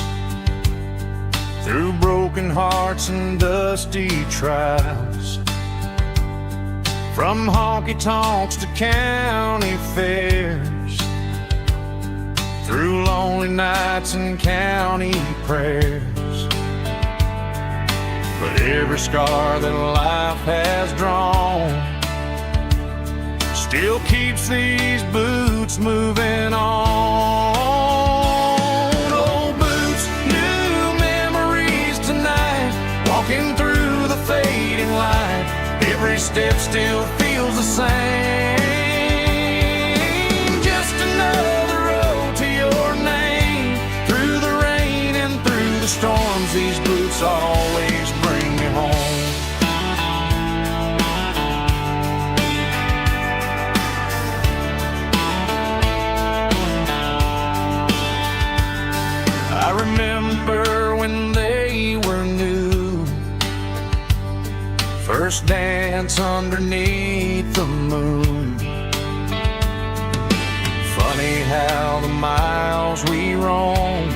through broken hearts and dusty trials, from honky-tonks to county fairs, through lonely nights and county prayers. But every scar that life has drawn still keeps these boots moving on. Old boots, new memories tonight, walking through the fading light. Every step still feels the same. Just another road to your name. Through the rain and through the storms, these boots always bring me home. I remember when they were new, first dance dance underneath the moon. Funny how the miles we roam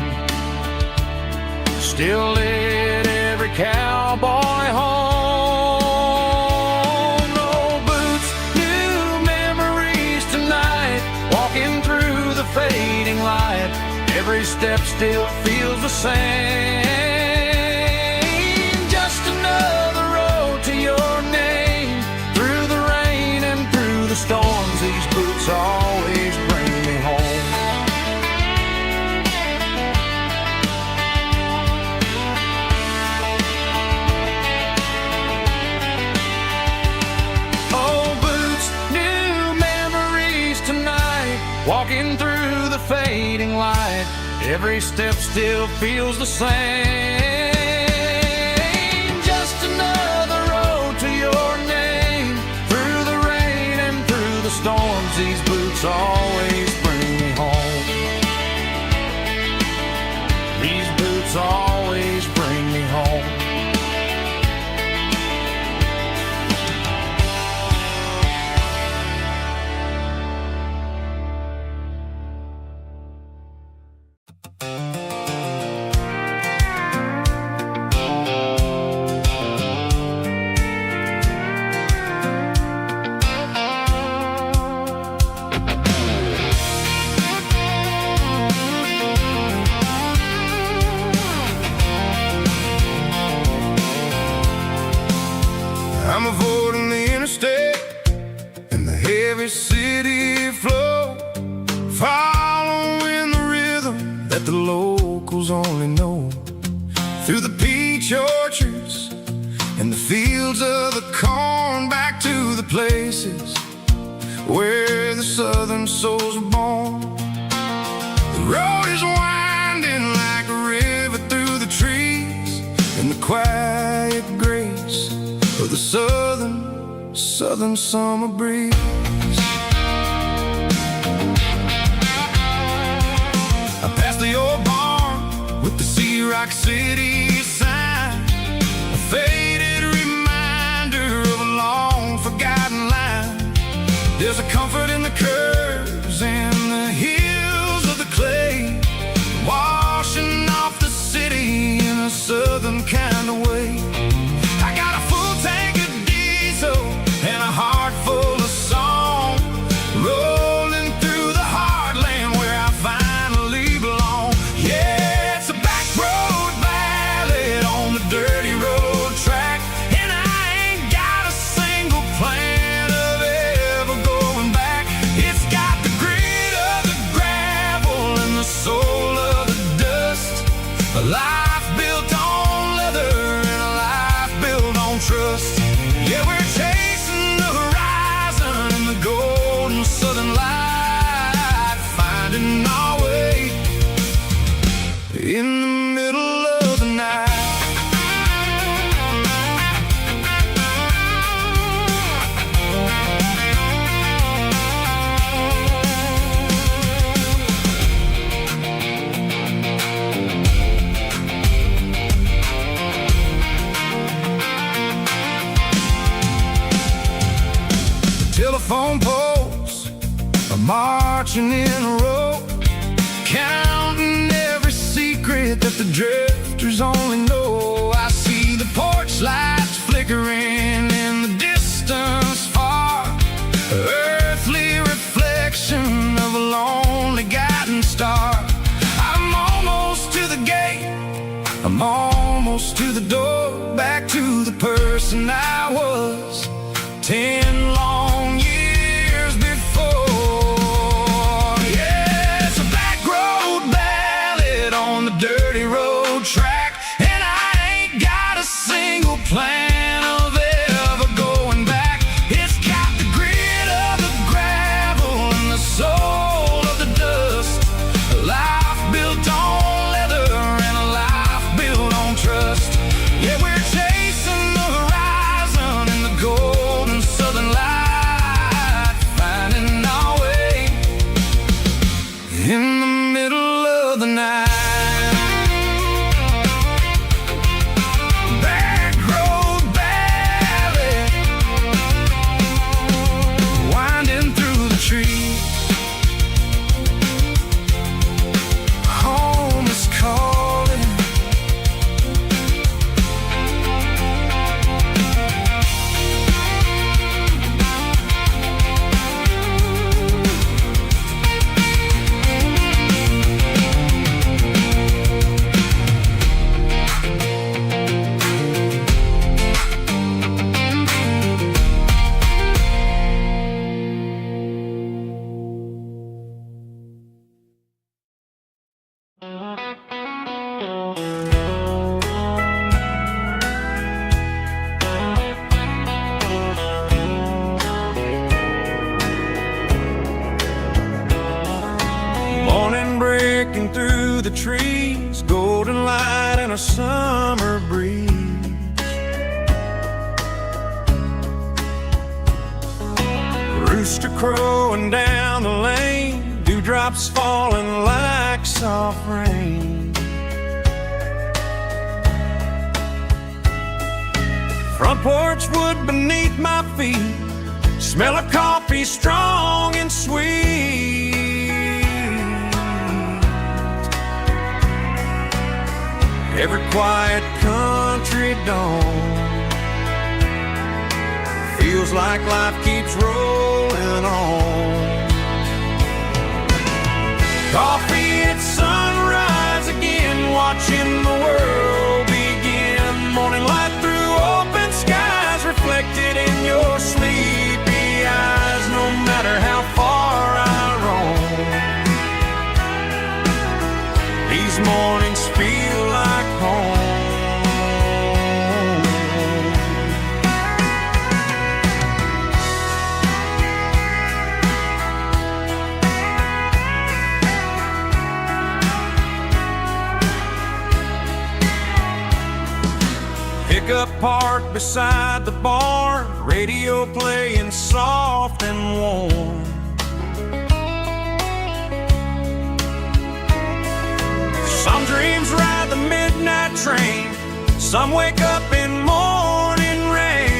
still lit every cowboy home. No boots, new memories tonight, walking through the fading light. Every step still feels the same. Just another road to your name. Through the rain and through the storms, these boots always bring me home. Oh, boots, new memories tonight, walking through the fading light. Every step still feels the same. Just another road to your name. Through the rain and through the storms, these boots always bring me home. These boots always bring me home. I'm avoiding the interstate and the heavy city flow, following the rhythm that the locals only know. Through the peach orchards and the fields of the corn, back to the places where the southern souls were born. The road is winding like a river through the trees, and the quiet grace of the southern summer breeze. I passed the old barn with the Sea Rock City sign, a faded reminder of a long forgotten line. There's a comfort in the curves and the hills of the clay, washing off the city in a southern kind of way. I got a full tank of diesel and a heart full of song, rolling through the heartland where I finally belong. Yeah, it's a back road ballad on the dirty road track, and I ain't got a single plan of ever going back. It's got the grit of the gravel and the soul of the dust, a life built on leather and a life built on trust. Yeah, we're chasing the horizon in the golden southern light, finding our way in the middle of the night. Telephone poles are marching in a row, counting every secret that the drifters only know. I see the porch lights flickering in the distance far, earthly reflection of a lonely guiding star. I'm almost to the gate, I'm almost to the door, back to the person I was 10 long years before. Yeah, it's a back road ballad on the dirty road track, and I ain't got a single plan of ever going back. It's got the grit of the gravel and the soul of the dust, a life built on leather and a life built on trust. Yeah, we're chasing the horizon in the golden southern light, finding our way in the middle of the night. Back road ballad drifting through the trees, golden light and a summer breeze. Rooster crowing down the lane, dewdrops falling like soft rain. Front porch wood beneath my feet, smell of coffee strong and sweet. Every quiet country dawn feels like life keeps rolling on. Coffee at sunrise again, watching the world begin. Morning light through open skies, reflected in your sleepy eyes. No matter how far I roam, these mornings feel like home. Pickup parked beside the barn, radio playing soft and warm. Some dreams ride the midnight train, some wake up in morning rain.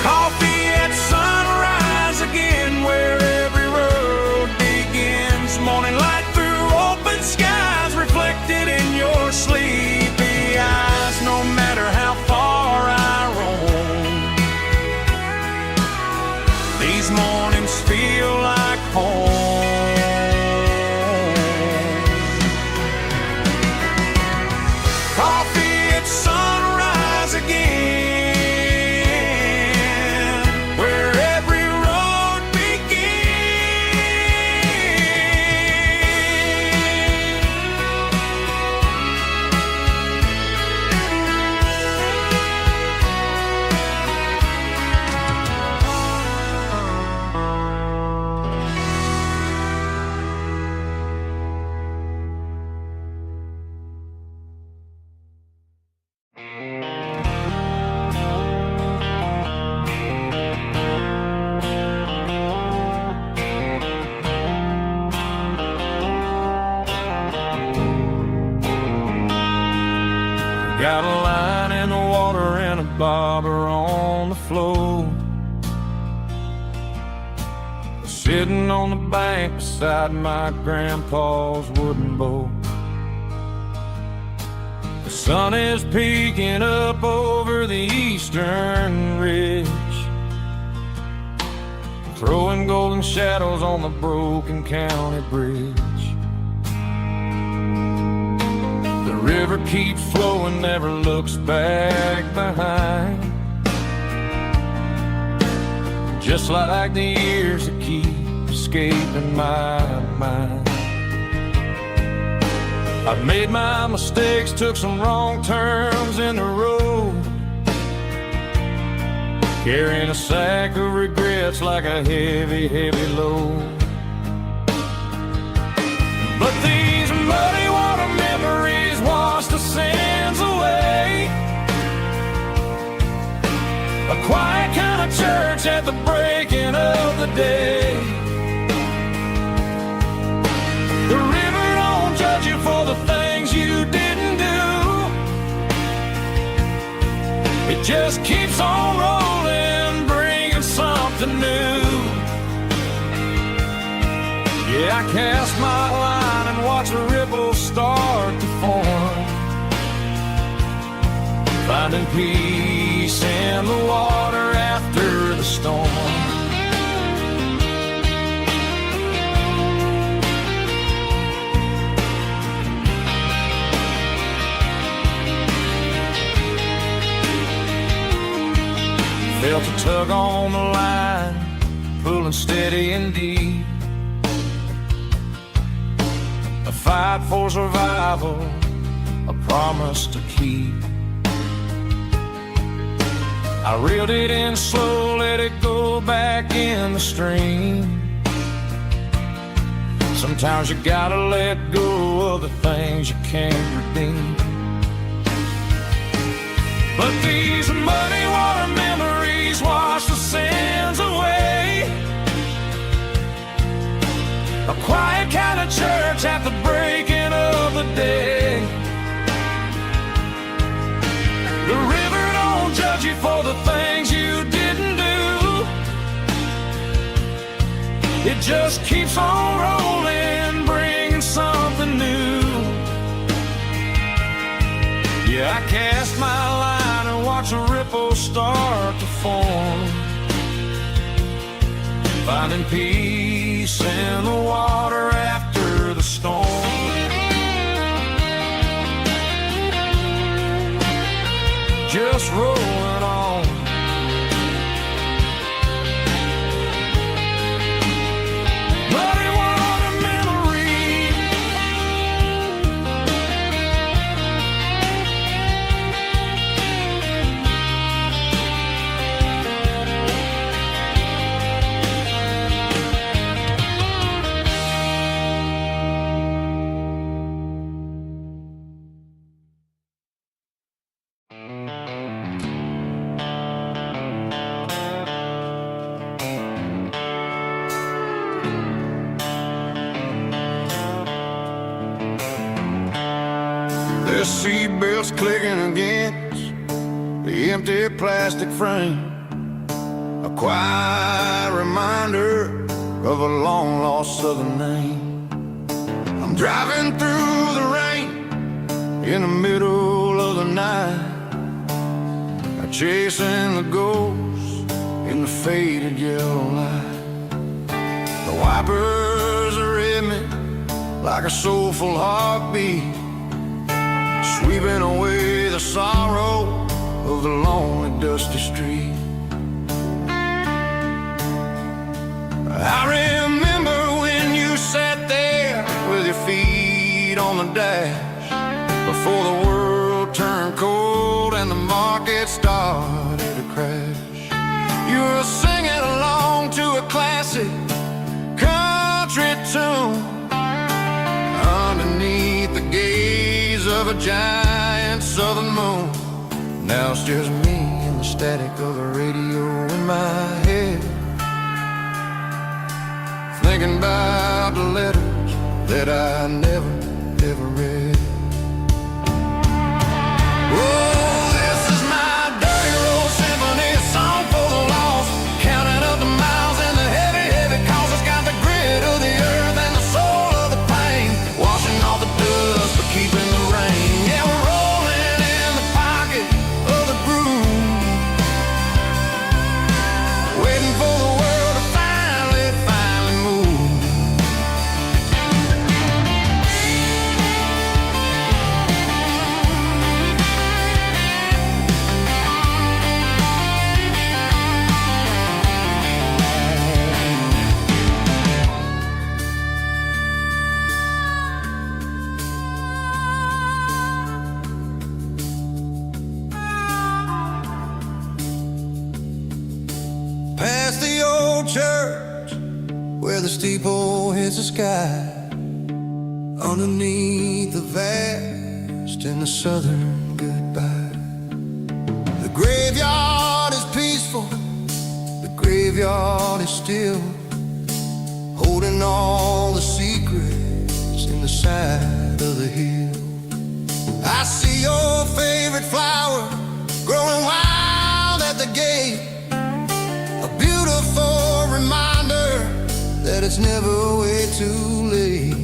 Coffee at sunrise again, where every road begins. Morning light through open skies, reflected in your sleepy eyes. No matter how far I roam, these mornings feel like home. Coffee at sunrise again, where every road got a line in the water and a bobber on the floor, sitting on the bank beside my grandpa's wooden boat. The sun is peeking up over the eastern ridge, throwing golden shadows on the broken county bridge. The river keeps flowing, never looks back behind, just like the years that keep escaping my mind. I've made my mistakes, took some wrong turns in the road, carrying a sack of regrets like a heavy, heavy load. But these muddy water memories wash the sins away. A quiet kind of church at the breaking of the day. The river don't judge you for the things you didn't do. It just keeps on rolling, bringing something new. Yeah, I cast my line and watch the ripples start to form, finding peace in the water after the storm. Felt a tug on the line, pulling steady and deep. A fight for survival, a promise to keep. I reeled it in slow, let it go back in the stream. Sometimes you gotta let go of the things you can't redeem. But these muddy water memories wash the sins away. A quiet kind of church at the breaking of the day. The river don't judge you for the things you didn't do. It just keeps on rolling, bringing something new. Yeah, I cast my line and watch a ripple start to form, finding peace in the water after the storm. Just rolling on. Muddy water memory. The seatbelt's clicking against the empty plastic frame, a quiet reminder of a long-lost southern name. I'm driving through the rain in the middle of the night, chasing the ghosts in the faded yellow light. The wipers are in me like a soulful heartbeat, sweeping away the sorrow of the lonely, dusty street. I remember when you sat there with your feet on the dash, before the world turned cold and the market started to crash. You were singing along to a classic country tune underneath the gaze of a giant southern moon. Now it's just me and the static of the radio in my head, thinking about the letters that I never, ever read. Oh, this is my dirty road symphony, a song for the lost, counting up the miles and the heavy, heavy calls. It's got the grit of the earth and the soul of the pain, washing off the dust but keeping the rain. Yeah, we're rolling in the pocket of the groove, waiting for the world to finally move. Past the old church where the steeple hits the sky, underneath the vast and the southern goodbye. The graveyard is peaceful, the graveyard is still, holding all the secrets in the side of the hill. I see your favorite flower growing wild at the gate, a beautiful reminder that it's never way too late.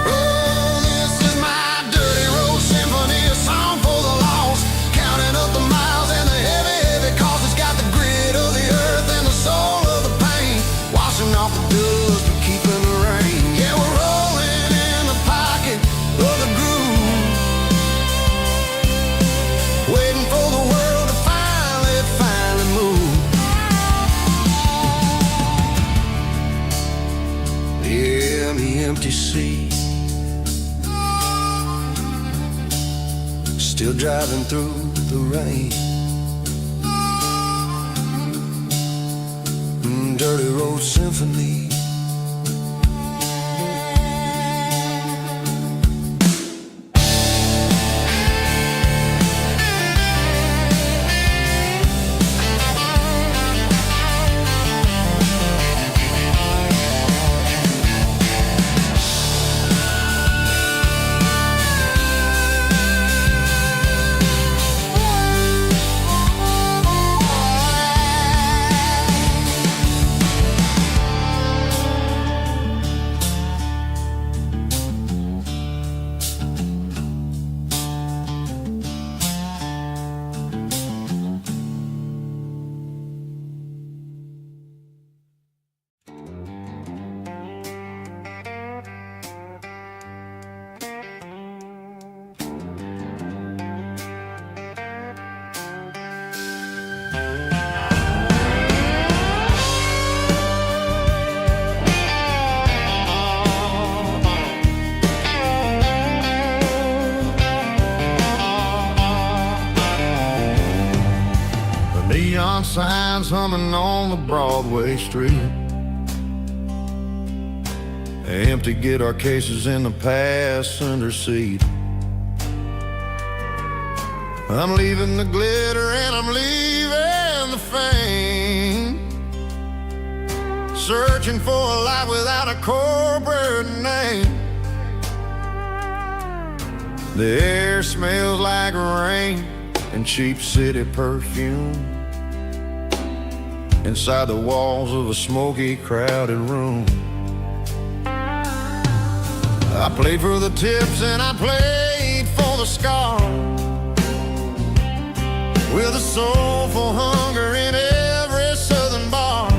Oh, this is my dirty road symphony, a song for the lost, counting up the miles and the heavy, heavy calls. It's got the grit of the earth and the soul of the pain, washing off the dust but keeping the rain. Yeah, we're rolling in the pocket of the groove, waiting for the world to finally move. Yeah, the empty sea, still driving through the rain. dirty road symphony. Neon signs humming on the Broadway street. Empty guitar cases in the passenger seat. I'm leaving the glitter and I'm leaving the fame. Searching for a life without a corporate name. The air smells like rain and cheap city perfume. Inside the walls of a smoky, crowded room. I played for the tips and I played for the scars, with a soulful hunger in every southern bar.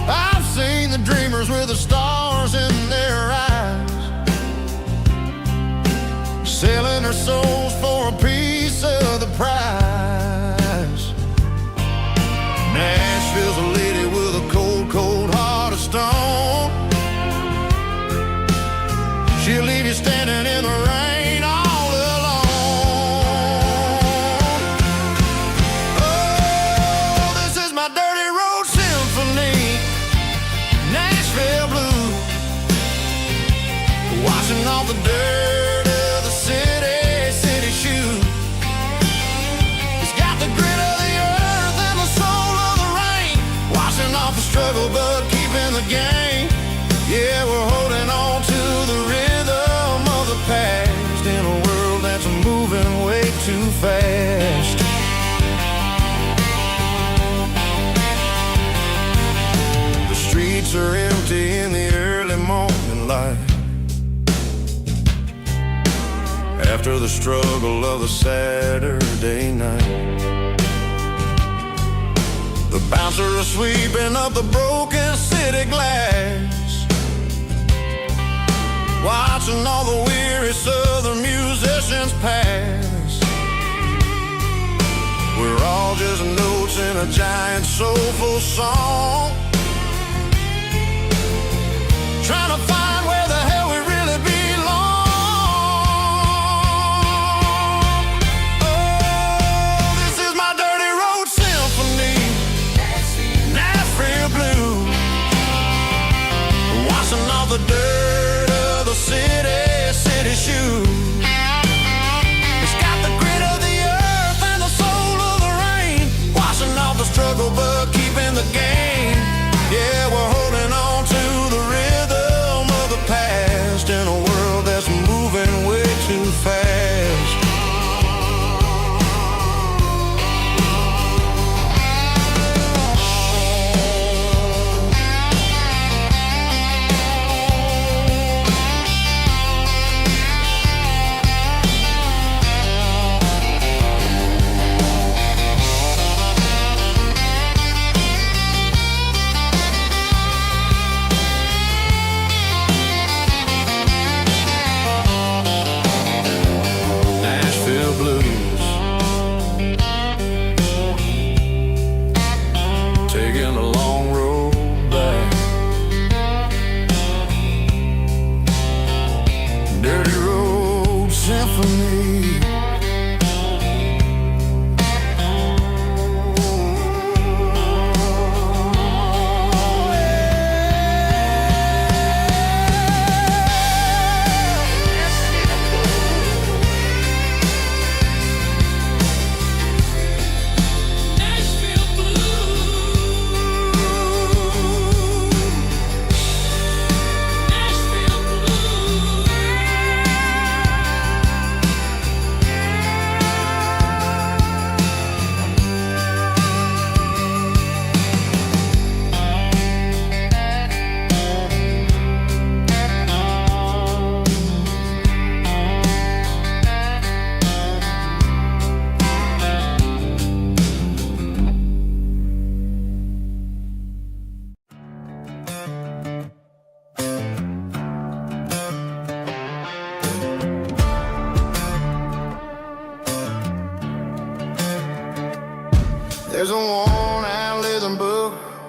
I've seen the dreamers with the stars in their eyes, selling their souls for a piece of the prize. Nashville's a lady with a cold, cold heart of stone. She'll leave you standing in the rain all alone. Oh, this is my dirty road symphony, Nashville blues, washing off the dirt of the city, city shoes. It's got the grit of the earth and the soul of the rain, washing off the struggle but keeping the game. Yeah, we're holding on to the rhythm of the past in a world that's moving way too fast. The streets are empty in the early morning light, after the struggle of the Saturday night. The bouncer is sweeping up the broken city glass, watching all the weary southern musicians pass. We're all just notes in a giant soulful song, trying to find where the hell we really belong. Oh, this is my dirty road symphony, Nashville blues, washing off the dirt of the city, city shoes. It's got the grit of the earth and the soul of the rain, washing off the struggle but keeping the game. Yeah, we're holding on to the rhythm of the past in a world that's moving way too fast. Nashville blues, taking a long road back. Dirty road symphony.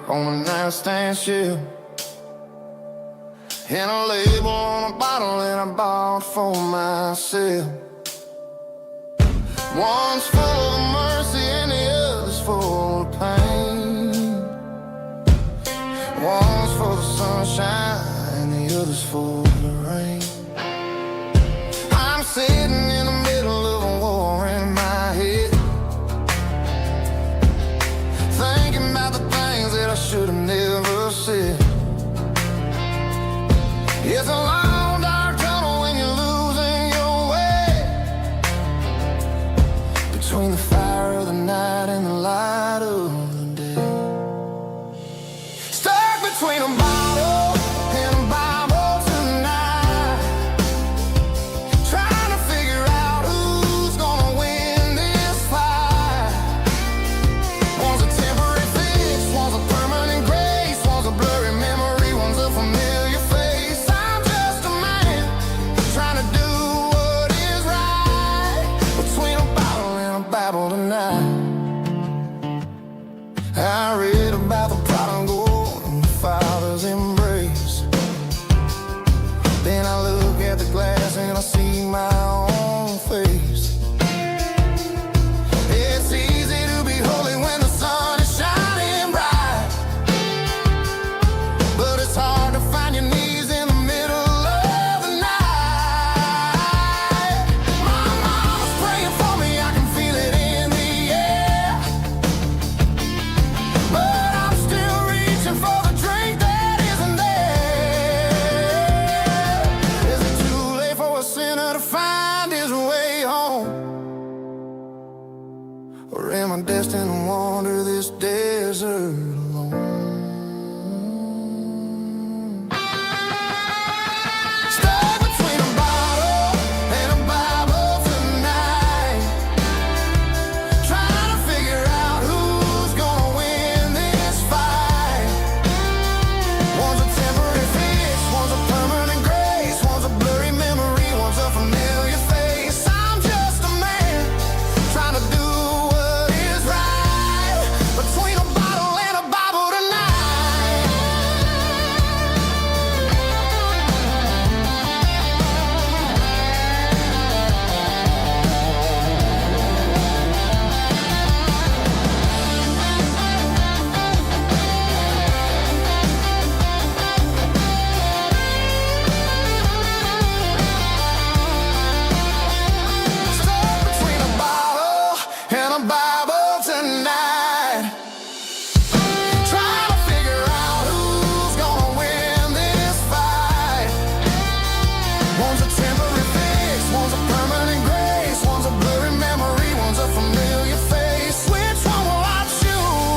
on a nightstand shelf, and a label on a bottle that I bought for myself. One's full of mercy and the other's full of pain. One's full of sunshine and the other's full of rain. I'm sitting in the middle of a war in my head, thinking about the things that I should have never said. It's a long dark tunnel when you're losing your way, between the fire of the night and the light of the day. Stuck between a bottle and a Bible tonight, trying to figure out who's gonna win this fight. One's a temporary fix, one's a permanent grace, one's a blurry memory, one's a familiar face. I'm just a man trying to do what is right, between a bottle and a Bible tonight. I read about the prodigal and the father's embrace. Then I look at the glass and I see my own face. It's easy to be holy when the sun is shining bright, but it's hard to find your knees in the middle of the night. My mama's praying for me, I can feel it in the air, but I'm still reaching for the drink that isn't there. Is it too late for a sinner to find his way home? Or am I destined to wander this desert alone? Stuck between a bottle and a Bible tonight, trying to figure out who's gonna win this fight. One's a temporary fix, one's a permanent grace, one's a blurry memory, one's a familiar face. I'm just a man trying to do what is right, between a bottle and a Bible tonight. Stuck between a bottle and a Bible tonight, trying to figure out who's gonna win this fight. One's a temporary fix, one's a permanent grace, one's a blurry memory, one's a familiar face. Which one will I choose?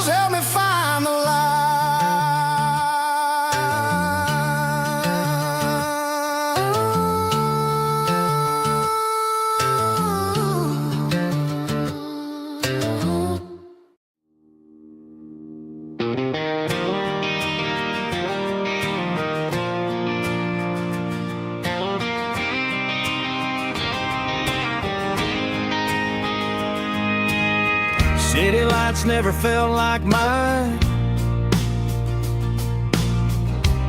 Help me find the light. City lights never felt like mine.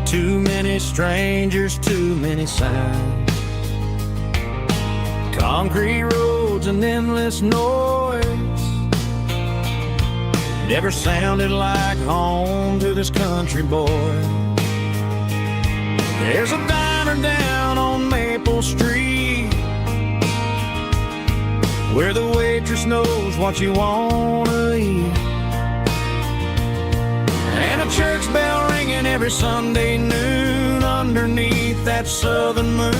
Too many strangers, too many signs. Concrete roads and endless noise never sounded like home to this country boy. There's a diner down on Maple Street where the waitress knows what you wanna eat, and a church bell ringing every Sunday noon underneath that southern moon.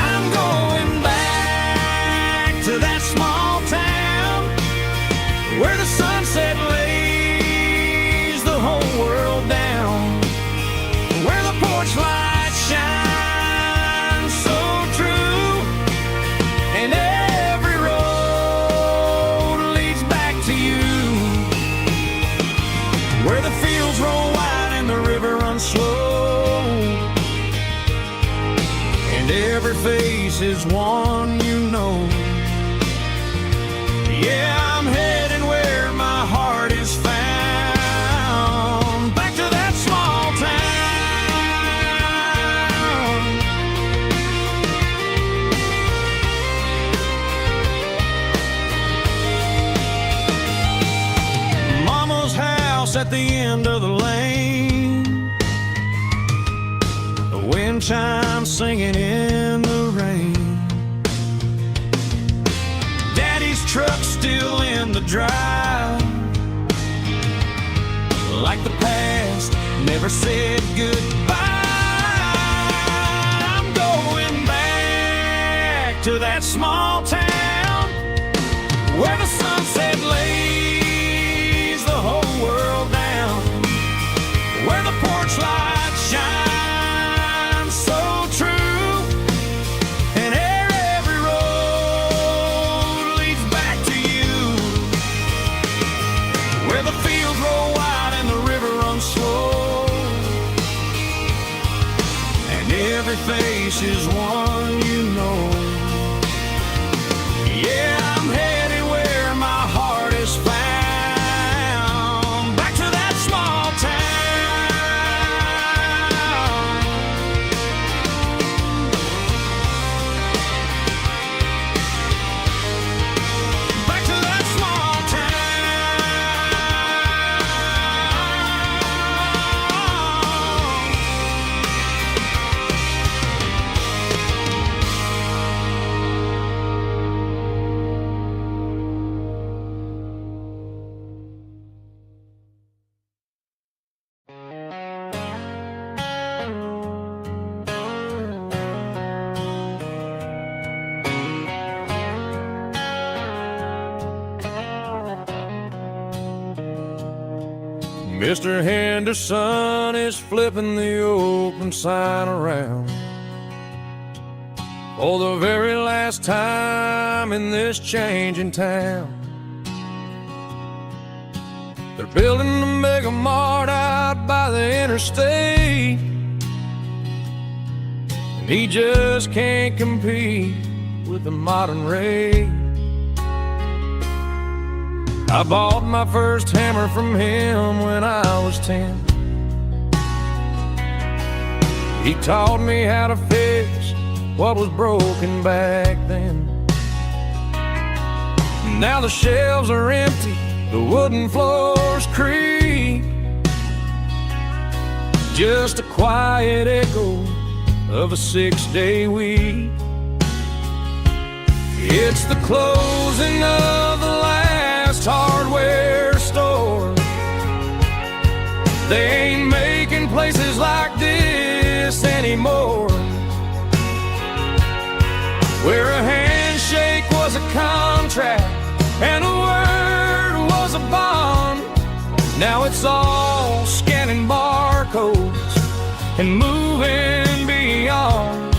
I'm going back to that small town where the sunset lays the whole world down, where the porch lights shine so true, and every road leads back to you, where the fields roll wide and the river runs and every face is one you know. Yeah, I'm heading where my heart is found, back to that small town. Mama's house at the end of the lane, the wind chimes singing in the rain. Truck still in the drive, like the past never said goodbye. I'm going back to that small town where the sunset lays the whole world down, where the porch lights shine so true. Every face is one you know. Yeah, I'm headed where my heart is found, back to that small town. Back to that small town. Mr. Henderson is flipping the open sign around for the very last time in this changing town. They're building a mega mart out by the interstate, and he just can't compete with the modern rate. I bought my first hammer from him when I was 10. He taught me how to fix what was broken back then. Now the shelves are empty, the wooden floors creak, just a quiet echo of a 6-day week. It's the closing of the last hardware store. They ain't making places like this anymore, where a handshake was a contract and a word was a bond. Now it's all scanning barcodes and moving beyond.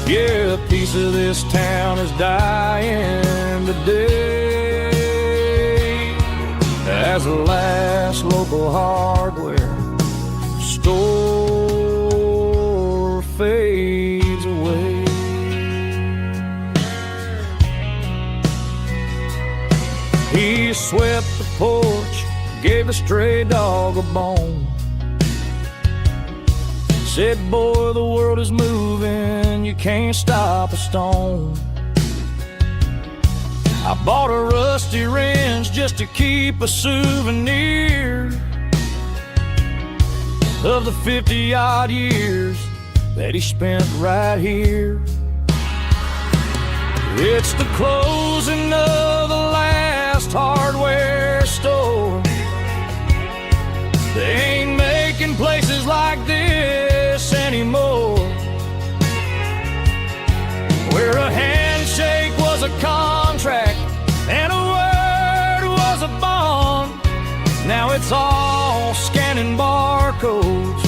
Yeah, a piece of this town is dying today as the last local hardware store fades away. He swept the porch, gave the stray dog a bone, said, boy, the world is moving, you can't stop a stone. I bought a rusty wrench just to keep a souvenir of the 50-odd years that he spent right here. It's the closing of the last hardware store. They ain't making places like this anymore, where a handshake was a contract and a word was a bond. Now it's all scanning barcodes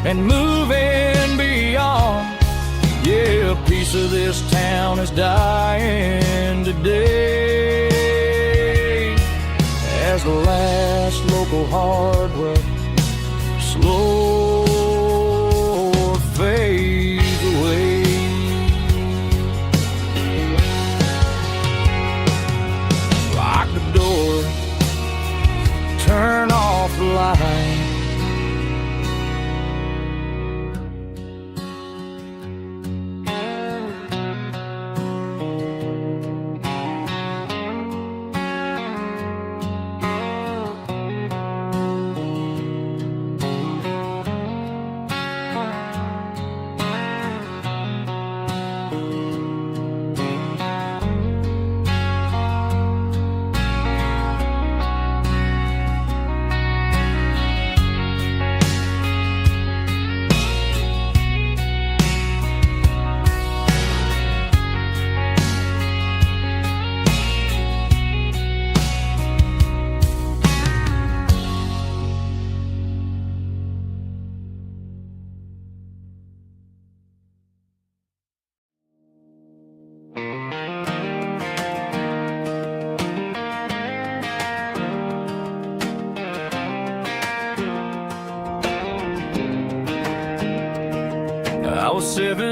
and moving beyond. Yeah, a piece of this town is dying today as the last local hardware slow fades away.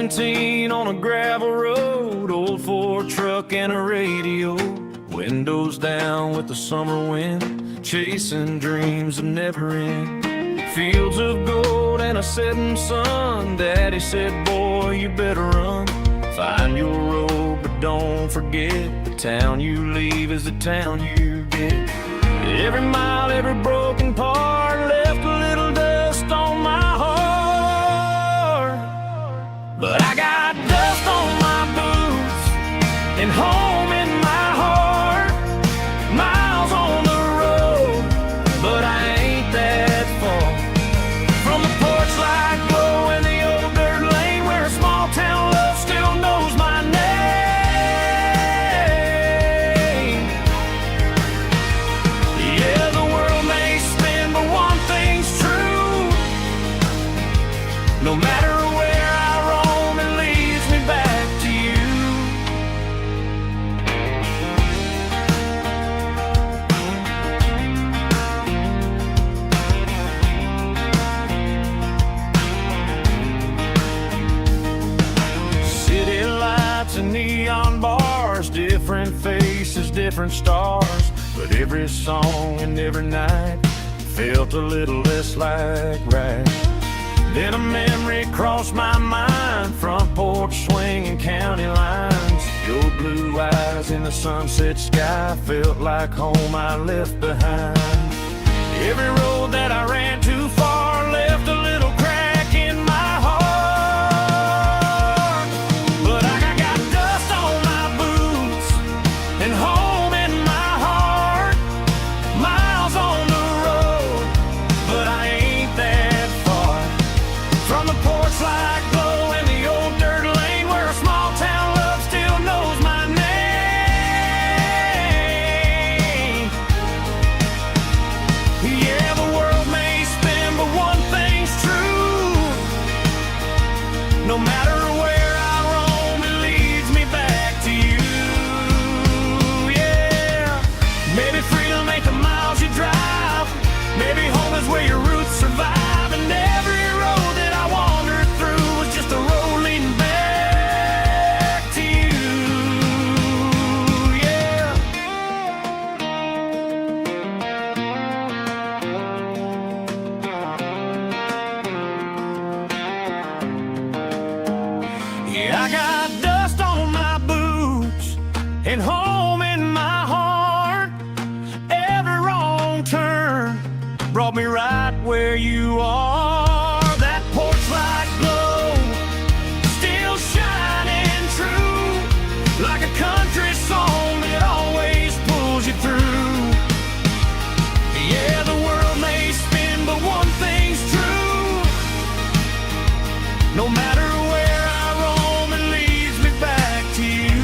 canteen on a gravel road, old Ford truck and a radio, windows down with the summer wind, chasing dreams that never end. Fields of gold and a setting sun. Daddy said, boy, you better run. Find your road, but don't forget, the town you leave is the town you get. Every mile, every broken part left a little dust on my heart. But I got dust on my boots and home in my heart. Miles on the road, but I ain't that far from the porch light glow in the old dirt lane where a small town love still knows my name. Yeah, the world may spin, but one thing's true. No matter where I roam, it leads me back to you. City lights and neon bars, different faces, different stars, but every song and every night felt a little less like right. Then a memory crossed my mind, front porch swinging county lines. Your blue eyes in the sunset sky felt like home I left behind. Every road that I ran too far left a little crack in my heart. But I got dust on my boots and home in my heart. Miles on the road, but I ain't that far from the porch light glow in the old dirt lane where a small town love still knows my name. Yeah, the world may spin, but one thing's true. No matter where I roam, it leads me back to you. Yeah, maybe freedom ain't the miles you drive. Maybe home is where your roots survive. And every road that I wandered through was just a road leading back to you. Yeah. Yeah, I got dust on my boots and home in my heart. Every wrong turn brought me right where you are. That porch light glow still shining true, like a country song that always pulls you through. Yeah, the world may spin, but one thing's true. No matter where I roam, it leads me back to you.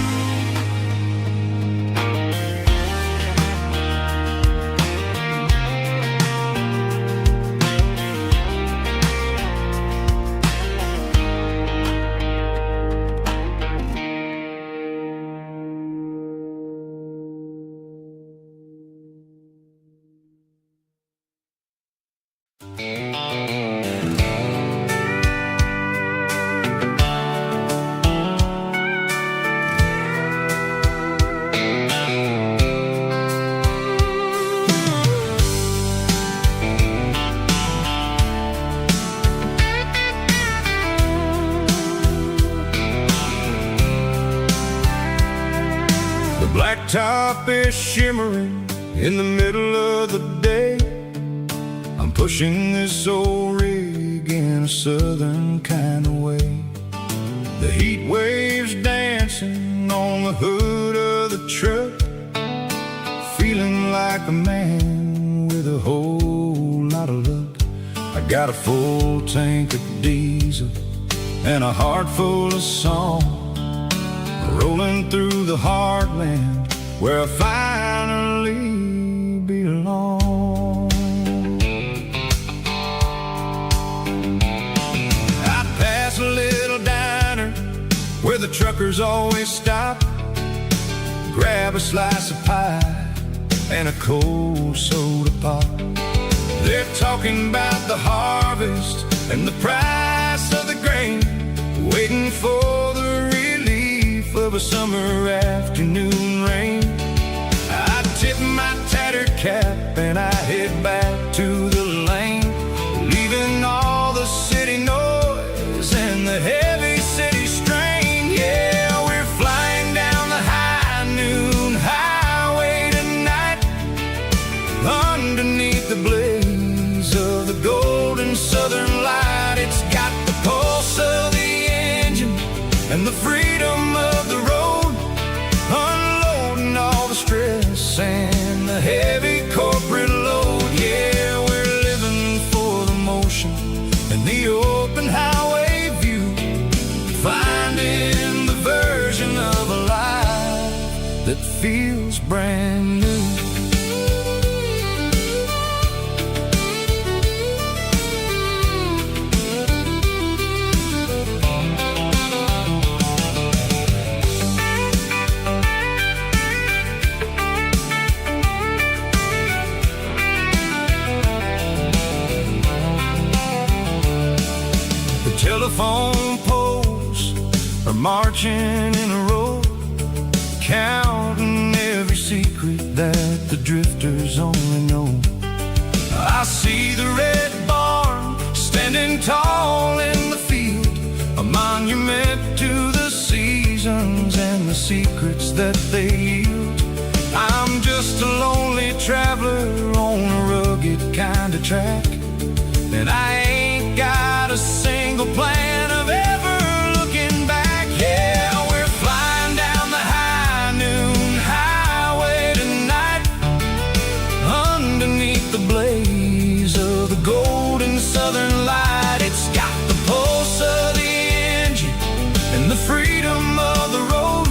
The blacktop is shimmering in the middle of the day. I'm pushing this old rig in a southern kind of way. The heat waves dancing on the hood of the truck, feeling like a man with a whole lot of luck. I got a full tank of diesel and a heart full of song, rolling through the heartland where I finally belong. I pass a little diner where the truckers always stop, grab a slice of pie and a cold soda pop. They're talking about the harvest and the price of the grain, waiting for the relief of a summer afternoon rain. I tip my tattered cap and I head back to the lane, leaving all the city noise and the heavy city strain. Yeah, we're flying down the high noon highway tonight, underneath the blaze of the golden southern light. It's got the pulse of the engine and the freedom of the road, unloading all the stress and the heavy corporate load. Yeah, we're living for the motion and the open highway view, finding the version of a life that feels brand new. Telephone poles are marching in a row, counting every secret that the drifters only know. I see the red barn standing tall in the field, a monument to the seasons and the secrets that they yield. I'm just a lonely traveler on a rugged kind of track, and I ain't got a single plan of ever looking back. Yeah, we're flying down the high noon highway tonight, underneath the blaze of the golden southern light. It's got the pulse of the engine and the freedom of the road,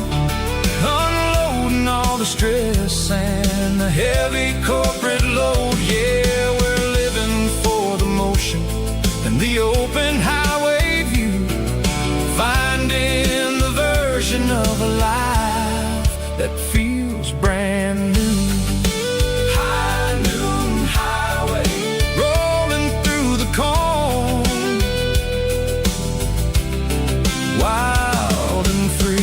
unloading all the stress and the heavy corporate load. Yeah, we're living for the motion and the open highway view, finding the version of a life that feels brand new. High noon highway, rolling through the corn, wild and free.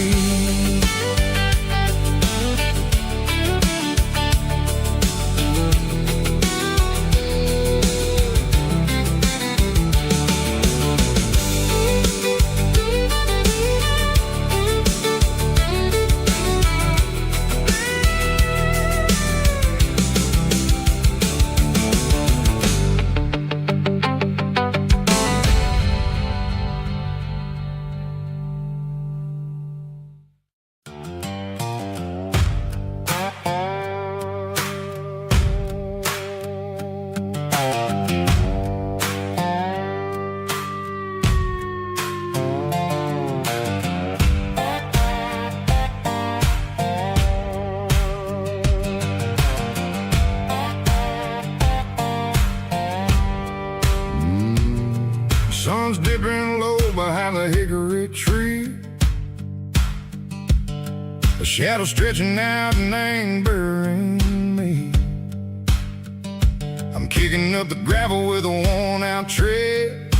Sun's dipping low behind the hickory tree, a shadow stretching out and ain't burying me. I'm kicking up the gravel with a worn-out tread,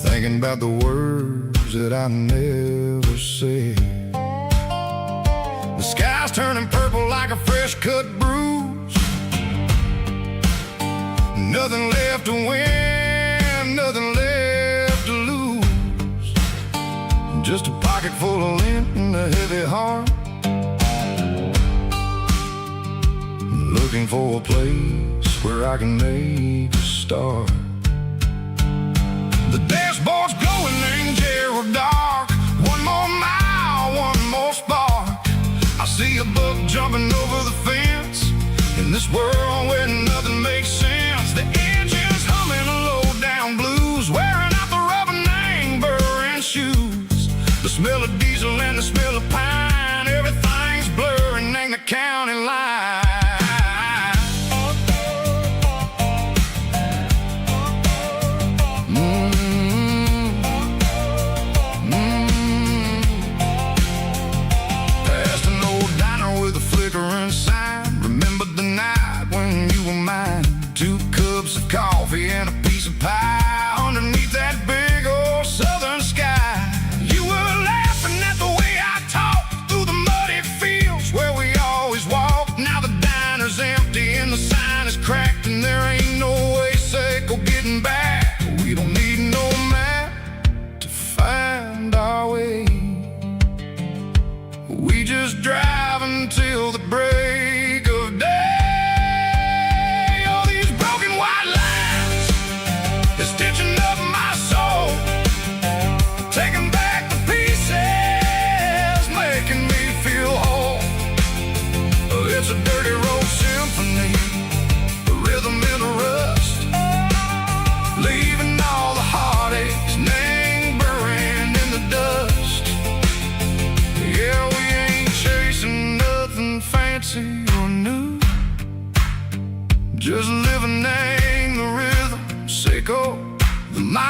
thinking about the words that I never said. The sky's turning purple like a fresh-cut bruise, nothing left to win, nothing left to lose, just a pocket full of lint and a heavy heart, looking for a place where I can make a start. The dashboard's glowing, angel dark, one more mile, one more spark. I see a buck jumping over the fence, in this world where nothing makes sense. The engine's humming a low-down blues, wearing out the rubber name burring shoes. The smell of diesel and the smell of pine, everything's blurring in the county line. Past an old diner with a flickering sign, remembered the night when you were mine. 2 cups of coffee and a piece of pie underneath that big until the break of day. All these broken white lines is stitching up my soul, taking back the pieces, making me feel whole. It's a dirty road symphony, a rhythm in the rust, leaving all the heartaches lingering in the dust. Yeah, we ain't chasing nothing fancy or new, just living in the rhythm, sicko, the miles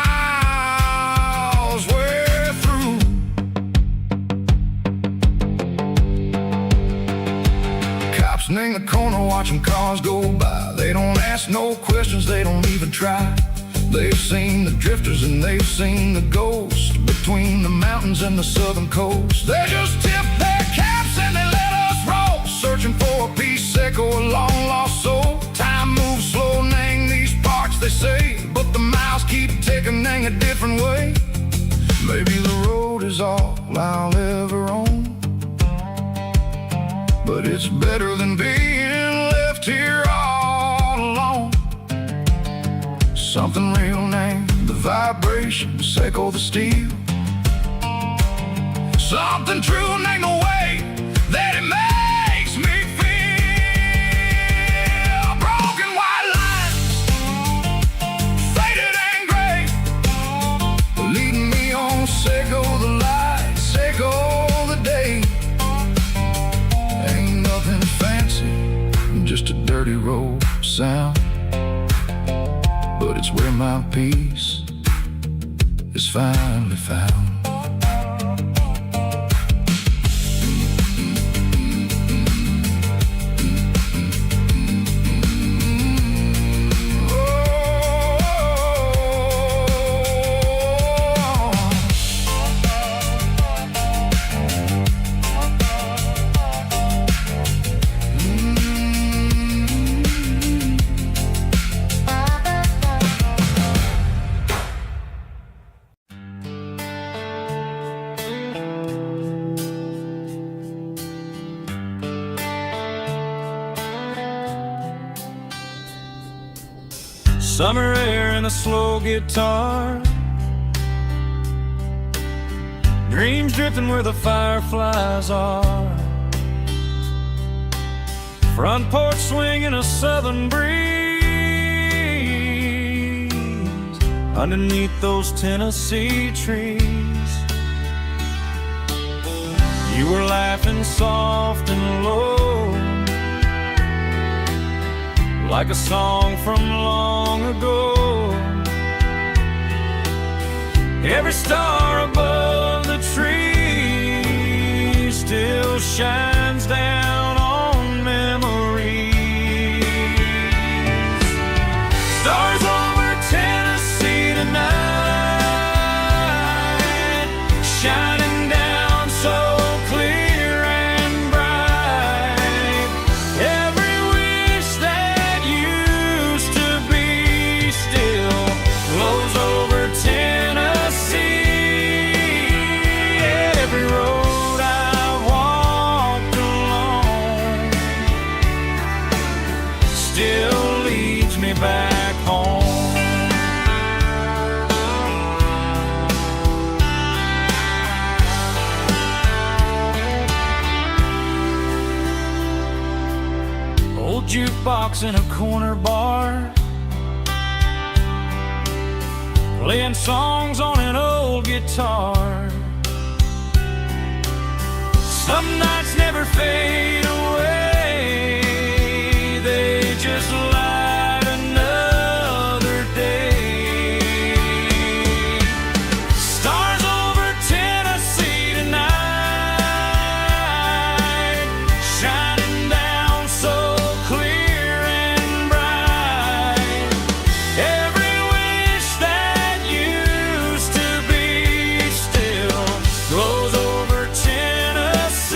we're through. Cops in the corner watching cars go by. They don't ask no questions, they don't even try. They've seen the drifters and they've seen the ghosts between the mountains and the southern coast. They just tip their caps and they let us roll, searching for a piece sick or a long lost soul. Time moves slow, nang these parts they say, but the miles keep ticking, nang a different way. Maybe the road is all I'll ever own, but it's better than being left here all alone. Something real named the vibration, echo the steel. Something true named the way that it makes me feel. Broken white lines, faded and gray, leading me on, echo the light, echo the day. Ain't nothing fancy, just a dirty road sound, but it's where my peace is finally found. Summer air and a slow guitar, dreams drifting where the fireflies are. Front porch swinging a southern breeze underneath those Tennessee trees. You were laughing soft and low, like a song from long ago. Every star above the tree still shines down on memories. Stars over Tennessee tonight, shining down so clear and bright. Every wish that used to be still glows over Tennessee. Every road I've walked along still leads me back home. Old jukebox in a corner bar, playing songs on an old guitar. Some nights never fade away, they just light another day. Stars over Tennessee tonight, shining down so clear and bright. Every wish that used to be still glows over Tennessee.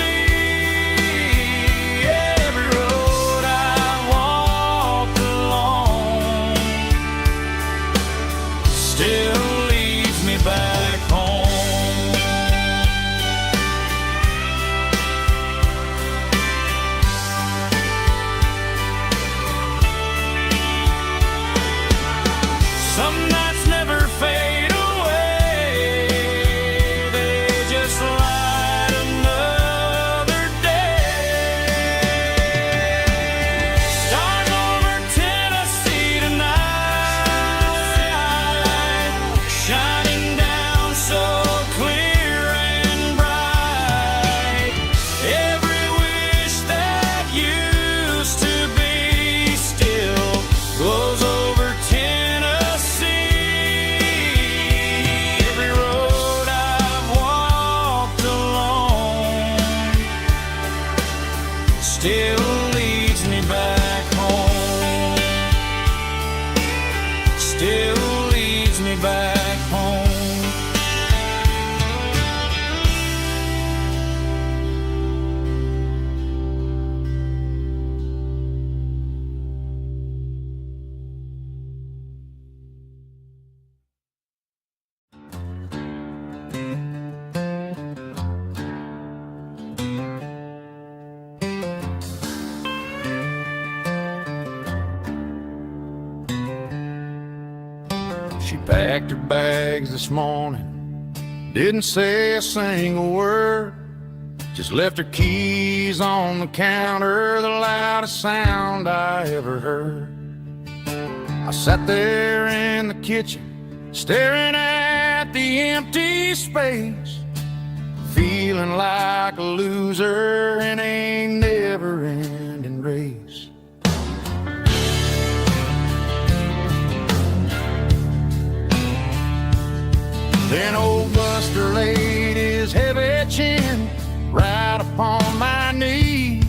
still leads me back home. Still leads me back home. She packed her bags this morning, didn't say a single word, just left her keys on the counter, the loudest sound I ever heard. I sat there in the kitchen, staring at the empty space, feeling like a loser in a never-ending race. Then old Buster laid his heavy chin right upon my knee,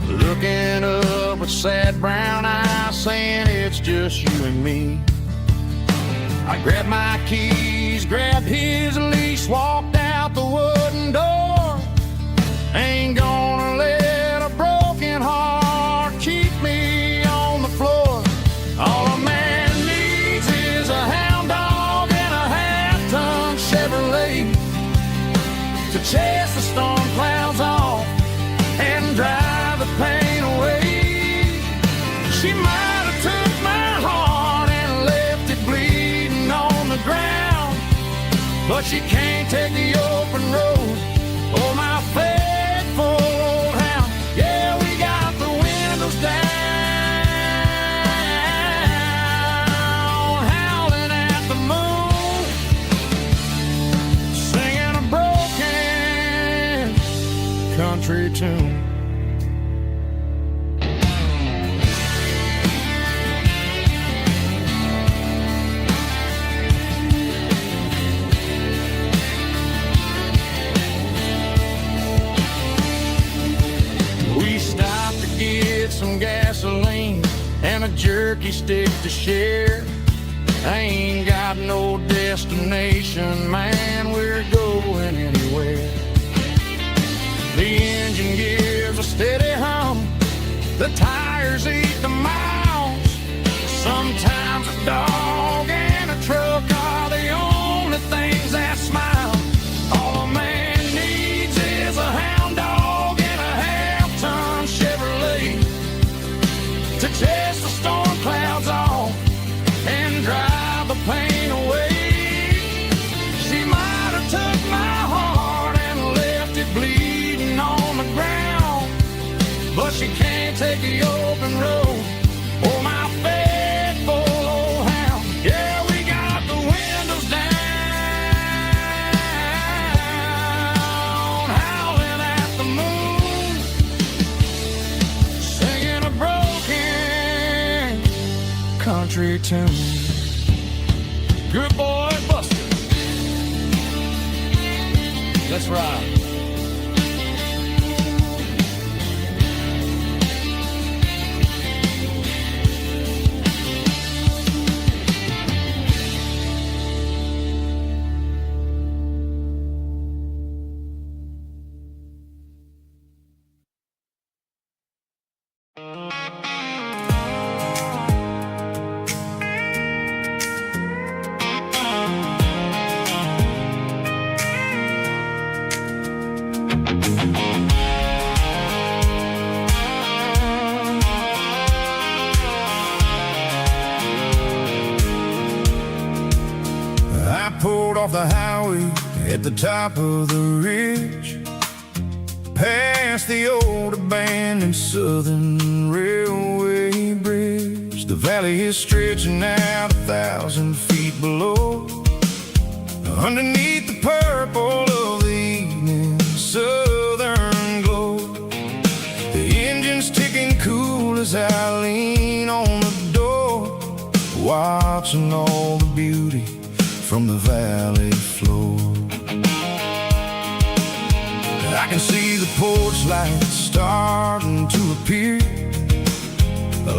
looking up with sad brown eyes, saying it's just you and me. I grabbed my keys, grabbed his leash, walked out the wooden door. Ain't gonna let a broken heart keep me on the floor. All a man needs is a hound dog and a half-ton Chevrolet to chase the storm clouds off and drive the pain away. She might have took my heart and left it bleeding on the ground, but she can't take the open road or my faithful old hound. Yeah, we got the windows down, howling at the moon, singing a broken country tune. Some gasoline and a jerky stick to share. I ain't got no destination, man, we're going anywhere. The engine gives a steady hum, the tires eat the miles. Sometimes a dog and a truck are the only things that smile. All a man needs is a hound dog and a half-ton Chevrolet to chase the storm clouds off and drive the pain away. She might have took my heart and left it bleeding on the ground, but she can't take the open road or my faithful old hound. Yeah, we got the windows down, howling at the moon, singing a broken country tune. Good boy, Buster. Let's ride. Off the highway at the top of the ridge, past the old abandoned Southern Railway bridge. The valley is stretching out 1,000 feet below, underneath the purple of the evening southern glow. The engine's ticking cool as I lean on the door, watching all the beauty from the valley floor. I can see the porch lights starting to appear,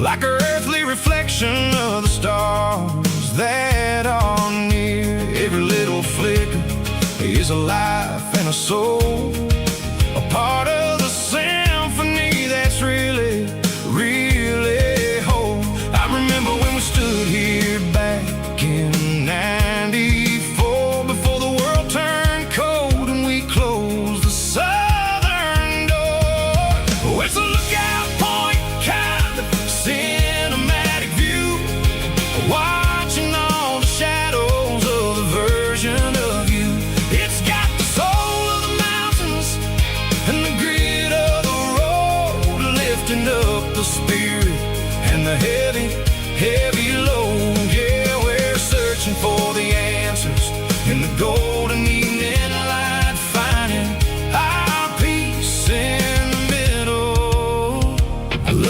like an earthly reflection of the stars that are near. Every little flicker is a life and a soul, a part of the symphony that's really, really whole. I remember when we stood here back in '94, before the world turned cold and we closed the southern door. Oh, it's a lookout point, kind of cinematic view, watching all the shadows of the version of you. It's got the soul of the mountains and the grit of the road, lifting up the spirit and the heavy, heavy load. Yeah, we're searching for the answers in the golden evening light, finding our peace in the middle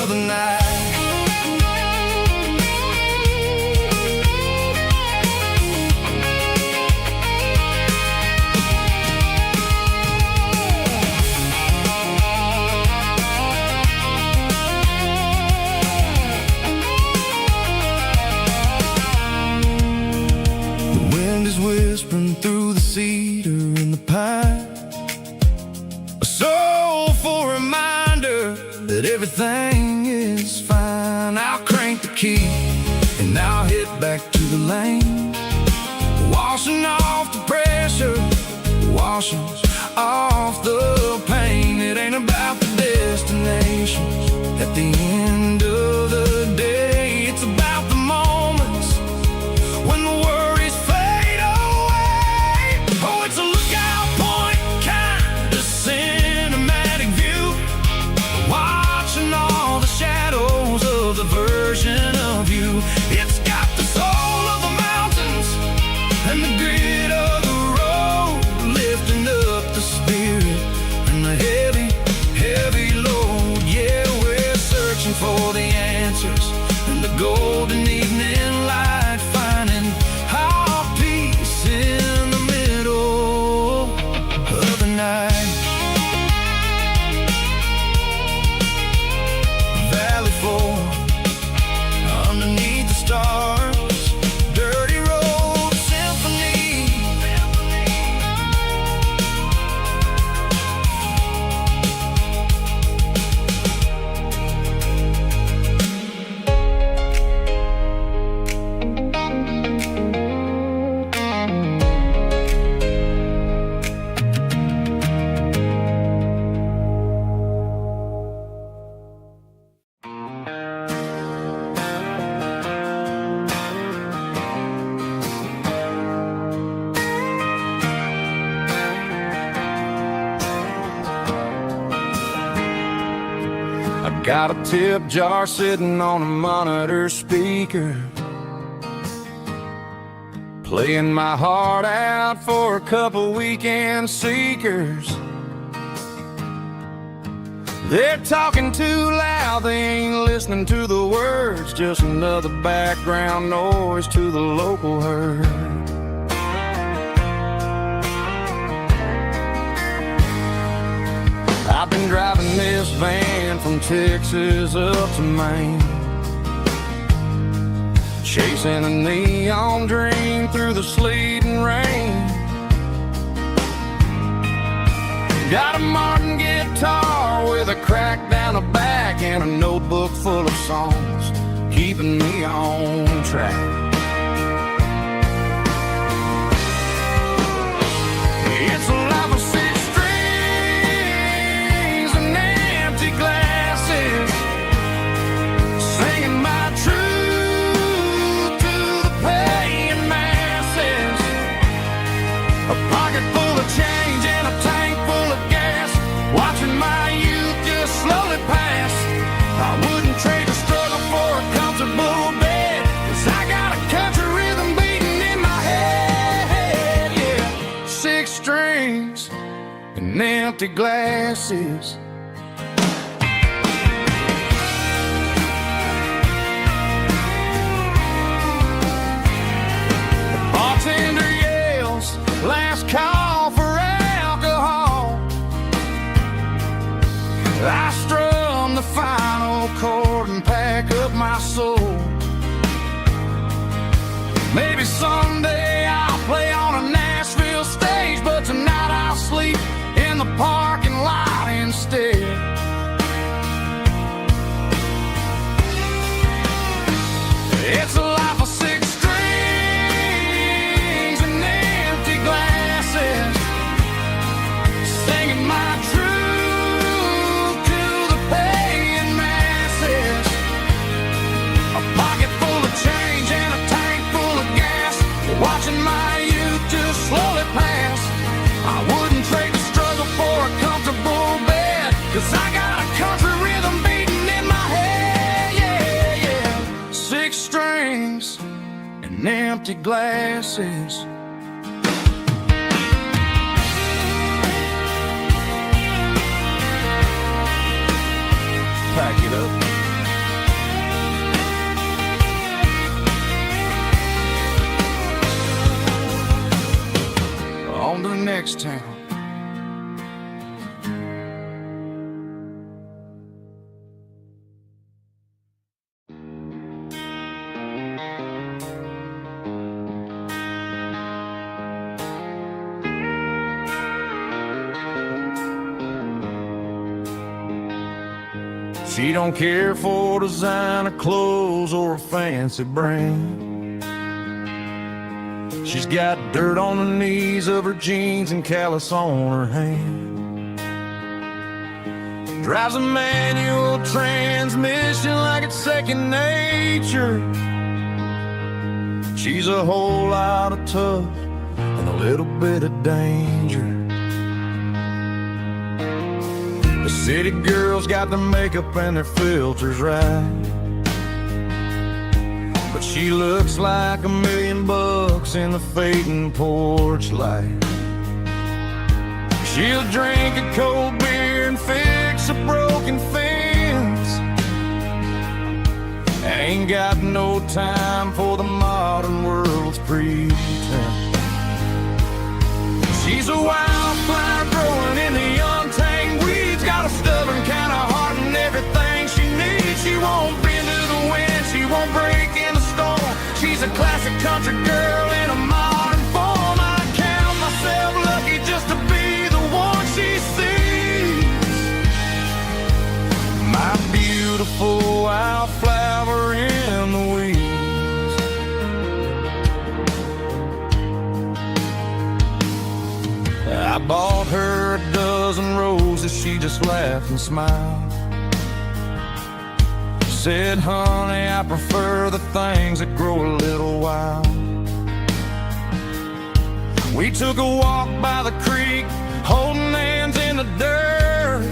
of the night. The wind is whispering through the cedar and the pine, a soulful reminder that everything is fine. I'll crank the key and I'll hit back to the lane, washing off the pressure, washing off the pain. It ain't about the destinations at the end of the day, it's about the moments when the worries fade away. Oh, it's a lookout point, kind of cinematic view, watching all the shadows of the version of you. It's got the soul of the mountains and the grit of the road, lifting up the spirit and the heavy, heavy load. Yeah, we're searching for the answers in the golden evening light, finding our peace in the middle of the night. Valley floor underneath the stars, dirty road symphony. I got a tip jar sitting on a monitor speaker, playing my heart out for a couple weekend seekers. They're talking too loud, they ain't listening to the words, just another background noise to the local herd. I've been driving this van from Texas up to Maine, chasing a neon dream through the sleet and rain. Got a Martin guitar with a crack down the back and a notebook full of songs, keeping me on track. It's a life of six strings and empty glasses, singing my truth to the paying masses. A pocket full of change and a tank full of gas, watching my youth just slowly pass. I wouldn't trade the struggle for a comfortable bed, 'cause I got a country rhythm beating in my head. Yeah, six strings and empty glasses. The bartender yells, last call for alcohol. soul. Maybe someday I'll play on a Nashville stage, but tonight I'll sleep in the parking lot instead. It's a life of six strings and empty glasses, singing my truth to the paying masses. A pocket full of change and a tank full of gas, watching my youth just slowly pass. I wouldn't trade the struggle for a comfortable bed, 'cause I got a country rhythm beating in my head. Yeah, yeah. Six strings and empty glasses. Pack it up. On to the next town. She don't care for designer clothes or a fancy brand. She's got dirt on the knees of her jeans and callus on her hand. Drives a manual transmission like it's second nature. She's a whole lot of tough and a little bit of danger. The city girls got their makeup and their filters right, but she looks like $1,000,000 in the fading porch light. She'll drink a cold beer and fix a broken fence. Ain't got no time for the modern world's pretense. She's a wildflower growing in the untamed weeds, got a stubborn kind of heart and everything she needs. She won't bend to the wind, she won't break in the storm. She's a classic country girl in a modern form. I count myself lucky just to be the one she sees. My beautiful wildflower in the weeds. I bought her a dozen roses, she just laughed and smiled. Said, honey, I prefer the things that grow a little wild. We took a walk by the creek, holding hands in the dirt.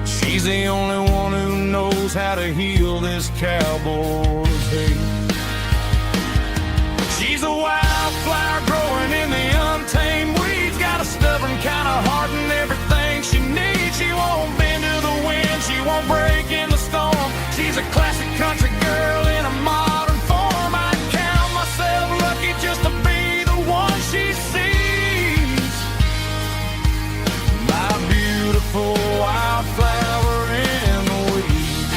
She's the only one who knows how to heal this cowboy's hate. She's a wildflower growing in the untamed weeds, got a stubborn kind of heart and everything she needs. She won't bend to the wind, she won't break in the storm. She's a classic country girl in a modern form. I count myself lucky just to be the one she sees. My beautiful wildflower in the weeds,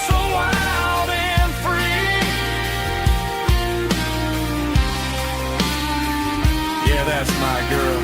so wild and free. Yeah, that's my girl.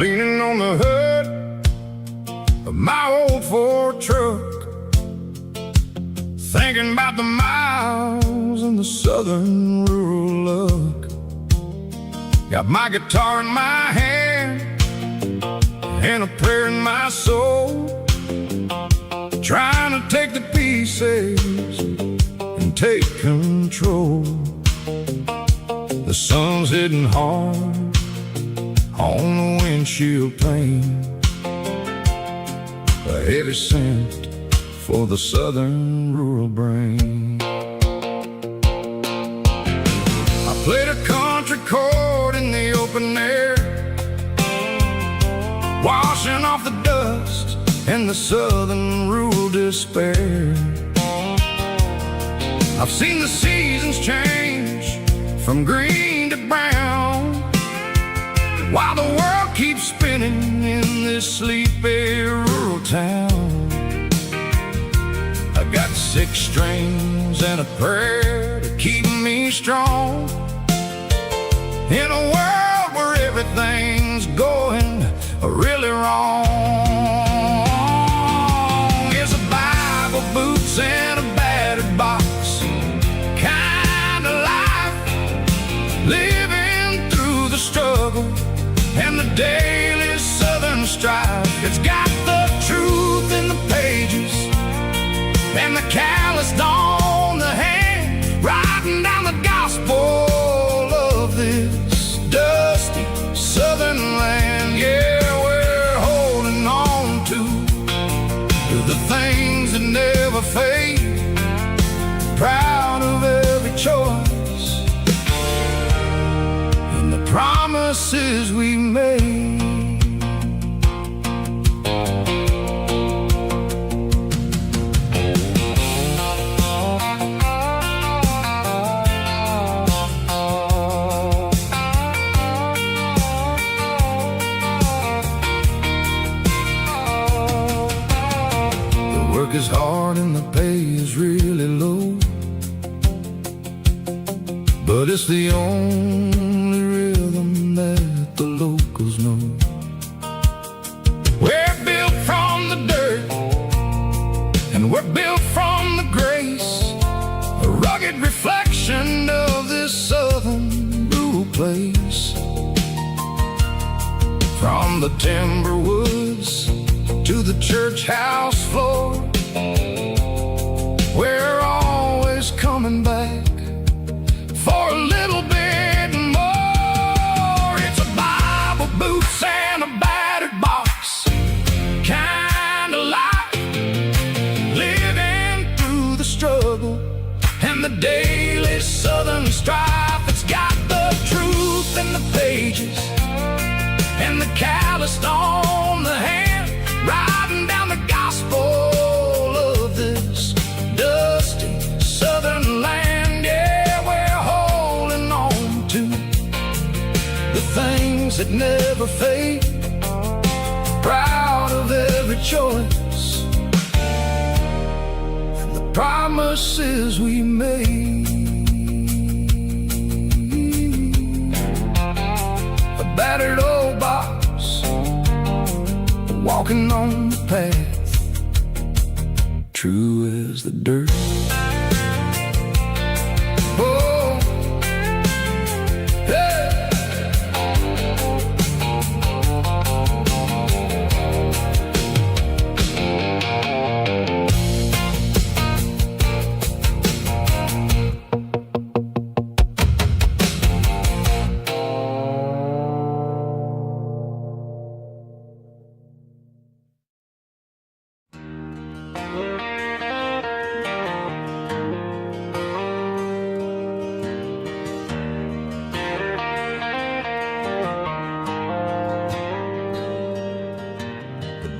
Leaning on the hood of my old Ford truck, Thinking about the miles and the southern rural look. Got my guitar in my hand and a prayer in my soul, trying to take the pieces and take control. The sun's hitting hard on the windshield pane, a heavy scent for the southern rural brain. I played a country chord in the open air, washing off the dust and the southern rural despair. I've seen the seasons change from green to brown, while the world keeps spinning in this sleepy rural town. I got 6 strings and a prayer to keep me strong in a world where everything's going really wrong. It's a Bible, boots, and a battered box kind of life, living through the struggle and the daily southern strife. It's got the truth in the pages and the calloused on the hand, writing down the gospel of this dusty southern land. Yeah, we're holding on to the things that never fade, proud of every choice and the promises we made. Is hard and the pay is really low, but it's the only rhythm that the locals know. We're built from the dirt and we're built from the grace, a rugged reflection of this southern rural place. From the timber woods to the church house floor, we're always coming back for a little bit more. It's a Bible, boots, and a battered box kind of life, living through the struggle and the daily southern strife. It's got the truth in the pages and the calloused on the hand, writing down the gospel of this dusty southern land. Yeah, we're holding on to the things that never fade, proud of every choice and the promises we made. A battered old box, walking on the path, true as the dirt. Oh, yeah.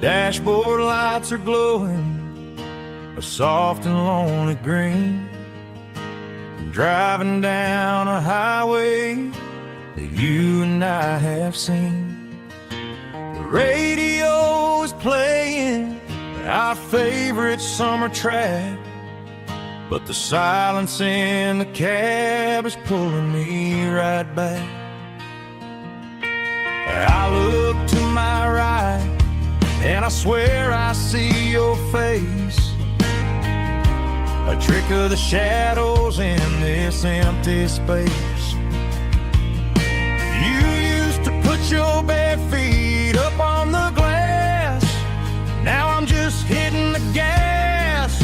Dashboard lights are glowing a soft and lonely green, driving down a highway that you and I have seen. The radio is playing our favorite summer track, but the silence in the cab is pulling me right back. I look to my right and I swear I see your face. a trick of the shadows in this empty space. You used to put your bare feet up on the glass. Now I'm just hitting the gas,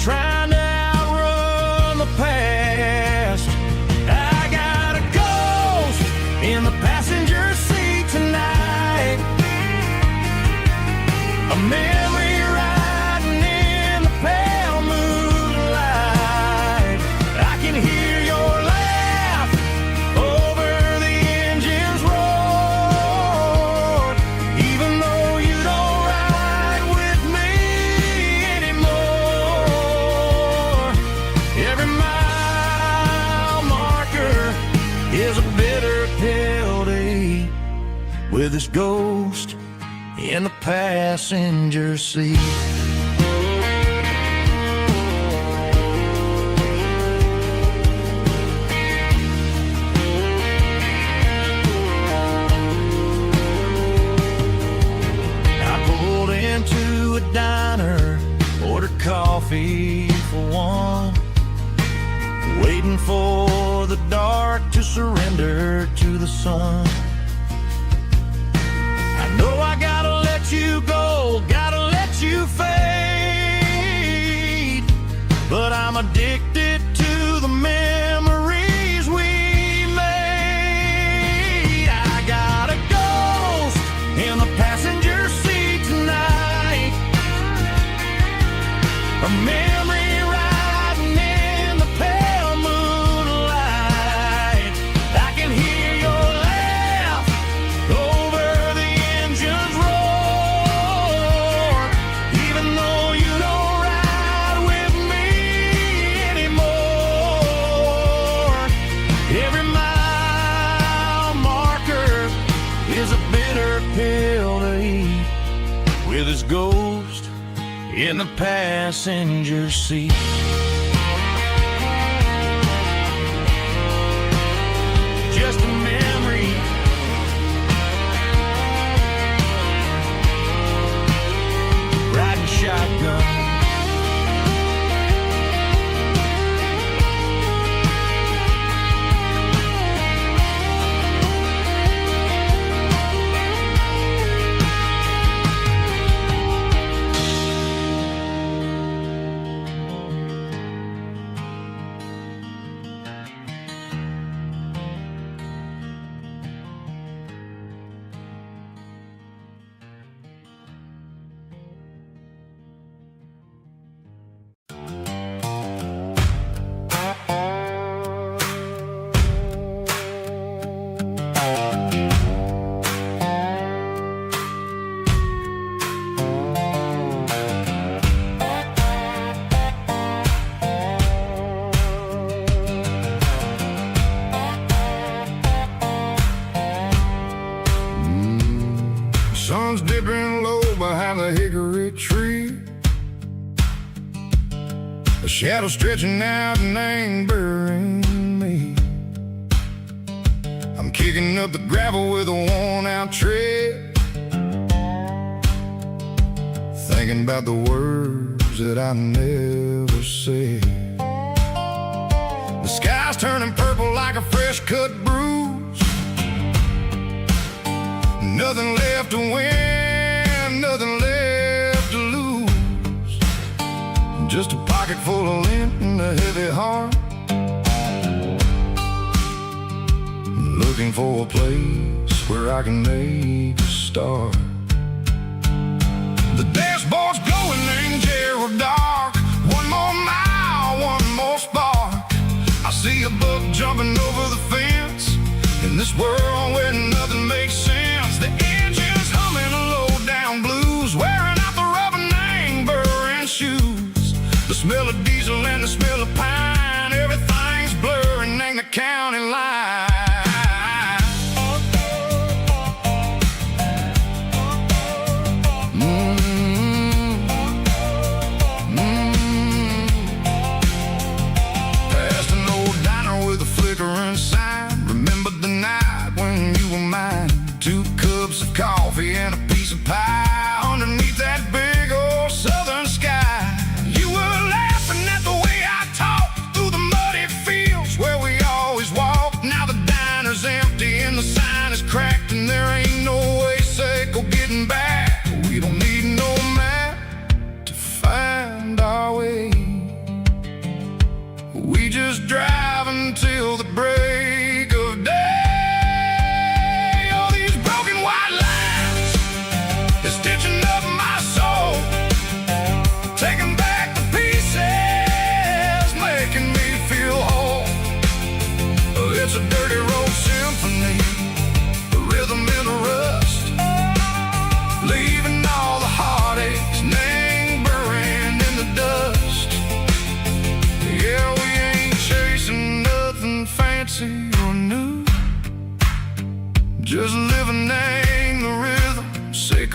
trying to outrun the past. I got a ghost in the passenger seat tonight, a memory riding in the pale moonlight. I can hear your laugh over the engine's roar, even though you don't ride with me anymore. Every mile marker is a bitter pill to eat, with this ghost in the passenger seat. I pulled into a diner, ordered coffee for one, waiting for the dark to surrender to the sun. I know I gotta let you go, gotta let you fade, but I'm addicted to the memories we made. I got a ghost in the passenger seat tonight, a memory riding in the pale moonlight. I can hear your laugh over the engine's roar, even though you don't ride with me anymore. Every mile marker is a bitter pill to eat, with his ghost in the passenger seat. Just a memory, riding shotgun. Sun's dipping low behind the hickory tree, a shadow stretching out and angering me. I'm kicking up the gravel with a worn-out tread, thinking about the words that I never said. The sky's turning purple like a fresh-cut bruise. Nothing left to win, nothing left to lose. Just a pocket full of lint and a heavy heart, looking for a place where I can make a start. The dashboard's glowing in Gerald dark. One more mile, one more spark. I see a buck jumping over the fence, in this world where nothing makes sense. The engine's humming a low-down blues, wearing out the rubber name, burring shoes. The smell of diesel and the smell of pine, everything's blurring in the county line. Past an old diner with a flickering sign, remember the night when you were mine. 2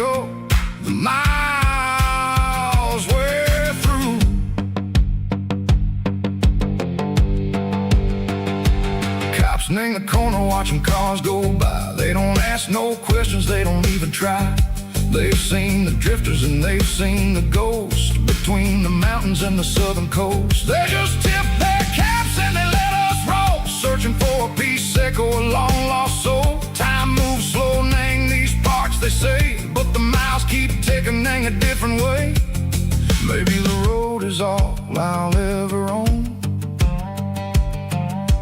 Mexico. The miles we're through. Cops in the corner watching cars go by. They don't ask no questions, they don't even try. They've seen the drifters and they've seen the ghosts between the mountains and the southern coast. They just tip their caps and they let us roll, searching for a piece seco, a long lost soul. Time moves slow, nang these parts they say, but the miles keep ticking, nang a different way. Maybe the road is all I'll ever own,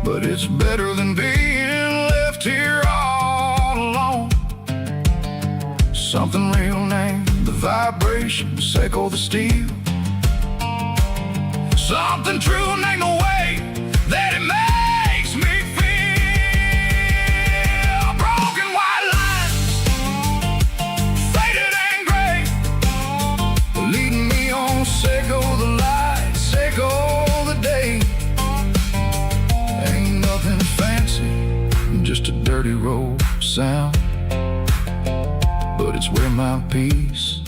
but it's better than being left here all alone. Something real name, the vibration, echo the steel. Something true name, the way that it makes me feel. Broken white lines, faded and gray, leading me on, echo the light, echo the day. Ain't nothing fancy, just a dirty road sound, but it's where my peace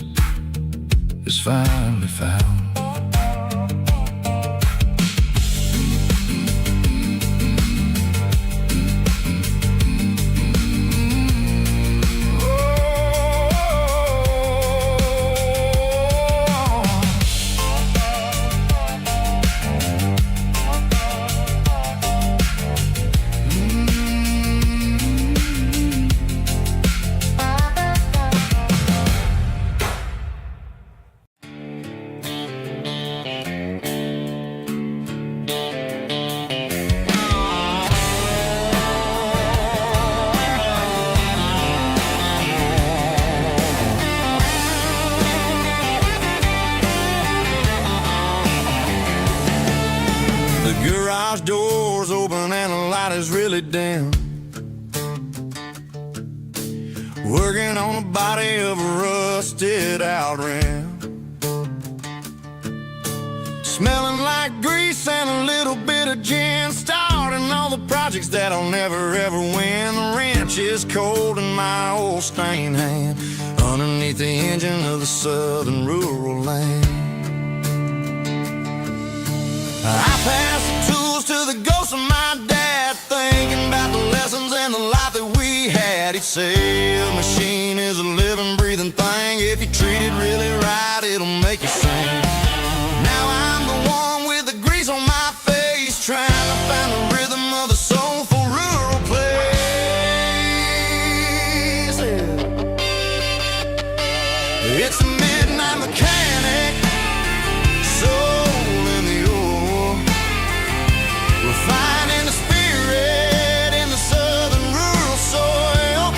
is finally found. Garage doors open and the light is really dim. Working on the body of a rusted out rim. Smelling like grease and a little bit of gin. Starting all the projects that I'll never ever win. The wrench is cold in my old stained hand, underneath the engine of the southern rural land. I pass the tools to the ghost of my dad, thinking about the lessons and the life that we had. He'd say a machine is a living, breathing thing. If you treat it really right, it'll make you sing. Now I'm the one with the grease on my face, trying to find the rhythm of the soulful rural place. It's a midnight mechanic, finding the spirit in the southern rural soil.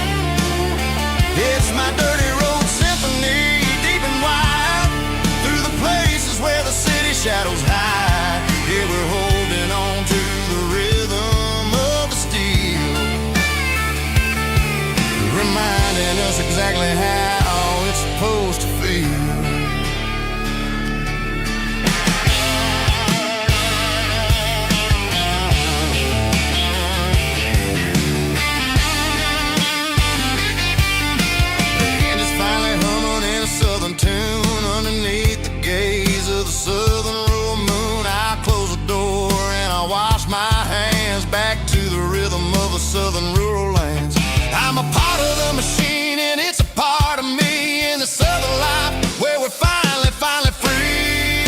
It's my dirty road symphony, deep and wide, through the places where the city shadows hide. Yeah, we're holding on to the rhythm of the steel, reminding us exactly how it's supposed to feel. Tune underneath the gaze of the southern rural moon. I close the door and I wash my hands, back to the rhythm of the southern rural lands. I'm a part of the machine and it's a part of me, in the southern life where we're finally free.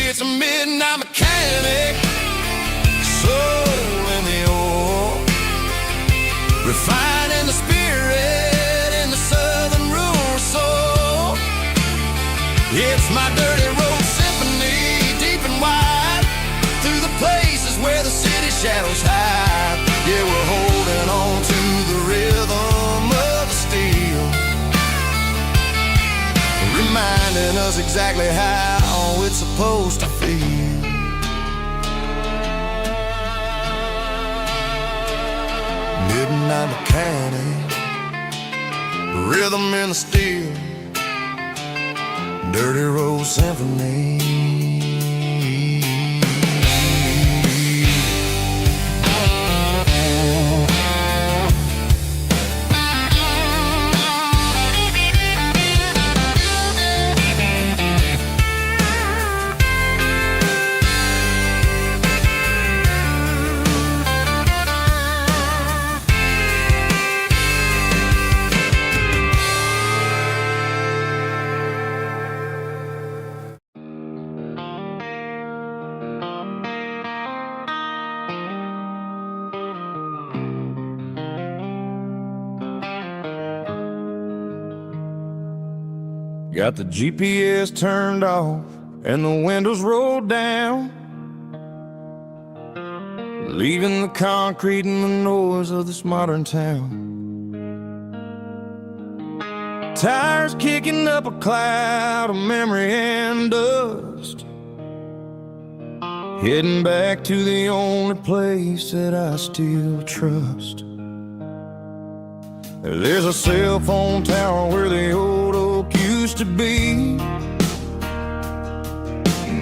It's a midnight mechanic, soul in the ore, refining the spirit in the southern rural soul. It's my dirty road symphony, deep and wide, through the places where the city shadows hide. Yeah, we're holding on to the rhythm of the steel, reminding us exactly how it's supposed to feel. Midnight mechanic, rhythm in the steel, dirty road symphony. Got the GPS turned off and the windows rolled down, leaving the concrete and the noise of this modern town. Tires kicking up a cloud of memory and dust, heading back to the only place that I still trust. There's a cell phone tower where the old oak used to be,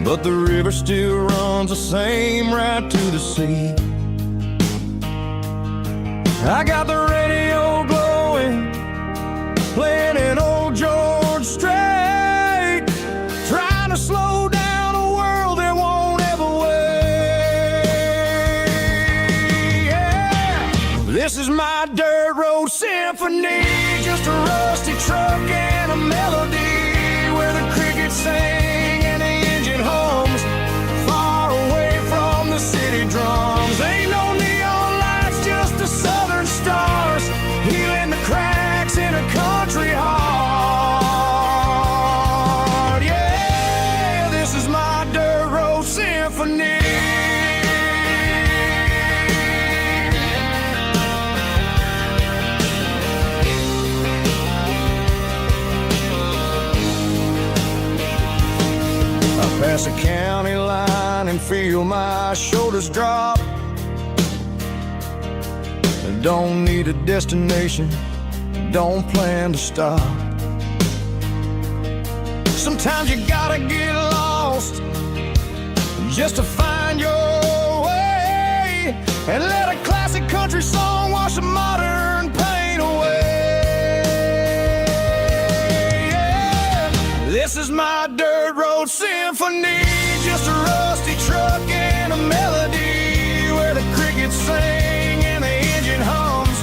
but the river still runs the same right to the sea. I got the radio glowing, playing an old George Strait, trying to slow down a world that won't ever wait. Yeah. This is my dirt road symphony, just a rusty truck and a melody where the crickets sing and the engine hums, far away from the city drums. Ain't no neon lights, just the southern stars, healing the cracks in a country heart. Yeah, this is my dirt road symphony. Pass a county line and feel my shoulders drop. Don't need a destination, don't plan to stop. Sometimes you gotta get lost just to find your way, and let a classic country song wash a modern pain away. Yeah. This is my dirt road symphony, just a rusty truck and a melody where the crickets sing and the engine hums,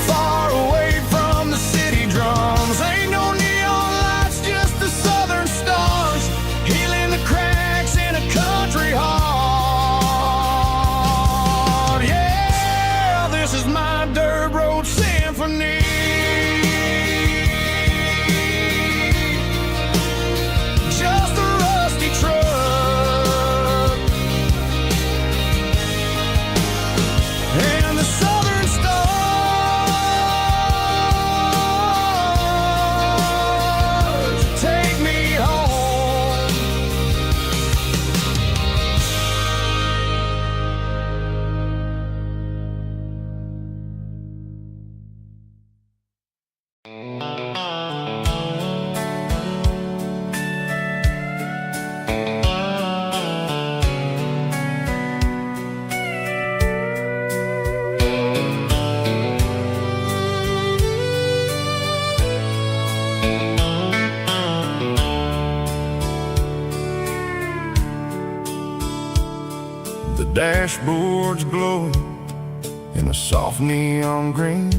far away from the city drums. Ain't no neon lights, just the southern stars, healing the cracks in a country heart. Yeah, this is my dirt road symphony. Just a rusty truck and the southern stars take me home. The dashboard's glowing in a soft neon green,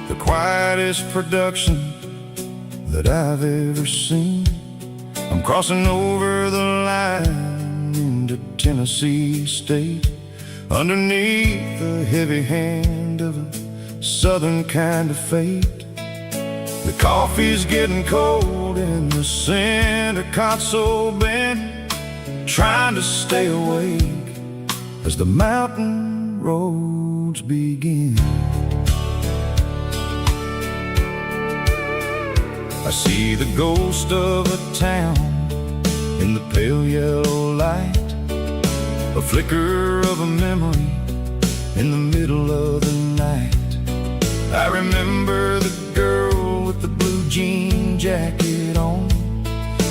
the quietest production that I've ever seen. I'm crossing over the line into Tennessee State, underneath the heavy hand of a southern kind of fate. The coffee's getting cold in the center console bin, trying to stay awake as the mountain roads begin. I see the ghost of a town in the pale yellow light, a flicker of a memory in the middle of the night. I remember the girl with the blue jean jacket on,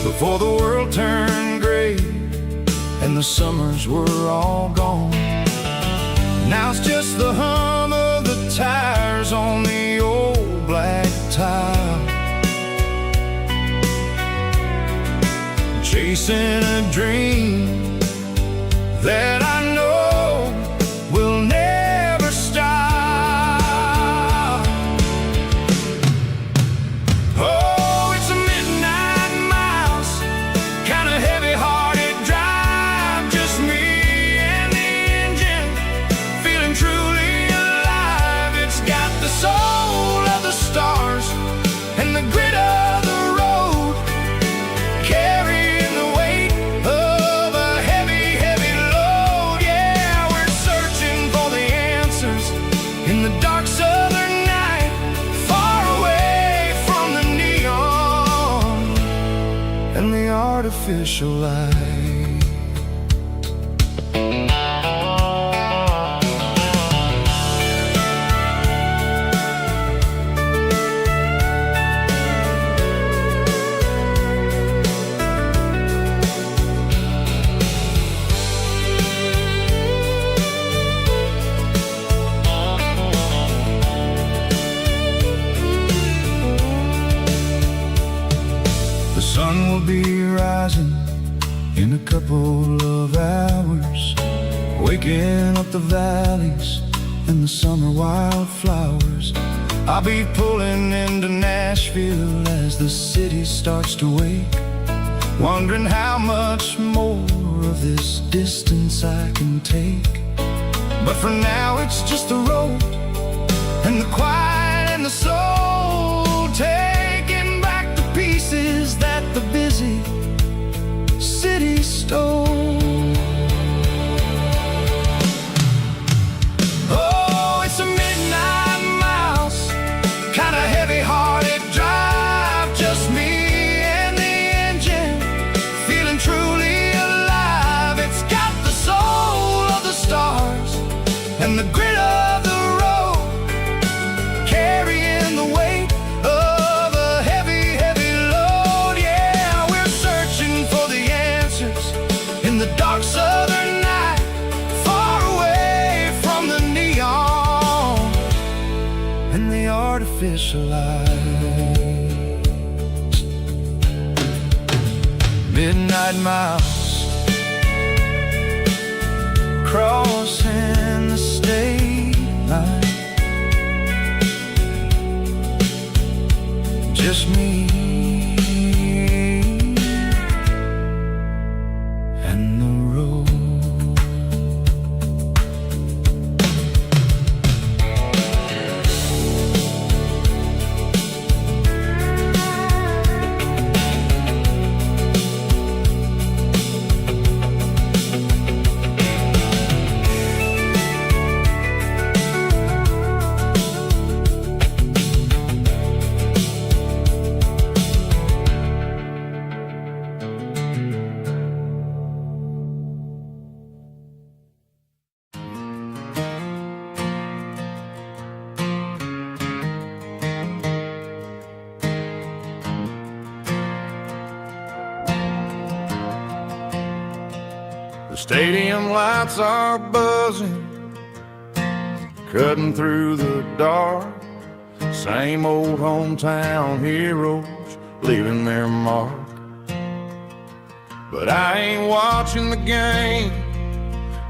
before the world turned gray and the summers were all gone. Now it's just the hum of the tires on the old black tile, chasing a dream that I know will never stop. Oh, it's a midnight miles, kind of heavy-hearted drive, just me and the engine, feeling truly alive. It's got the soul of the stars and the grit of the road, artificial light. The sun will be rising in a couple of hours, waking up the valleys and the summer wildflowers. I'll be pulling into Nashville as the city starts to wake, wondering how much more of this distance I can take. But for now it's just the road and the quiet and the soul, taking back the pieces that the busy city stole. Oh, it's a midnight mouse, kinda heavy-hearted drive, just me and the engine, feeling truly alive. It's got the soul of the stars and the grit of the road, carrying the weight of a heavy, heavy load. Yeah, we're searching for the answers in the dark southern night, far away from the neon and the artificial lights. Midnight mouse, crossing the state line, just me and the road. The stadium lights are buzzing, cutting through the dark. Same old hometown heroes leaving their mark. But I ain't watching the game,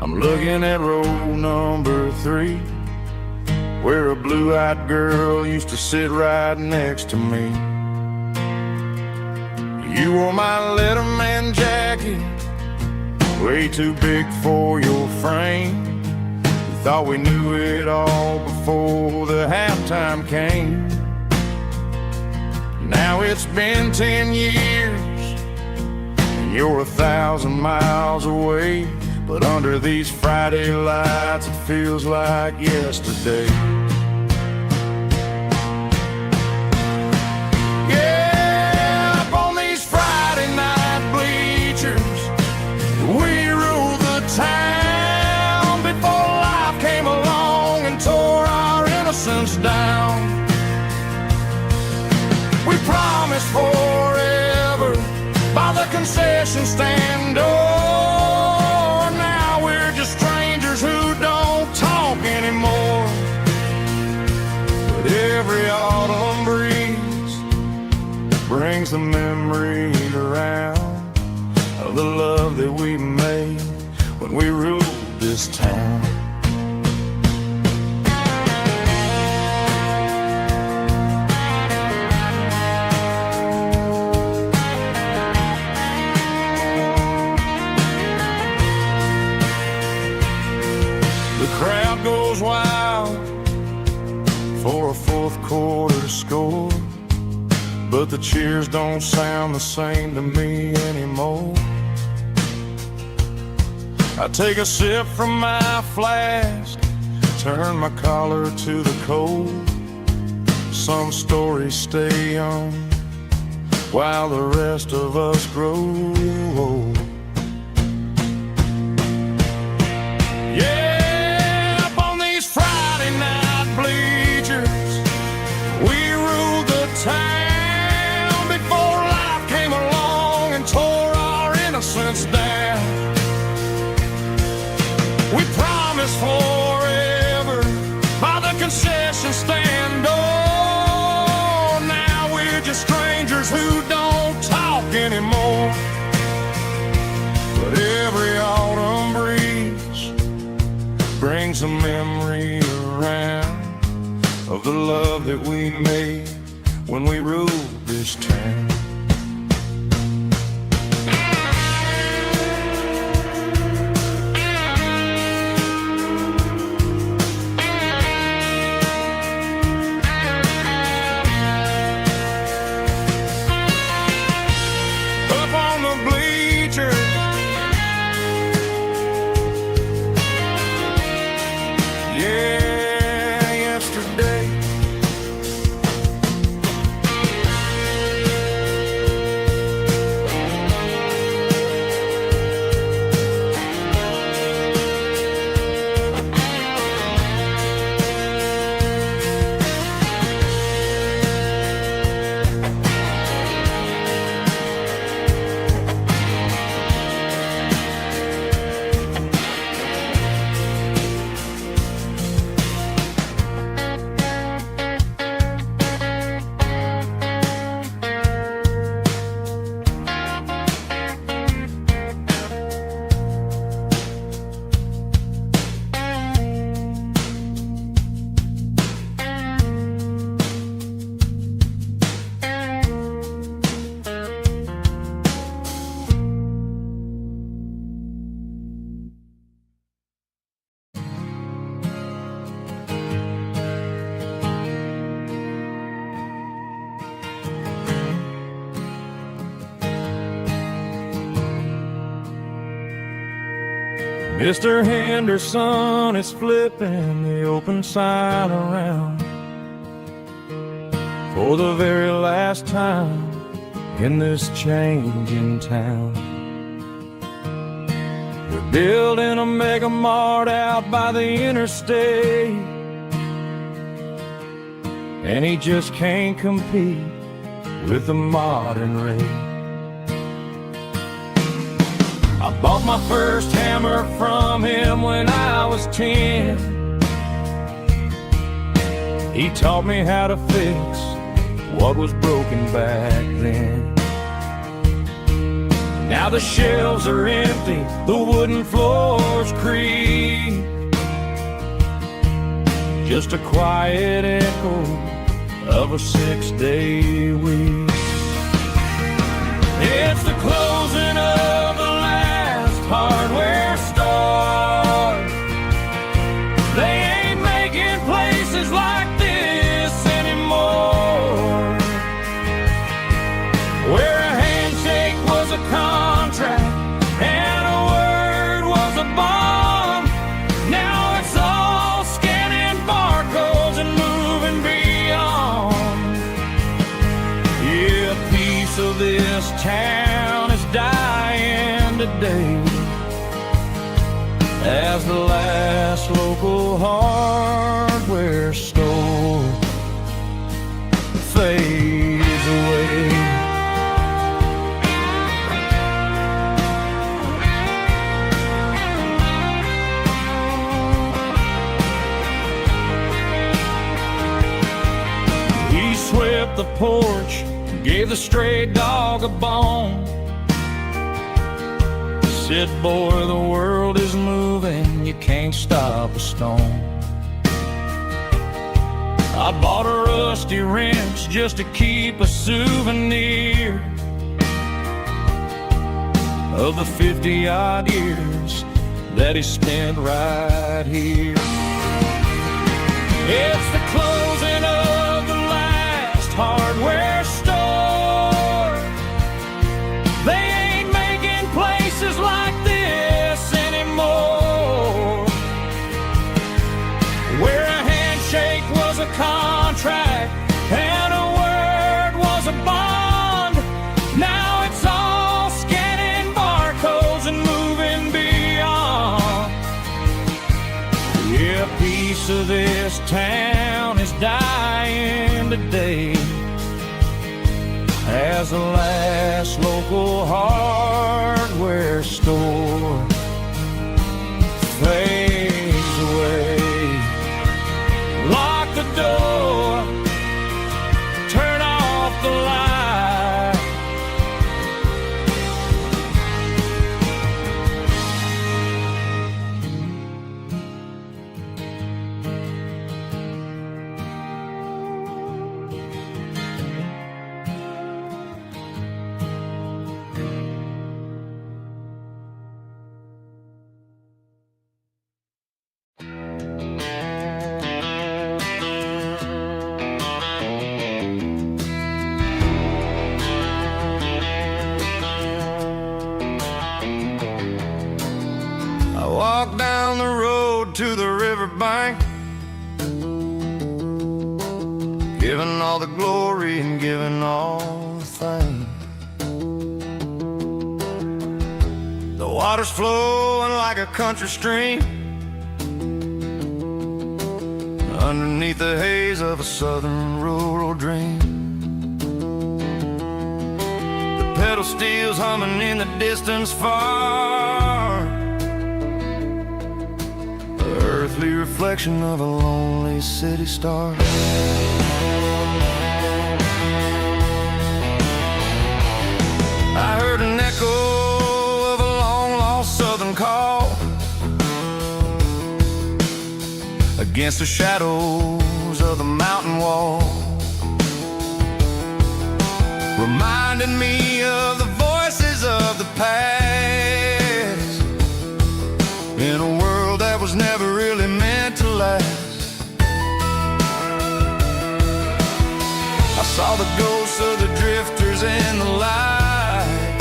I'm looking at row number 3, where a blue-eyed girl used to sit right next to me. You wore my Letterman jacket, way too big for your frame. We thought we knew it all before the halftime came. Now it's been 10 years and you're 1,000 miles away, but under these Friday lights it feels like yesterday. Yeah, up on these Friday night bleachers, we ruled the town before life came along and tore our innocence down. We promised forever by the concession stand door. Now we're just strangers who don't talk anymore. But every autumn breeze brings the memories around of the love that we made when we ruled this town. The crowd goes wild for a fourth quarter score, but the cheers don't sound the same to me anymore. I take a sip from my flask, turn my collar to the cold. Some stories stay young, while the rest of us grow old. Yeah, up on these Friday night bleachers, we ruled the town before life came along and tore our innocence down. We promised forever by the concession stand. Oh, now we're just strangers who don't talk anymore. But every autumn breeze brings a memory around of the love that we made when we ruled this town. Mr. Henderson is flipping the open sign around for the very last time in this changing town. We're building a mega mart out by the interstate, and he just can't compete with the modern rate. I bought my first hammer from him when I was 10. He taught me how to fix what was broken back then. Now the shelves are empty, the wooden floors creak, just a quiet echo of a 6-day week. It's the closing of the last hardware store. They ain't making places like this anymore, where a handshake was a contract and a word was a bond. Now it's all scanning barcodes and moving beyond. Yeah, a piece of this town is dying today as the last local hardware store fades away. He swept the porch, gave the stray dog a bone, said, boy, the world is moving, you can't stop a stone. I bought a rusty wrench just to keep a souvenir of the 50-odd years that he spent right here. It's the closing of the last hardware store. They ain't making places like this anymore, where a handshake was a contract and a word was a bond. piece of this town is dying today as the last local hardware store fades away. Lock the door, turn off the light. Walk down the road to the riverbank, giving all the glory and giving all the thanks. The water's flowing like a country stream underneath the haze of a southern rural dream. The pedal steel's humming in the distance far, earthly reflection of a lonely city star. I heard an echo of a long-lost southern call against the shadows of the mountain wall, reminding me of the voices of the past in a world that was never really meant to last. I saw the ghosts of the drifters in the light,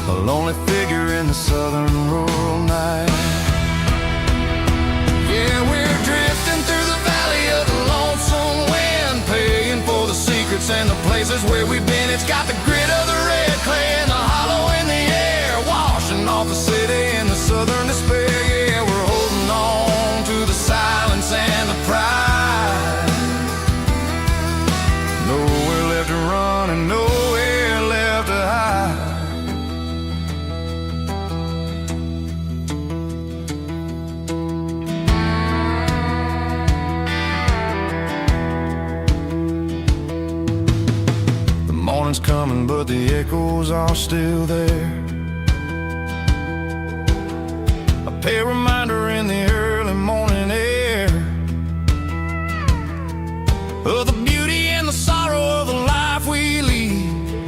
a lonely figure in the southern rural night. Yeah, we're drifting through the valley of the lonesome wind, paying for the secrets and the places where we've been. It's got the grit of the red clay and the hollow in the air, washing off the city and the southern despair. Yeah, we're holding on to the silence and the pride. Nowhere left to run and nowhere left to hide. The morning's coming, but the echoes are still there. A reminder in the early morning air of the beauty and the sorrow of the life we lead,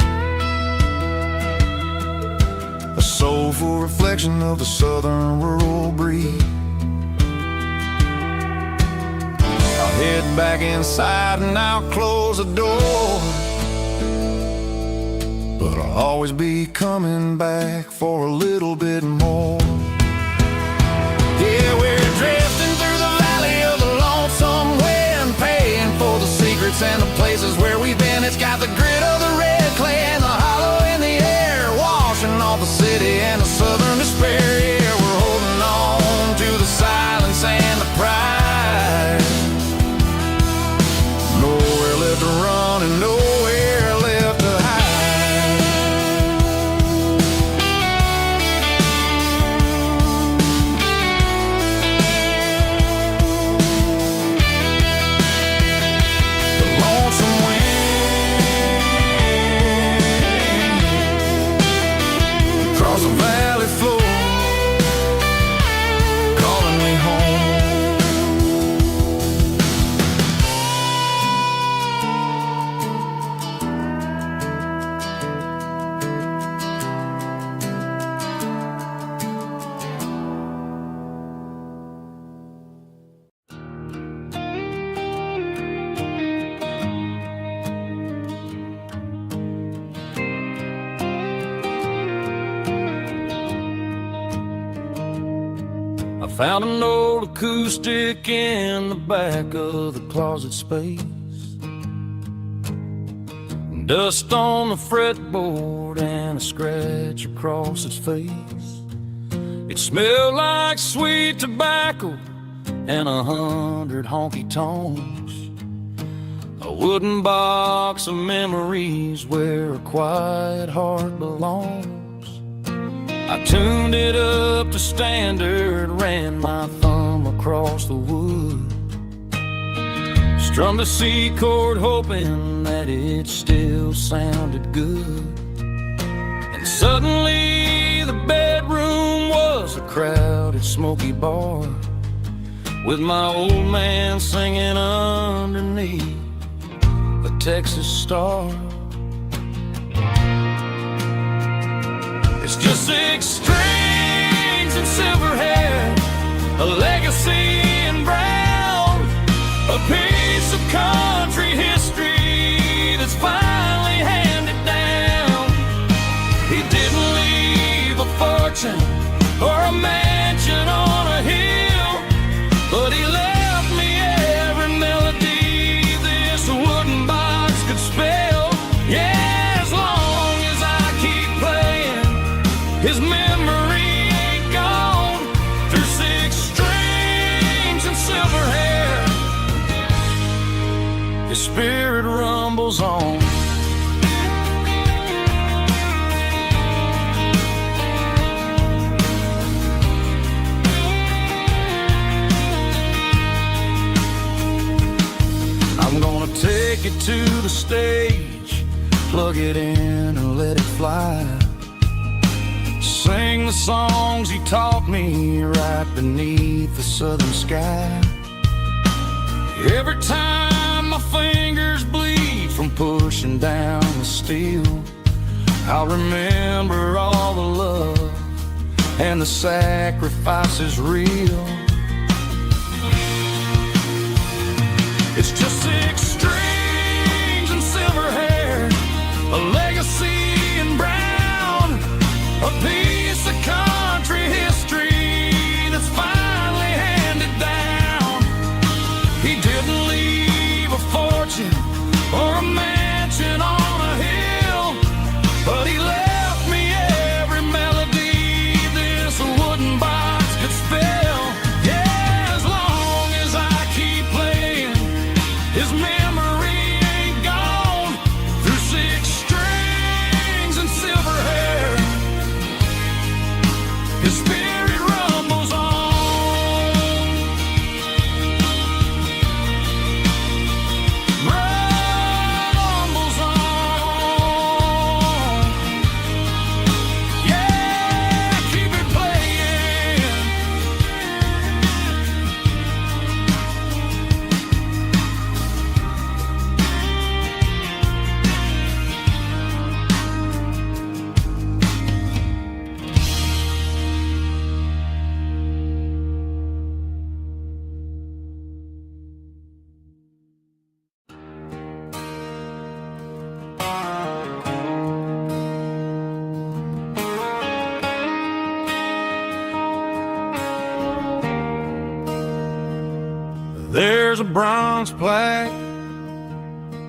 a soulful reflection of the southern rural breed. I'll head back inside and I'll close the door, but I'll always be coming back for a little bit more. Yeah, we're drifting through the valley of the lonesome wind, paying for the secrets and the places where we've been. It's got the grit of the red clay and the hollow in the air, washing off the city and the southern despair. Yeah, we're holding on to the silence and the pride. Nowhere left to run and nowhere left to hide. The valley floor calling me home. Found an old acoustic in the back of the closet space, dust on the fretboard and a scratch across its face. It It smelled like sweet tobacco and 100 honky-tonks. A wooden box of memories where a quiet heart belongs. I tuned it up to standard, ran my thumb across the wood, strummed a C chord hoping that it still sounded good. And suddenly the bedroom was a crowded smoky bar, with my old man singing underneath a Texas star. It's just 6 strings and silver hair, a legacy in brown, a piece of country history that's finally handed down. He didn't leave a fortune or a mansion on a hill, but he left me every melody this wooden box could spell. Yeah, as long as I keep playing, his memory ain't gone. Through 6 strings and silver hair, his spirit rumbles on. I'm gonna take it to the stage, plug it in and let it fly. Sing the songs he taught me right beneath the southern sky. Every time my fingers bleed from pushing down the steel, I'll remember all the love and the sacrifices real. It's just 6 strings and silver hair, a legacy in brown, a piece of country history that's finally handed down. He didn't leave a fortune or a mansion on a hill, but he left me every melody this wooden box could spell. Yeah, as long as I keep playing, his memory ain't gone. Through 6 strings and silver hair, his spirit rumbles on. Rumbles on. Yeah, keep it playing. There's a bronze plaque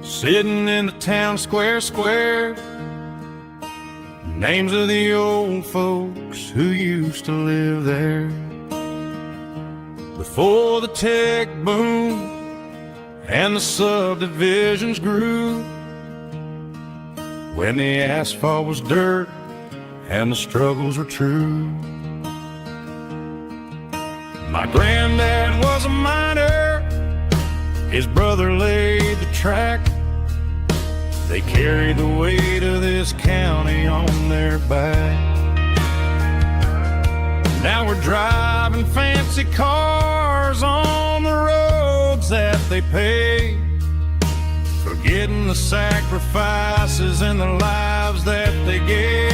sitting in the town square. Names of the old folks who used to live there before the tech boom and the subdivisions grew, when the asphalt was dirt and the struggles were true. My granddad was a miner, his brother laid the track. They carried the weight of this county on their back. Now we're driving fancy cars on the roads that they paved, forgetting the sacrifices and the lives that they gave.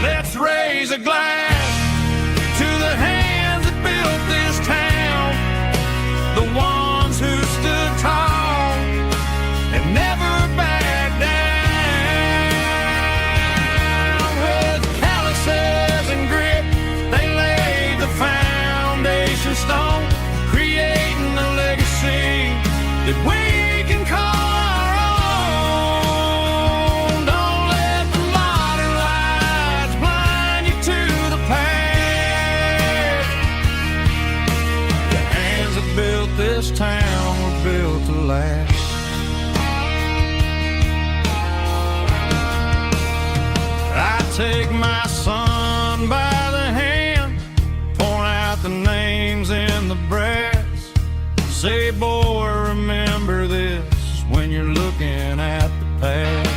Let's raise a glass to the hands that built this town, the ones who stood tall and never backed down. With calluses and grit, they laid the foundation stone, creating a legacy that we can call our own. Don't let the modern life last. I take my son by the hand, point out the names in the brass. Say, boy, remember this when you're looking at the past.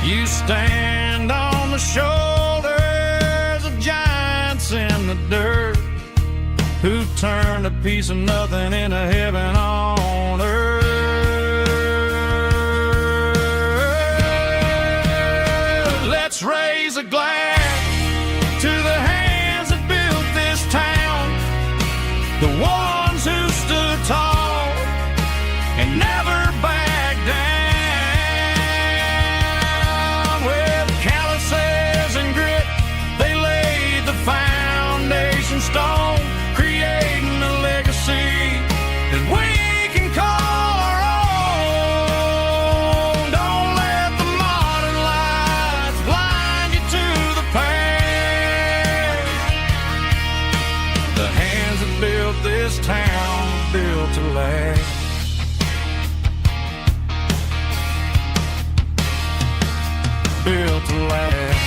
You stand on the shoulders of giants in the dirt, who turned a piece of nothing into heaven on earth. Let's raise a glass to the hands that built this town, the ones who stood tall and never backed down. With calluses and grit, they laid the foundation stone, creating a legacy that we can call our own. Don't let the modern lights blind you to the past. The hands that built this town built to last. Built to last.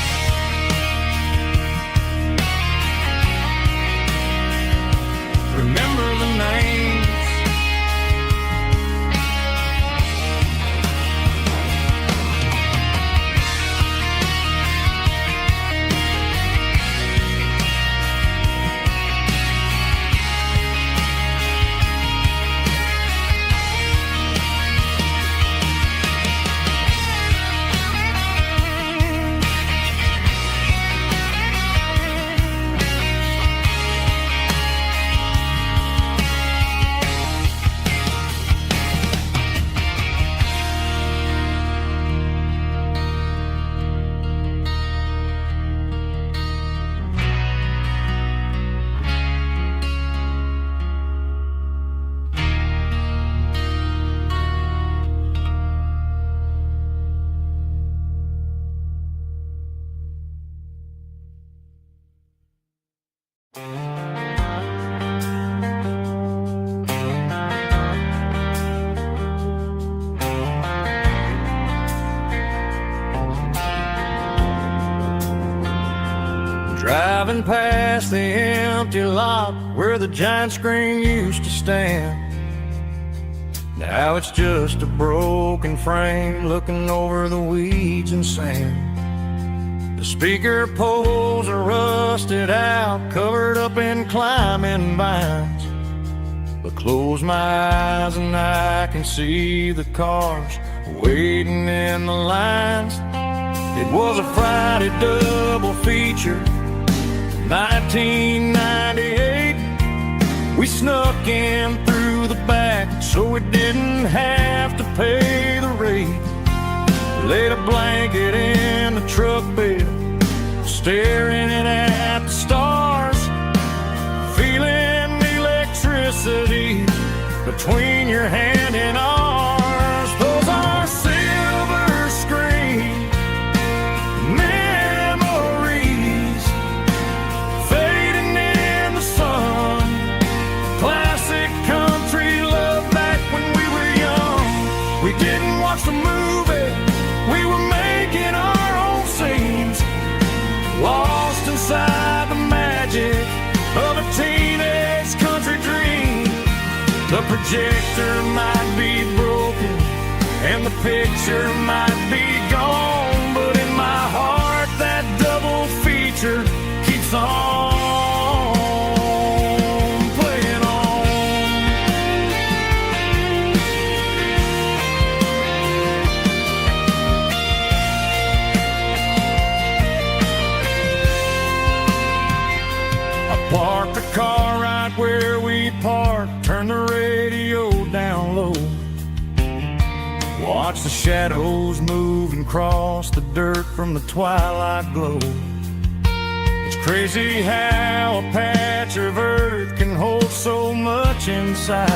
Remember the names. Driving past the empty lot where the giant screen used to stand. Now it's just a broken frame looking over the weeds and sand. The speaker poles are rusted out, covered up in climbing vines. But close my eyes and I can see the cars waiting in the lines. It was a Friday double feature, 1998. We snuck in through the back so we didn't have to pay the rate. Laid a blanket in the truck bed, staring at the stars, feeling the electricity between your hand and ours. Those are silver screen memories fading in the sun. Classic country love back when we were young. We didn't watch the movie, we were making our own scenes, lost inside the magic of a teenage country dream. The projector might be broken and the picture might be gone, but in my heart that double feature keeps on playing on. I parked the car right where we parked, turned the radio down low, watch the shadows move and cross the dirt from the twilight glow. It's crazy how a patch of earth can hold so much inside.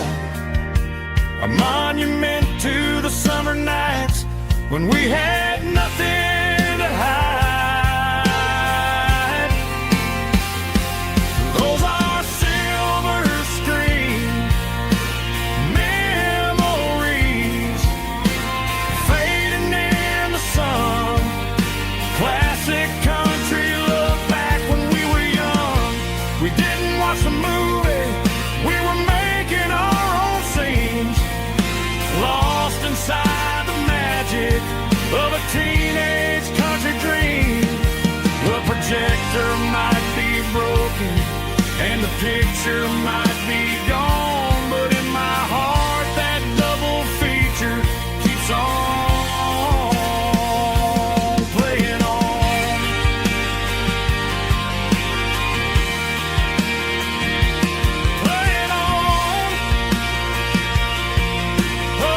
A monument to the summer nights when we had nothing to hide. Those are silver screen memories picture might be gone, but in my heart that double feature keeps on playing on. Playing on. Oh,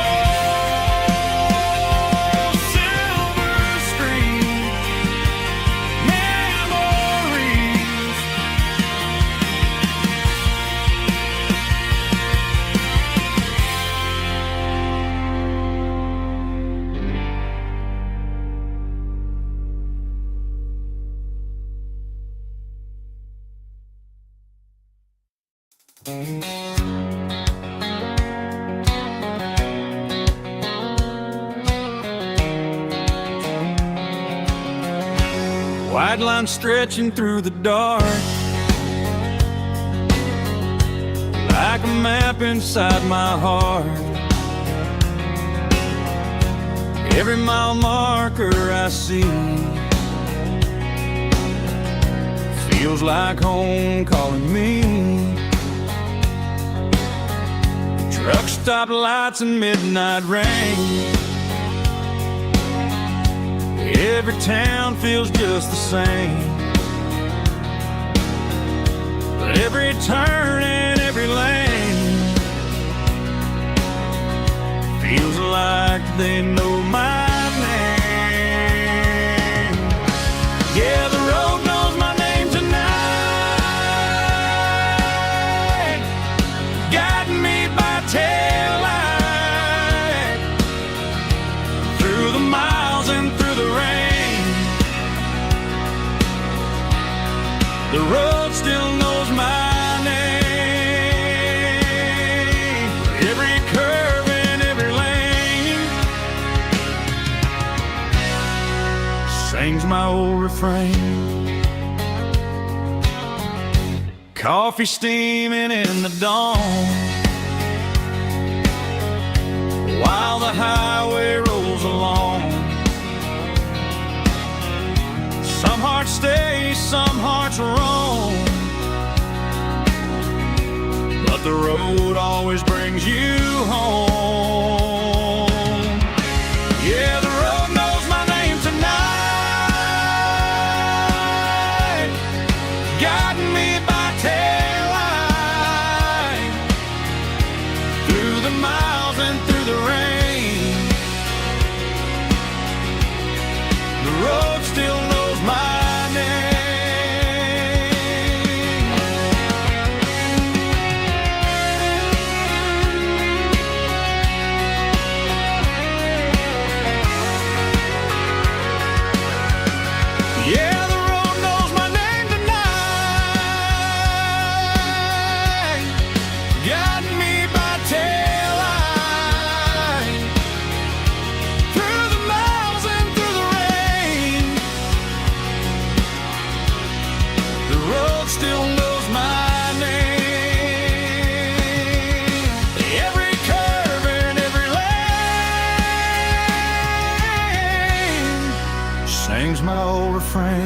silver screen memories. White line stretching through the dark, like a map inside my heart. Every mile marker I see feels like home calling me. Truck stop lights and midnight rain. Every town feels just the same, but every turn and every lane feels like they know my name. Yeah, the road knows my name tonight, guiding me by taillight through the miles and through the rain. The road still knows my name. Every curve and every lane sings my old refrain. Coffee steaming in the dawn, while the highway rolls along. Some hearts stay, some hearts roam, but the road always brings you home. Yeah, the road knows my name tonight, guiding me by taillight through the miles and through the rain. The road still knows my name. Yeah, the road knows my name tonight, guiding me by taillight through the miles and through the rain. The road still knows my name. Every curve and every lane sings my old refrain.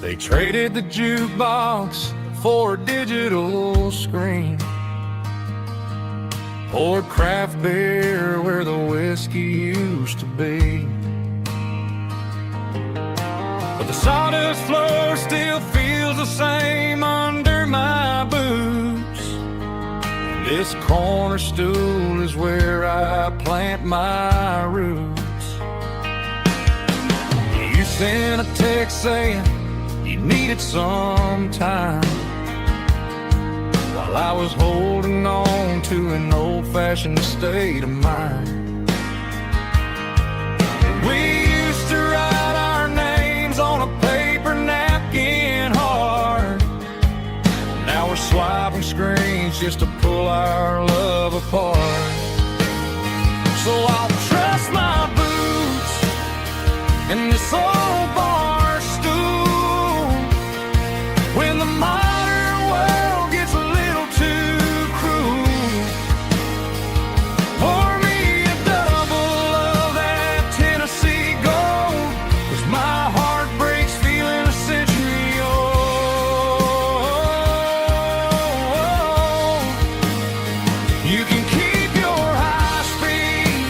They traded the jukebox for a digital screen, poured craft beer where the whiskey used to be. But the sawdust floor still feels the same under my boots. And This corner stool is where I plant my roots. You sent a text saying you needed some time, while I was holding on to an old-fashioned state of mind. We used to write our names on a paper napkin hard. Now we're swiping screens just to pull our love apart. So I'll trust my boots and this old bar stool when the modern world gets a little too cruel. Pour me a double of that Tennessee Gold, 'cause my heart breaks feeling a century old. You can keep your high-speed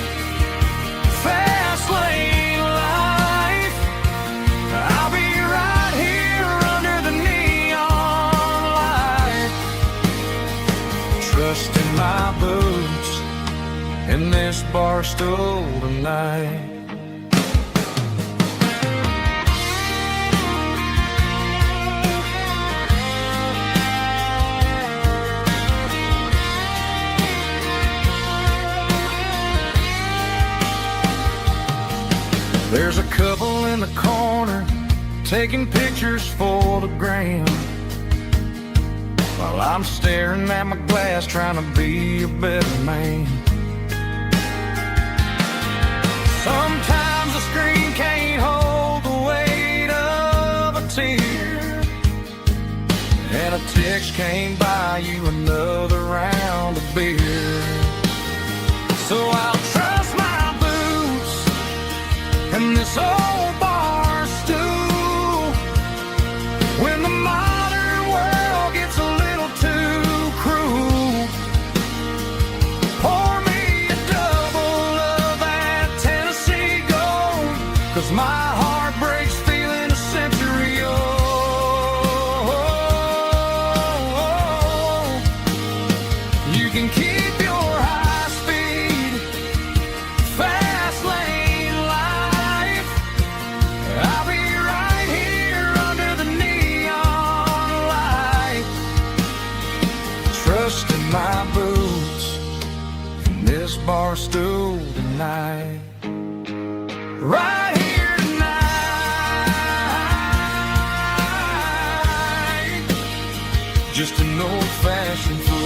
fast lane life. I'll be right here under the neon light, trusting my boots in this bar stool tonight. There's a couple in the corner taking pictures for the gram, while I'm staring at my glass trying to be a better man. Sometimes the screen can't hold the weight of a tear, and a text can't buy you another round of beer. So I'll trust my boots and this old bar stool when the modern world gets a little too cruel. Pour me a double of that Tennessee Gold, 'cause my heart breaks feeling a century old. You can keep your high-speed fast lane life. I'll be right here under the neon light, trusting my boots in this bar stool tonight. Right here tonight, just an old-fashioned fool.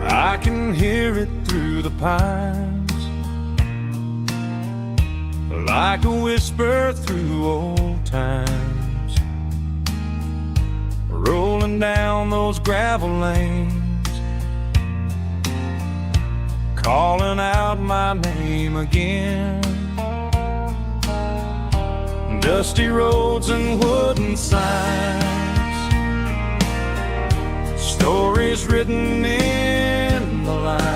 I can hear it through the pines, like a whisper through old times, rolling down those gravel lanes, calling out my name again. Dusty roads and wooden signs, stories written in the lines.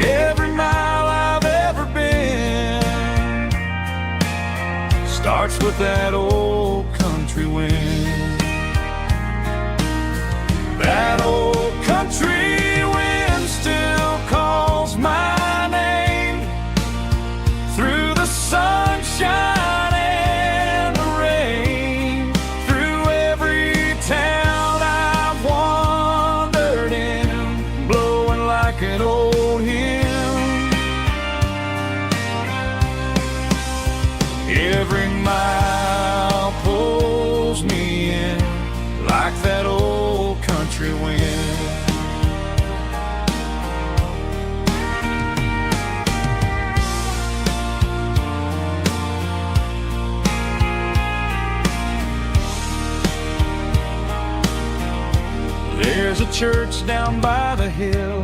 Every mile I've ever been starts with that old country wind. That old country wind still calls my name through the sunshine and the rain, through every town I've wandered in, blowing like an old hymn. Every mile pulls me in like that old country wind. There's a church down by the hill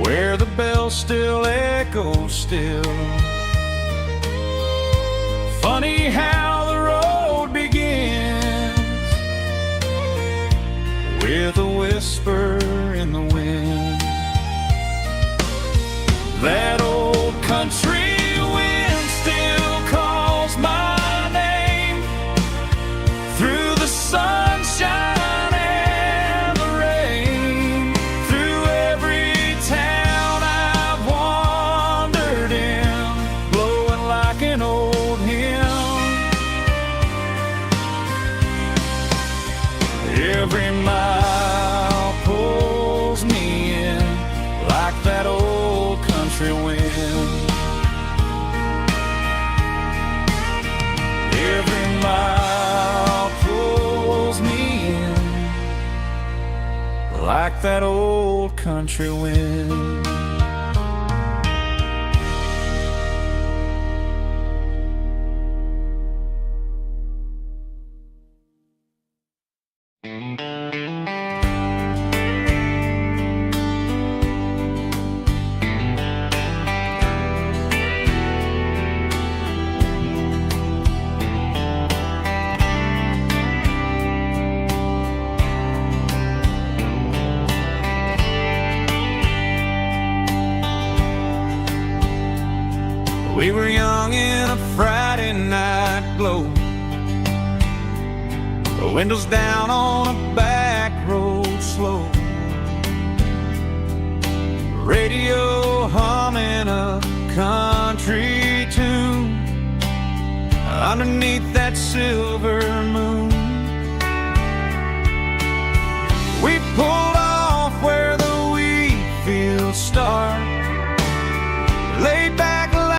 where the bell still echoes still. Funny how the road begins with a whisper in the wind. That old country wind still calls my name through the sunshine and the rain, through every town I've wandered in, blowing like an old hymn. Every mile pulls me in like that old country wind. Every mile pulls me in like that old country wind. We were young in a Friday night glow, the windows down on a back road slow, radio humming a country tune underneath that silver moon.